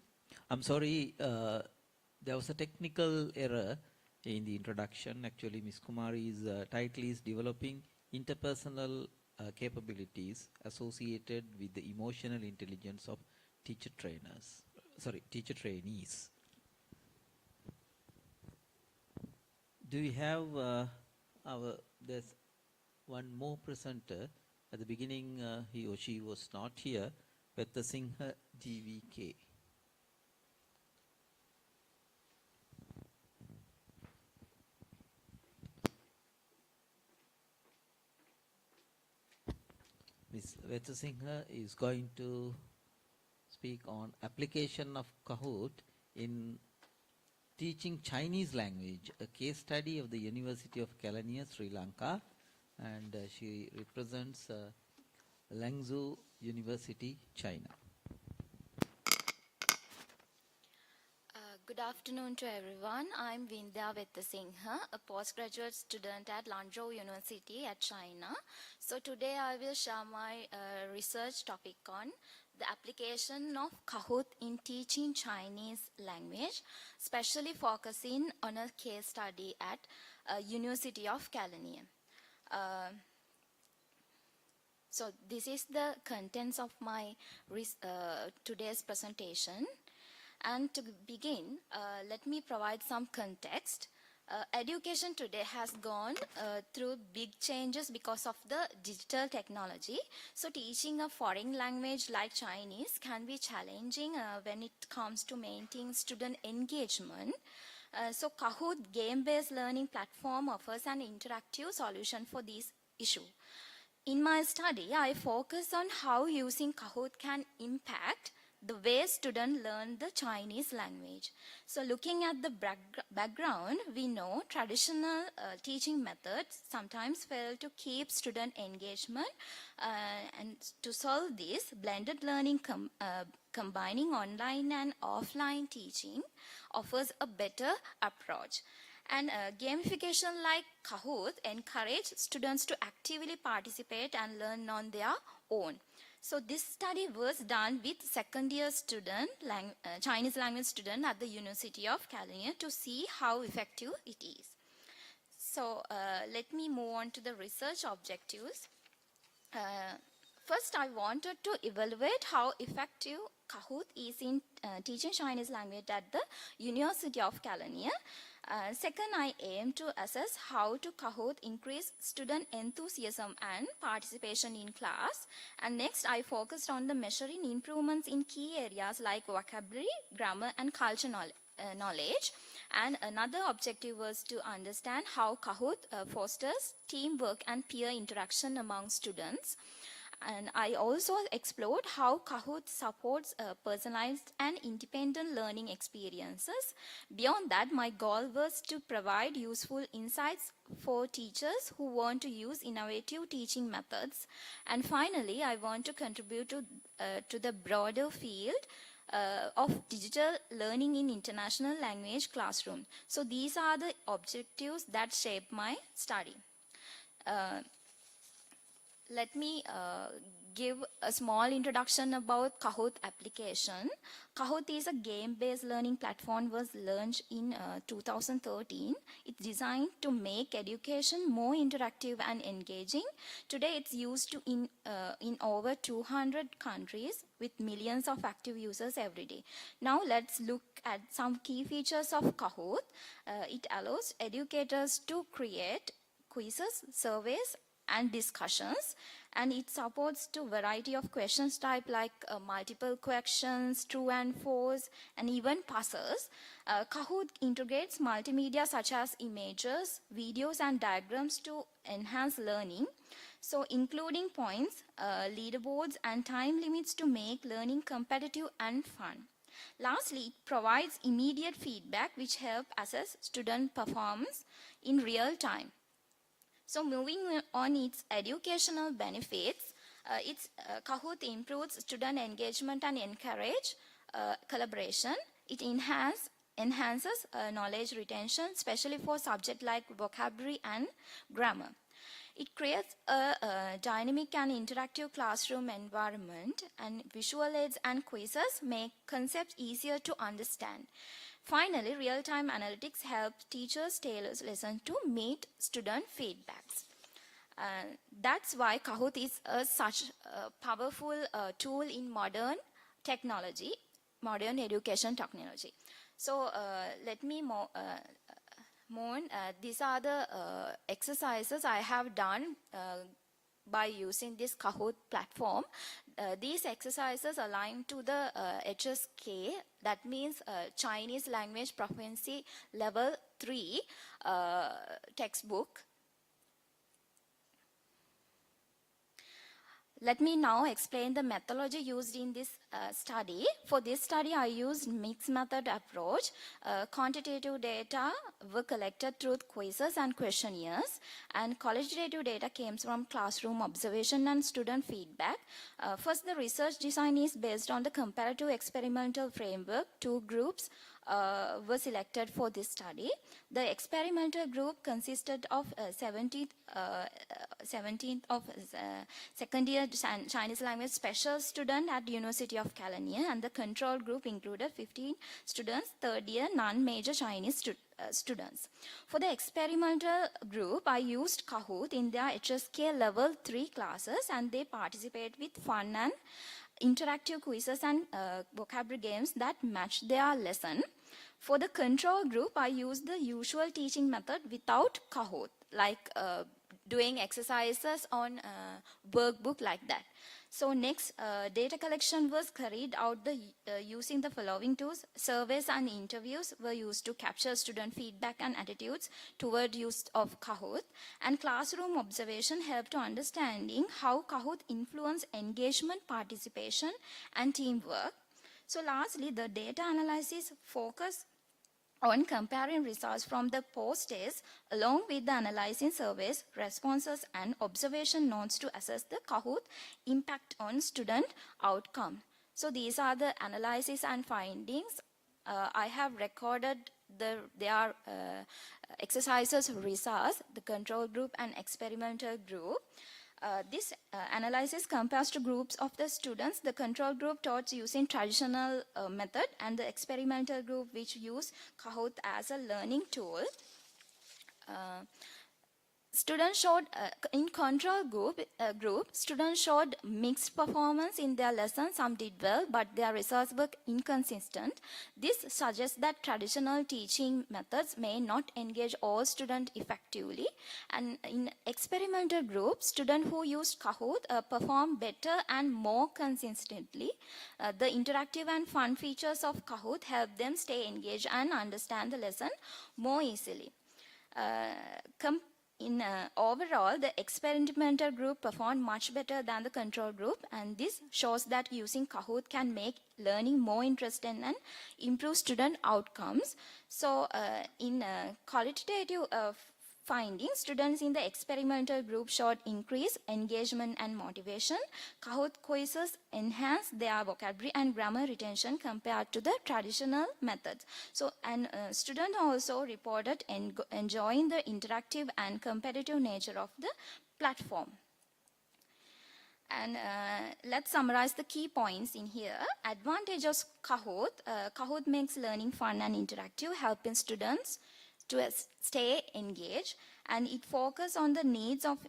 S11: I'm sorry, there was a technical error in the introduction. Actually, Ms. Kumari's title is Developing Interpersonal Capabilities Associated with the Emotional Intelligence of Teacher Trainees. Do we have there's one more presenter. At the beginning, he or she was not here. Vetha Singha GVK. Ms. Vetha Singha is going to speak on application of Kahoot in teaching Chinese language, a case study of the University of Kelaniya, Sri Lanka, and she represents Langzhou University, China.
S14: Good afternoon to everyone. I'm Vindhya Vettasingha, a postgraduate student at Lanzhou University at China. So today I will share my research topic on the application of Kahoot in teaching Chinese language, especially focusing on a case study at University of Kelaniya. So this is the contents of my today's presentation. And to begin, let me provide some context. Education today has gone through big changes because of the digital technology. So teaching a foreign language like Chinese can be challenging when it comes to maintaining student engagement. So Kahoot game-based learning platform offers an interactive solution for this issue. In my study, I focus on how using Kahoot can impact the way students learn the Chinese language. So looking at the background, we know traditional teaching methods sometimes fail to keep student engagement. And to solve this, blended learning combining online and offline teaching offers a better approach. And gamification like Kahoot encourage students to actively participate and learn on their own. So this study was done with second-year student, Chinese language student at the University of Kelaniya to see how effective it is. So let me move on to the research objectives. First, I wanted to evaluate how effective Kahoot is in teaching Chinese language at the University of Kelaniya. Second, I aim to assess how to Kahoot increase student enthusiasm and participation in class. And next, I focused on the measuring improvements in key areas like vocabulary, grammar, and culture knowledge. And another objective was to understand how Kahoot fosters teamwork and peer interaction among students. And I also explored how Kahoot supports personalized and independent learning experiences. Beyond that, my goal was to provide useful insights for teachers who want to use innovative teaching methods. And finally, I want to contribute to the broader field of digital learning in international language classroom. So these are the objectives that shape my study. Let me give a small introduction about Kahoot application. Kahoot is a game-based learning platform was launched in 2013. It's designed to make education more interactive and engaging. Today it's used in over 200 countries with millions of active users every day. Now let's look at some key features of Kahoot. It allows educators to create quizzes, surveys, and discussions, and it supports to variety of questions type like multiple questions, true and false, and even puzzles. Kahoot integrates multimedia such as images, videos, and diagrams to enhance learning. So including points, leaderboards, and time limits to make learning competitive and fun. Lastly, it provides immediate feedback which help assess student performance in real time. So moving on its educational benefits, Kahoot improves student engagement and encourage collaboration. It enhances enhances knowledge retention, especially for subjects like vocabulary and grammar. It creates a dynamic and interactive classroom environment, and visual aids and quizzes make concepts easier to understand. Finally, real-time analytics help teachers tailor lessons to meet student feedbacks. That's why Kahoot is such a powerful tool in modern technology, modern education technology. So let me these are the exercises I have done by using this Kahoot platform. These exercises align to the HSK, that means Chinese Language Proficiency Level 3 textbook. Let me now explain the methodology used in this study. For this study, I used mixed method approach. Quantitative data were collected through quizzes and questionnaires, and qualitative data came from classroom observation and student feedback. First, the research design is based on the comparative experimental framework. Two groups were selected for this study. The experimental group consisted of 17th of second year Chinese language special student at University of California, and the control group included 15 students, third year non-major Chinese students. For the experimental group, I used Kahoot in their HSK level 3 classes, and they participate with fun and interactive quizzes and vocabulary games that match their lesson. For the control group, I used the usual teaching method without Kahoot, like doing exercises on workbook like that. So next, data collection was carried out using the following tools. Surveys and interviews were used to capture student feedback and attitudes toward use of Kahoot. And classroom observation helped to understanding how Kahoot influenced engagement, participation, and teamwork. So lastly, the data analysis focused on comparing results from the post-test along with the analyzing surveys, responses, and observation notes to assess the Kahoot impact on student outcome. So these are the analysis and findings. I have recorded their exercises results, the control group and experimental group. This analysis compares to groups of the students. The control group taught using traditional method, and the experimental group which use Kahoot as a learning tool. Students showed, in control group, students showed mixed performance in their lessons. Some did well, but their results were inconsistent. This suggests that traditional teaching methods may not engage all students effectively. And in experimental group, students who used Kahoot performed better and more consistently. The interactive and fun features of Kahoot help them stay engaged and understand the lesson more easily. Overall, the experimental group performed much better than the control group, and this shows that using Kahoot can make learning more interesting and improve student outcomes. So in qualitative findings, students in the experimental group showed increased engagement and motivation. Kahoot quizzes enhanced their vocabulary and grammar retention compared to the traditional methods. So, and students also reported enjoying the interactive and competitive nature of the platform. And let's summarize the key points in here. Advantages of Kahoot. Kahoot makes learning fun and interactive, helping students to stay engaged, and it focuses on the needs of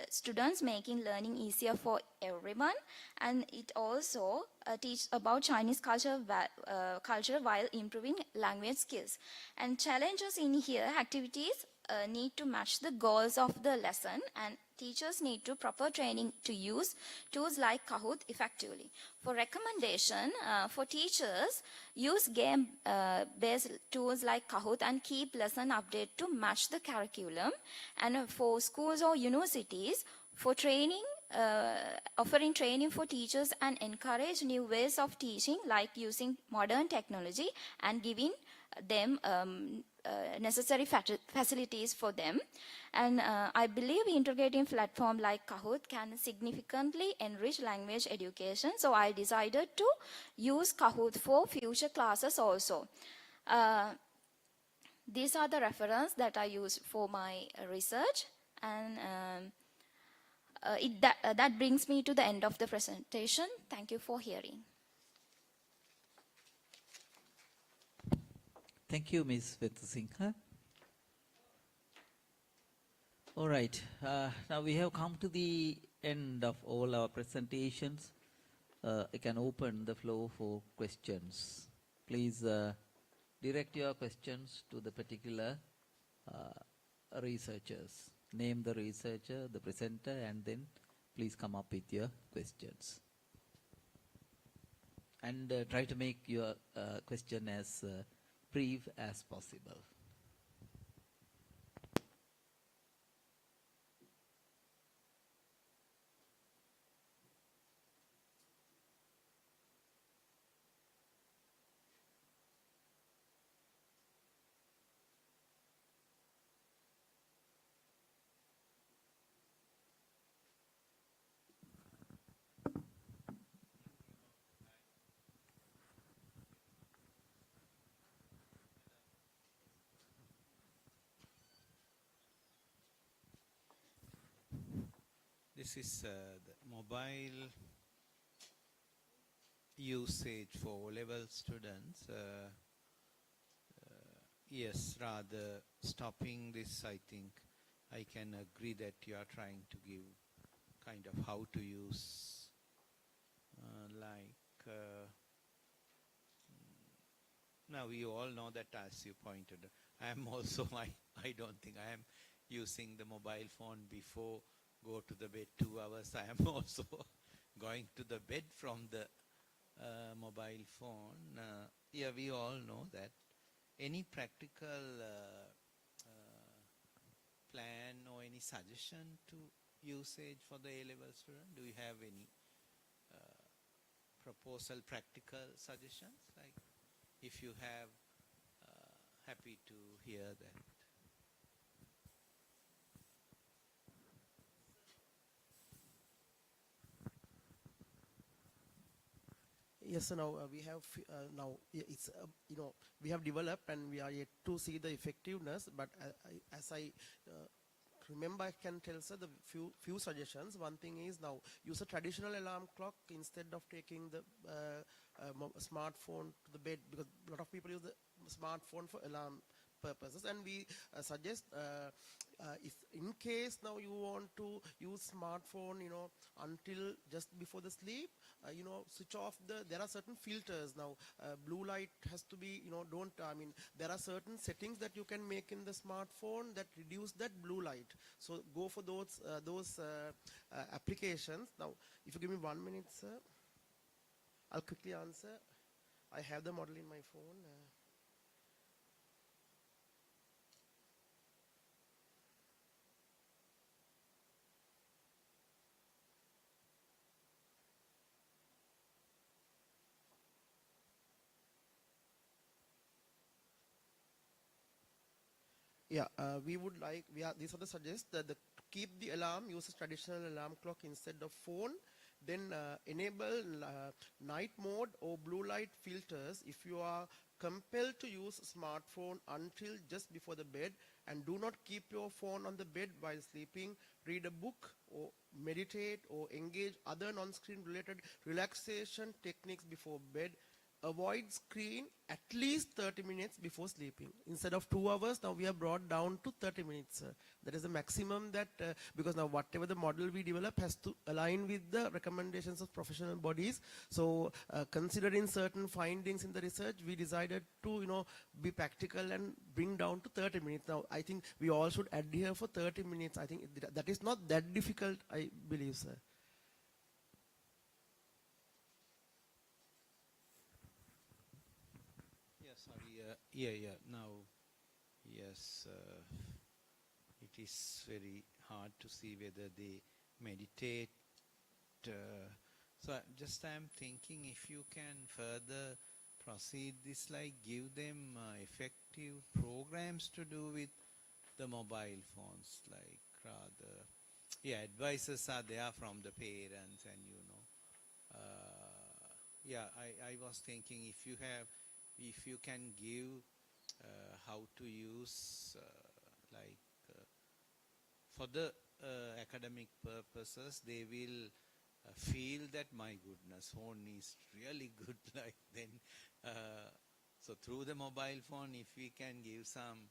S14: students, making learning easier for everyone. And it also teaches about Chinese culture while improving language skills. And challenges in here, activities need to match the goals of the lesson, and teachers need to proper training to use tools like Kahoot effectively. For recommendation, for teachers, use game-based tools like Kahoot and keep lesson update to match the curriculum. And for schools or universities, for training, offering training for teachers and encourage new ways of teaching like using modern technology and giving them necessary facilities for them. And I believe integrating platform like Kahoot can significantly enrich language education. So I decided to use Kahoot for future classes also. These are the references that I use for my research, and that brings me to the end of the presentation. Thank you for hearing.
S11: Thank you, Ms. Vetasinghe. All right, now we have come to the end of all our presentations. I can open the floor for questions. Please direct your questions to the particular researchers. Name the researcher, the presenter, and then please come up with your questions. And try to make your question as brief as possible.
S6: This is the mobile usage for O-level students. Yes, rather stopping this, I think I can agree that you are trying to give kind of how to use now you all know that, as you pointed, I am also, I don't think I am using the mobile phone before go to the bed 2 hours. I am also going to the bed from the mobile phone. Yeah, we all know that. Any practical plan or any suggestion to usage for the A-level student? Do you have any proposal, practical suggestions? Like, if you have, happy to hear that.
S12: Yes, now we have it's we have developed and we are yet to see the effectiveness. But as I remember, I can tell sir the few suggestions. One thing is, now use a traditional alarm clock instead of taking the smartphone to the bed, because a lot of people use the smartphone for alarm purposes, and we suggest if in case now you want to use smartphone until just before the sleep, switch off there are certain filters now. Blue light has to be, there are certain settings that you can make in the smartphone that reduce that blue light. So go for those applications. Now if you give me 1 minute, sir, I'll quickly answer. I have the model in my phone. Yeah, these are the suggests that keep the alarm, use a traditional alarm clock instead of phone. Then enable night mode or blue light filters if you are compelled to use smartphone until just before the bed, and do not keep your phone on the bed while sleeping. Read a book or meditate or engage other non-screen related relaxation techniques before bed. Avoid screen at least 30 minutes before sleeping. Instead of 2 hours, now we have brought down to 30 minutes. That is the maximum that, because now whatever the model we develop has to align with the recommendations of professional bodies. So considering certain findings in the research, we decided to, be practical and bring down to 30 minutes. Now, I think we all should adhere for 30 minutes. I think that is not that difficult, I believe, sir.
S6: Now, yes, it is very hard to see whether they meditate. So I'm thinking if you can further proceed this, like give them effective programs to do with the mobile phones, like rather, advices are there from the parents, and I was thinking if you can give how to use for the academic purposes. They will feel that, my goodness, phone is really good. Like then, so through the mobile phone, if we can give some,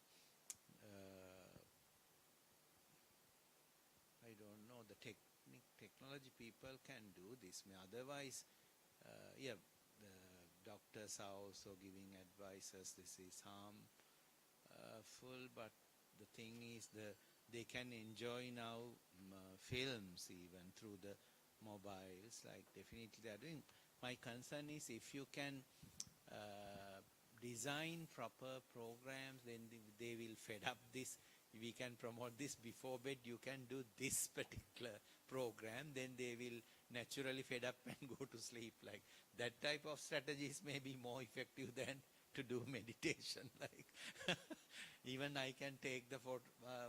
S6: I don't know, the technology people can do this. Otherwise, yeah, the doctors are also giving advices. This is harmful, but the thing is, they can enjoy now films even through the mobiles. Like definitely they are doing. My concern is if you can design proper programs, then they will fed up this. We can promote this before bed. You can do this particular program, then they will naturally fed up and go to sleep. Like that type of strategies may be more effective than to do meditation. Like even I can take the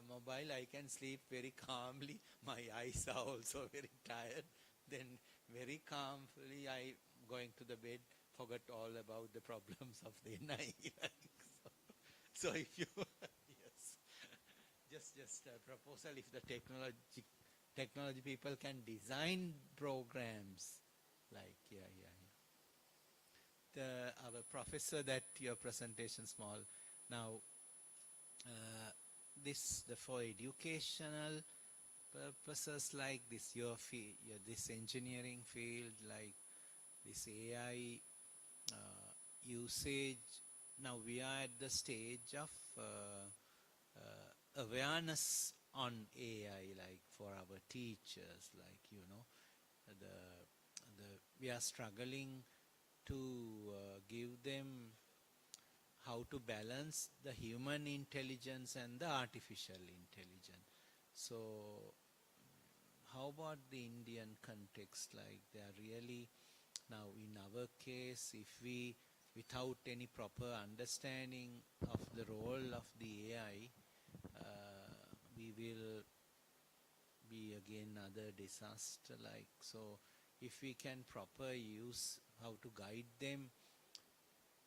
S6: mobile, I can sleep very calmly. My eyes are also very tired. Then very calmly I going to the bed, forgot all about the problems of the NIE. So if you just a proposal, if the technology people can design programs like our professor, that your presentation small now, for educational purposes like this, your field, this engineering field, like this AI usage, now we are at the stage of awareness on AI, like for our teachers, like we are struggling to give them how to balance the human intelligence and the artificial intelligence. So how about the Indian context? Like they are really, now in our case, if we, without any proper understanding of the role of the AI, we will be again another disaster. Like, so if we can proper use, how to guide them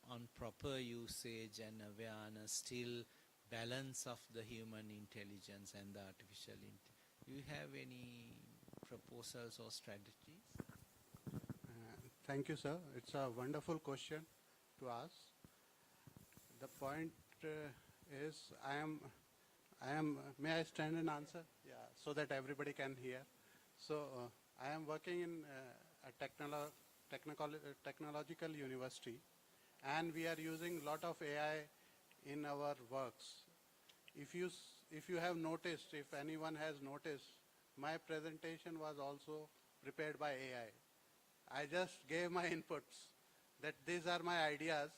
S6: on proper usage and awareness, still balance of the human intelligence and the artificial intelligence. Do you have any proposals or strategies?
S10: Thank you, sir. It's a wonderful question to ask. The point is, may I stand and answer? Yeah, so that everybody can hear. So I am working in a technological university, and we are using a lot of AI in our works. If you have noticed, if anyone has noticed, my presentation was also prepared by AI. I just gave my inputs that these are my ideas,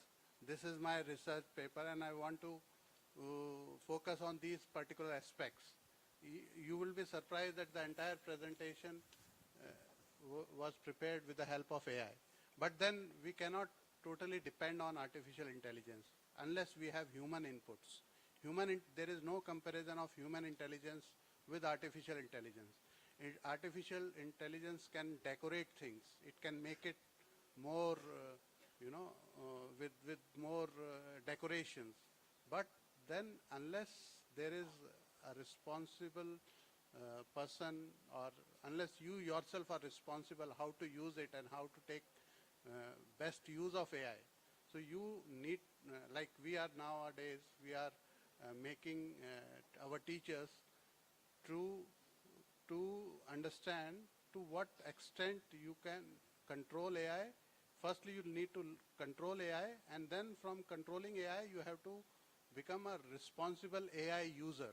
S10: this is my research paper, and I want to focus on these particular aspects. You will be surprised that the entire presentation was prepared with the help of AI. But then we cannot totally depend on artificial intelligence unless we have human inputs. There is no comparison of human intelligence with artificial intelligence. Artificial intelligence can decorate things. It can make it more, with more decorations. But then unless there is a responsible person, or unless you yourself are responsible how to use it and how to take best use of AI. So you need, like we are nowadays, we are making our teachers to understand to what extent you can control AI. Firstly, you need to control AI, and then from controlling AI, you have to become a responsible AI user.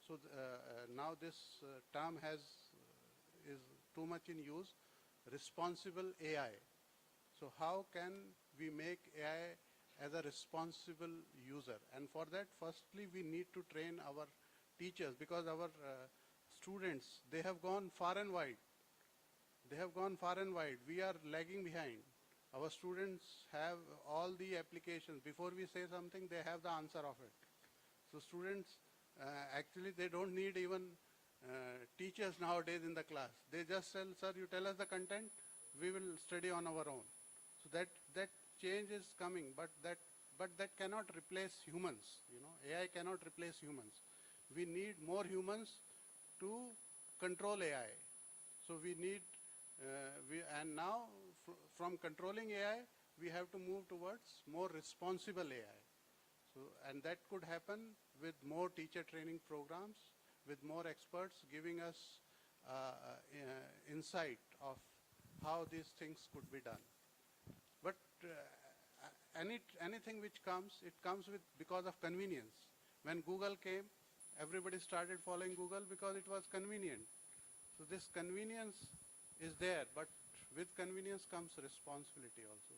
S10: So now this term is too much in use, responsible AI. So how can we make AI as a responsible user? And for that, firstly, we need to train our teachers, because our students, they have gone far and wide. They have gone far and wide. We are lagging behind. Our students have all the applications. Before we say something, they have the answer of it. So students, actually, they don't need even teachers nowadays in the class. They just tell, sir, you tell us the content, we will study on our own. So that change is coming, but but that cannot replace humans. AI cannot replace humans. We need more humans to control AI. So we need, and now from controlling AI, we have to move towards more responsible AI. So, and that could happen with more teacher training programs, with more experts giving us insight of how these things could be done. But anything which comes, it comes with because of convenience. When Google came, everybody started following Google because it was convenient. So this convenience is there, but with convenience comes responsibility also.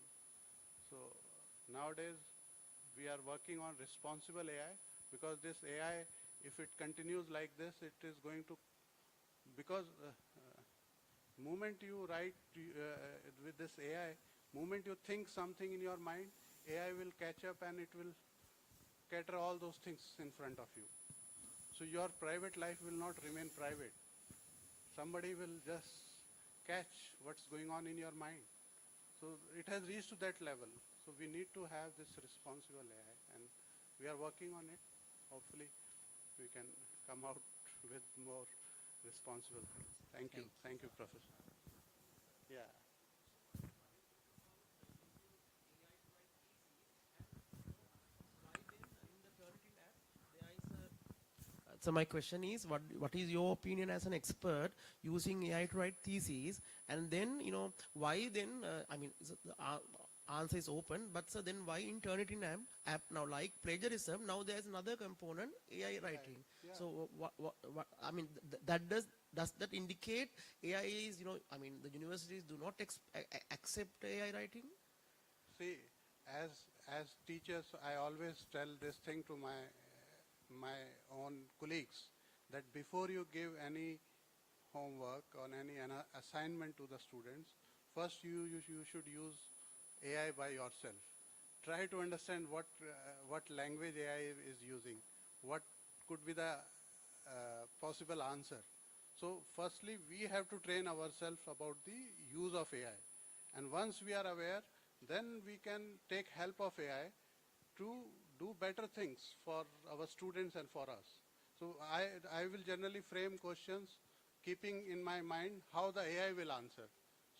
S10: So nowadays we are working on responsible AI, because this AI, if it continues like this, it is going to, because moment you write with this AI, moment you think something in your mind, AI will catch up and it will cater all those things in front of you. So your private life will not remain private. Somebody will just catch what's going on in your mind. So it has reached to that level. So we need to have this responsible AI, and we are working on it. Hopefully we can come out with more responsible things. Thank you. Thank you, Professor. Yeah.
S12: So my question is, what is your opinion as an expert using AI to write theses? And then, why then, the answer is open, but so then why in Turnitin app now, like plagiarism, now there's another component, AI writing.
S10: Yeah.
S12: So does that indicate AI is, the universities do not accept AI writing?
S10: See, as teachers, I always tell this thing to my own colleagues, that before you give any homework or any assignment to the students, first you should use AI by yourself. Try to understand what language AI is using, what could be the possible answer. So firstly, we have to train ourselves about the use of AI. And once we are aware, then we can take help of AI to do better things for our students and for us. So I will generally frame questions keeping in my mind how the AI will answer.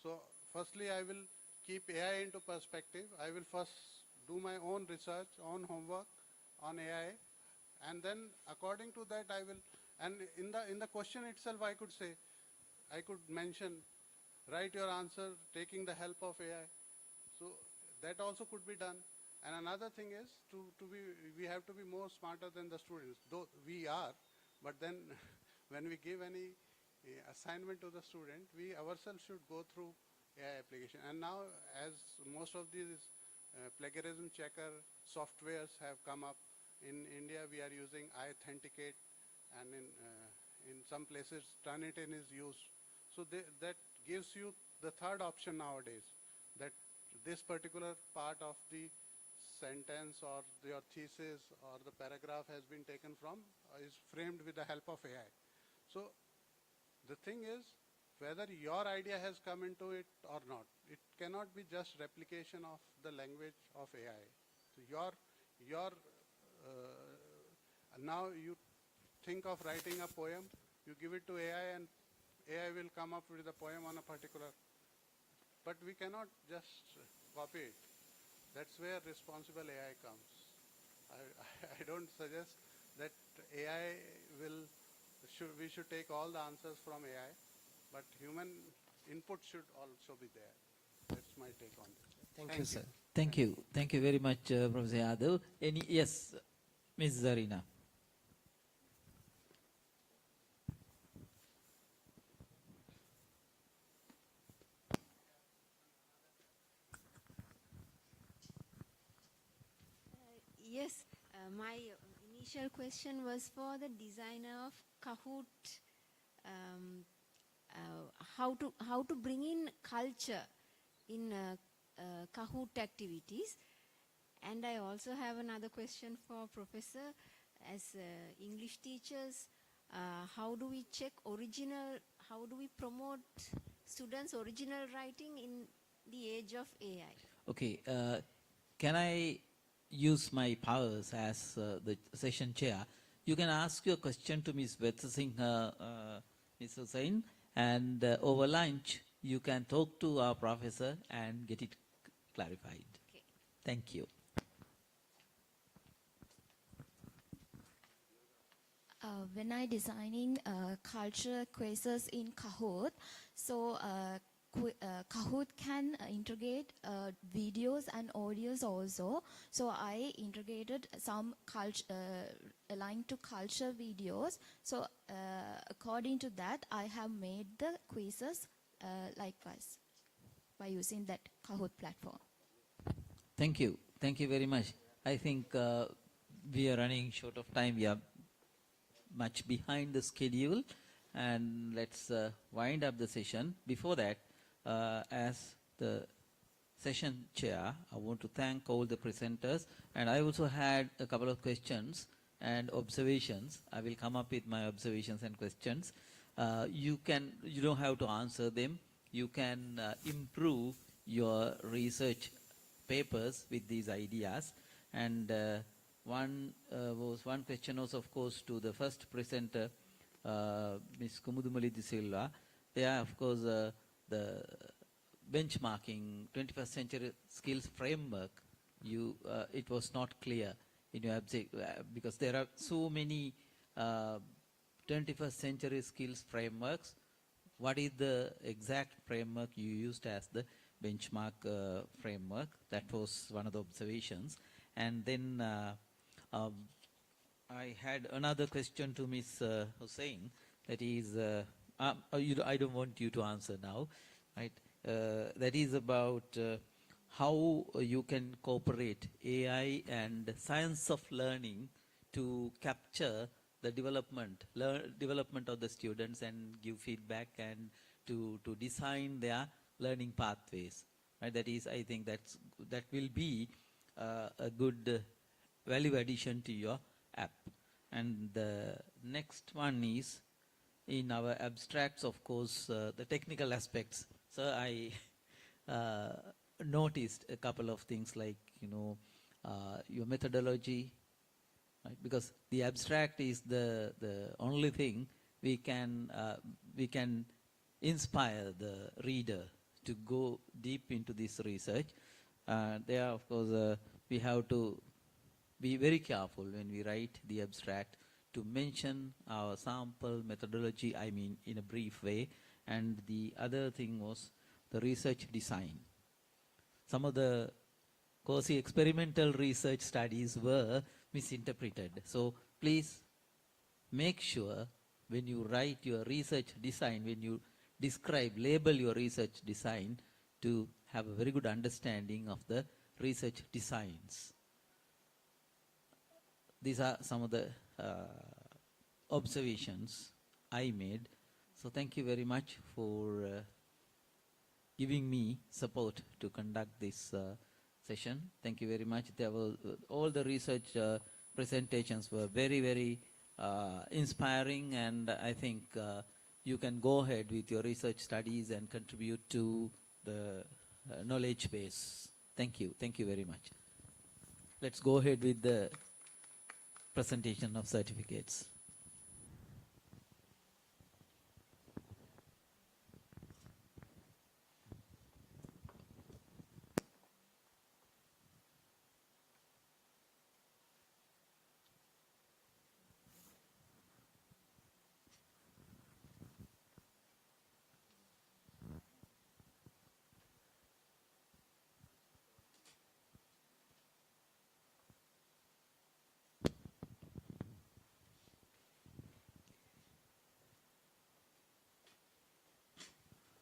S10: So firstly, I will keep AI into perspective. I will first do my own research, own homework on AI, and then according to that I will, and in the question itself I could mention, write your answer taking the help of AI. So that also could be done. And another thing is we have to be more smarter than the students. Though we are, but then when we give any assignment to the student, we ourselves should go through AI application. And now, as most of these plagiarism checker softwares have come up, in India we are using iAuthenticate, and in some places Turnitin is used. So that gives you the third option nowadays, that this particular part of the sentence or your thesis or the paragraph has been taken from, is framed with the help of AI. So the thing is, whether your idea has come into it or not, it cannot be just replication of the language of AI. So now you think of writing a poem, you give it to AI and AI will come up with a poem on a particular, but we cannot just copy it. That's where responsible AI comes. I don't suggest that we should take all the answers from AI, but human input should also be there. That's my take on this.
S12: Thank you, sir.
S11: Thank you. Thank you very much, Professor Yadav. Yes, Ms. Zarina.
S9: Yes, my initial question was for the designer of Kahoot. How to bring in culture in Kahoot activities. And I also have another question for Professor. As English teachers, how do we check how do we promote students' original writing in the age of AI?
S11: Okay, can I use my powers as the session chair, you can ask your question to Ms. Vetsinghe, Ms. Hussain, and over lunch, you can talk to our professor and get it clarified.
S9: Okay.
S11: Thank you.
S14: When I designing culture quizzes in Kahoot, so Kahoot can integrate videos and audios also. So I integrated some aligned to culture videos. So according to that, I have made the quizzes likewise by using that Kahoot platform.
S11: Thank you. Thank you very much. I think we are running short of time. We are much behind the schedule, and let's wind up the session. Before that, as the session chair, I want to thank all the presenters, and I also had a couple of questions and observations. I will come up with my observations and questions. You don't have to answer them. You can improve your research papers with these ideas. And one question was, of course, to the first presenter, Ms. Kumudumali De Silva. There, of course, the benchmarking 21st century skills framework, it was not clear in your because there are so many 21st century skills frameworks. What is the exact framework you used as the benchmark framework? That was one of the observations. And then I had another question to Ms. Hussain. That is, I don't want you to answer now, right? That is about how you can cooperate AI and science of learning to capture the development of the students and give feedback and to design their learning pathways. Right? That is, I think that will be a good value addition to your app. And the next one is, in our abstracts, of course, the technical aspects. So I noticed a couple of things like, your methodology, right? Because the abstract is the only thing we can inspire the reader to go deep into this research. There, of course, we have to be very careful when we write the abstract to mention our sample methodology, I mean, in a brief way. And the other thing was the research design. Some of the quasi-experimental research studies were misinterpreted. So please make sure when you write your research design, when you label your research design, to have a very good understanding of the research designs. These are some of the observations I made. So thank you very much for giving me support to conduct this session. Thank you very much. There were, all the research presentations were very, very inspiring, and I think you can go ahead with your research studies and contribute to the knowledge base. Thank you. Thank you very much. Let's go ahead with the presentation of certificates.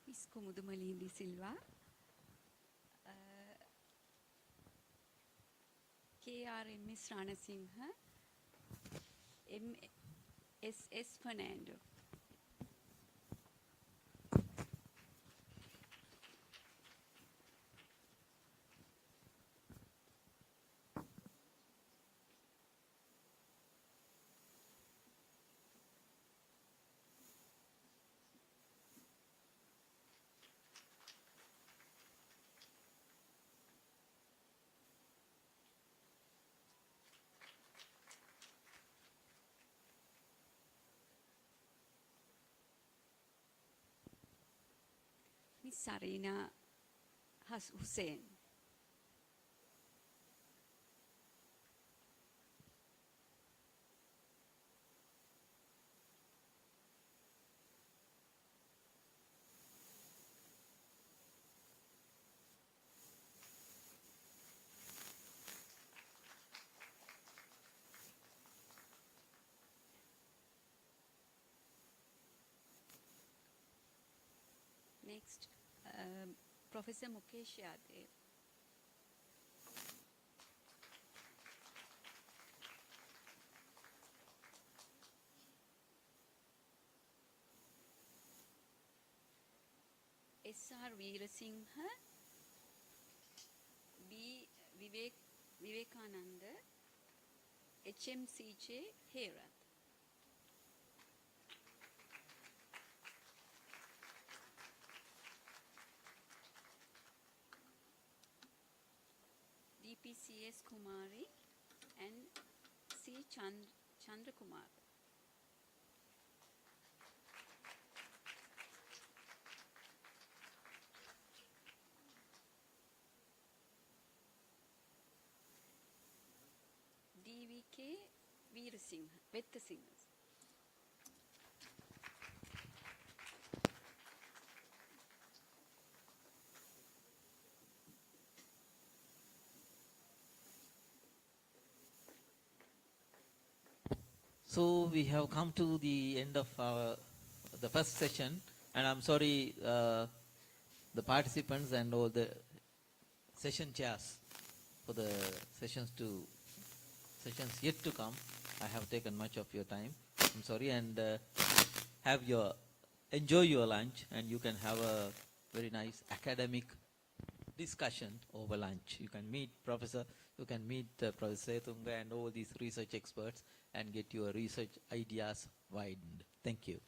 S15: Ms. Kumudumali De Silva, KRMS Ranasinghe, MSS Fernando. Sarina Hussain. Next, Professor Mukesh Yadav. S.R. Veerasinghe, B. Vivekananda, HMCJ Herath. DPCS Kumari and C. Chandra Kumar. DVK Veerasinghe, Vettasinghe.
S11: So we have come to the end of the first session, and I'm sorry the participants and all the session chairs for the sessions yet to come. I have taken much of your time. I'm sorry, and enjoy your lunch, and you can have a very nice academic discussion over lunch. You can meet Professor Professor Setunga and all these research experts and get your research ideas widened. Thank you.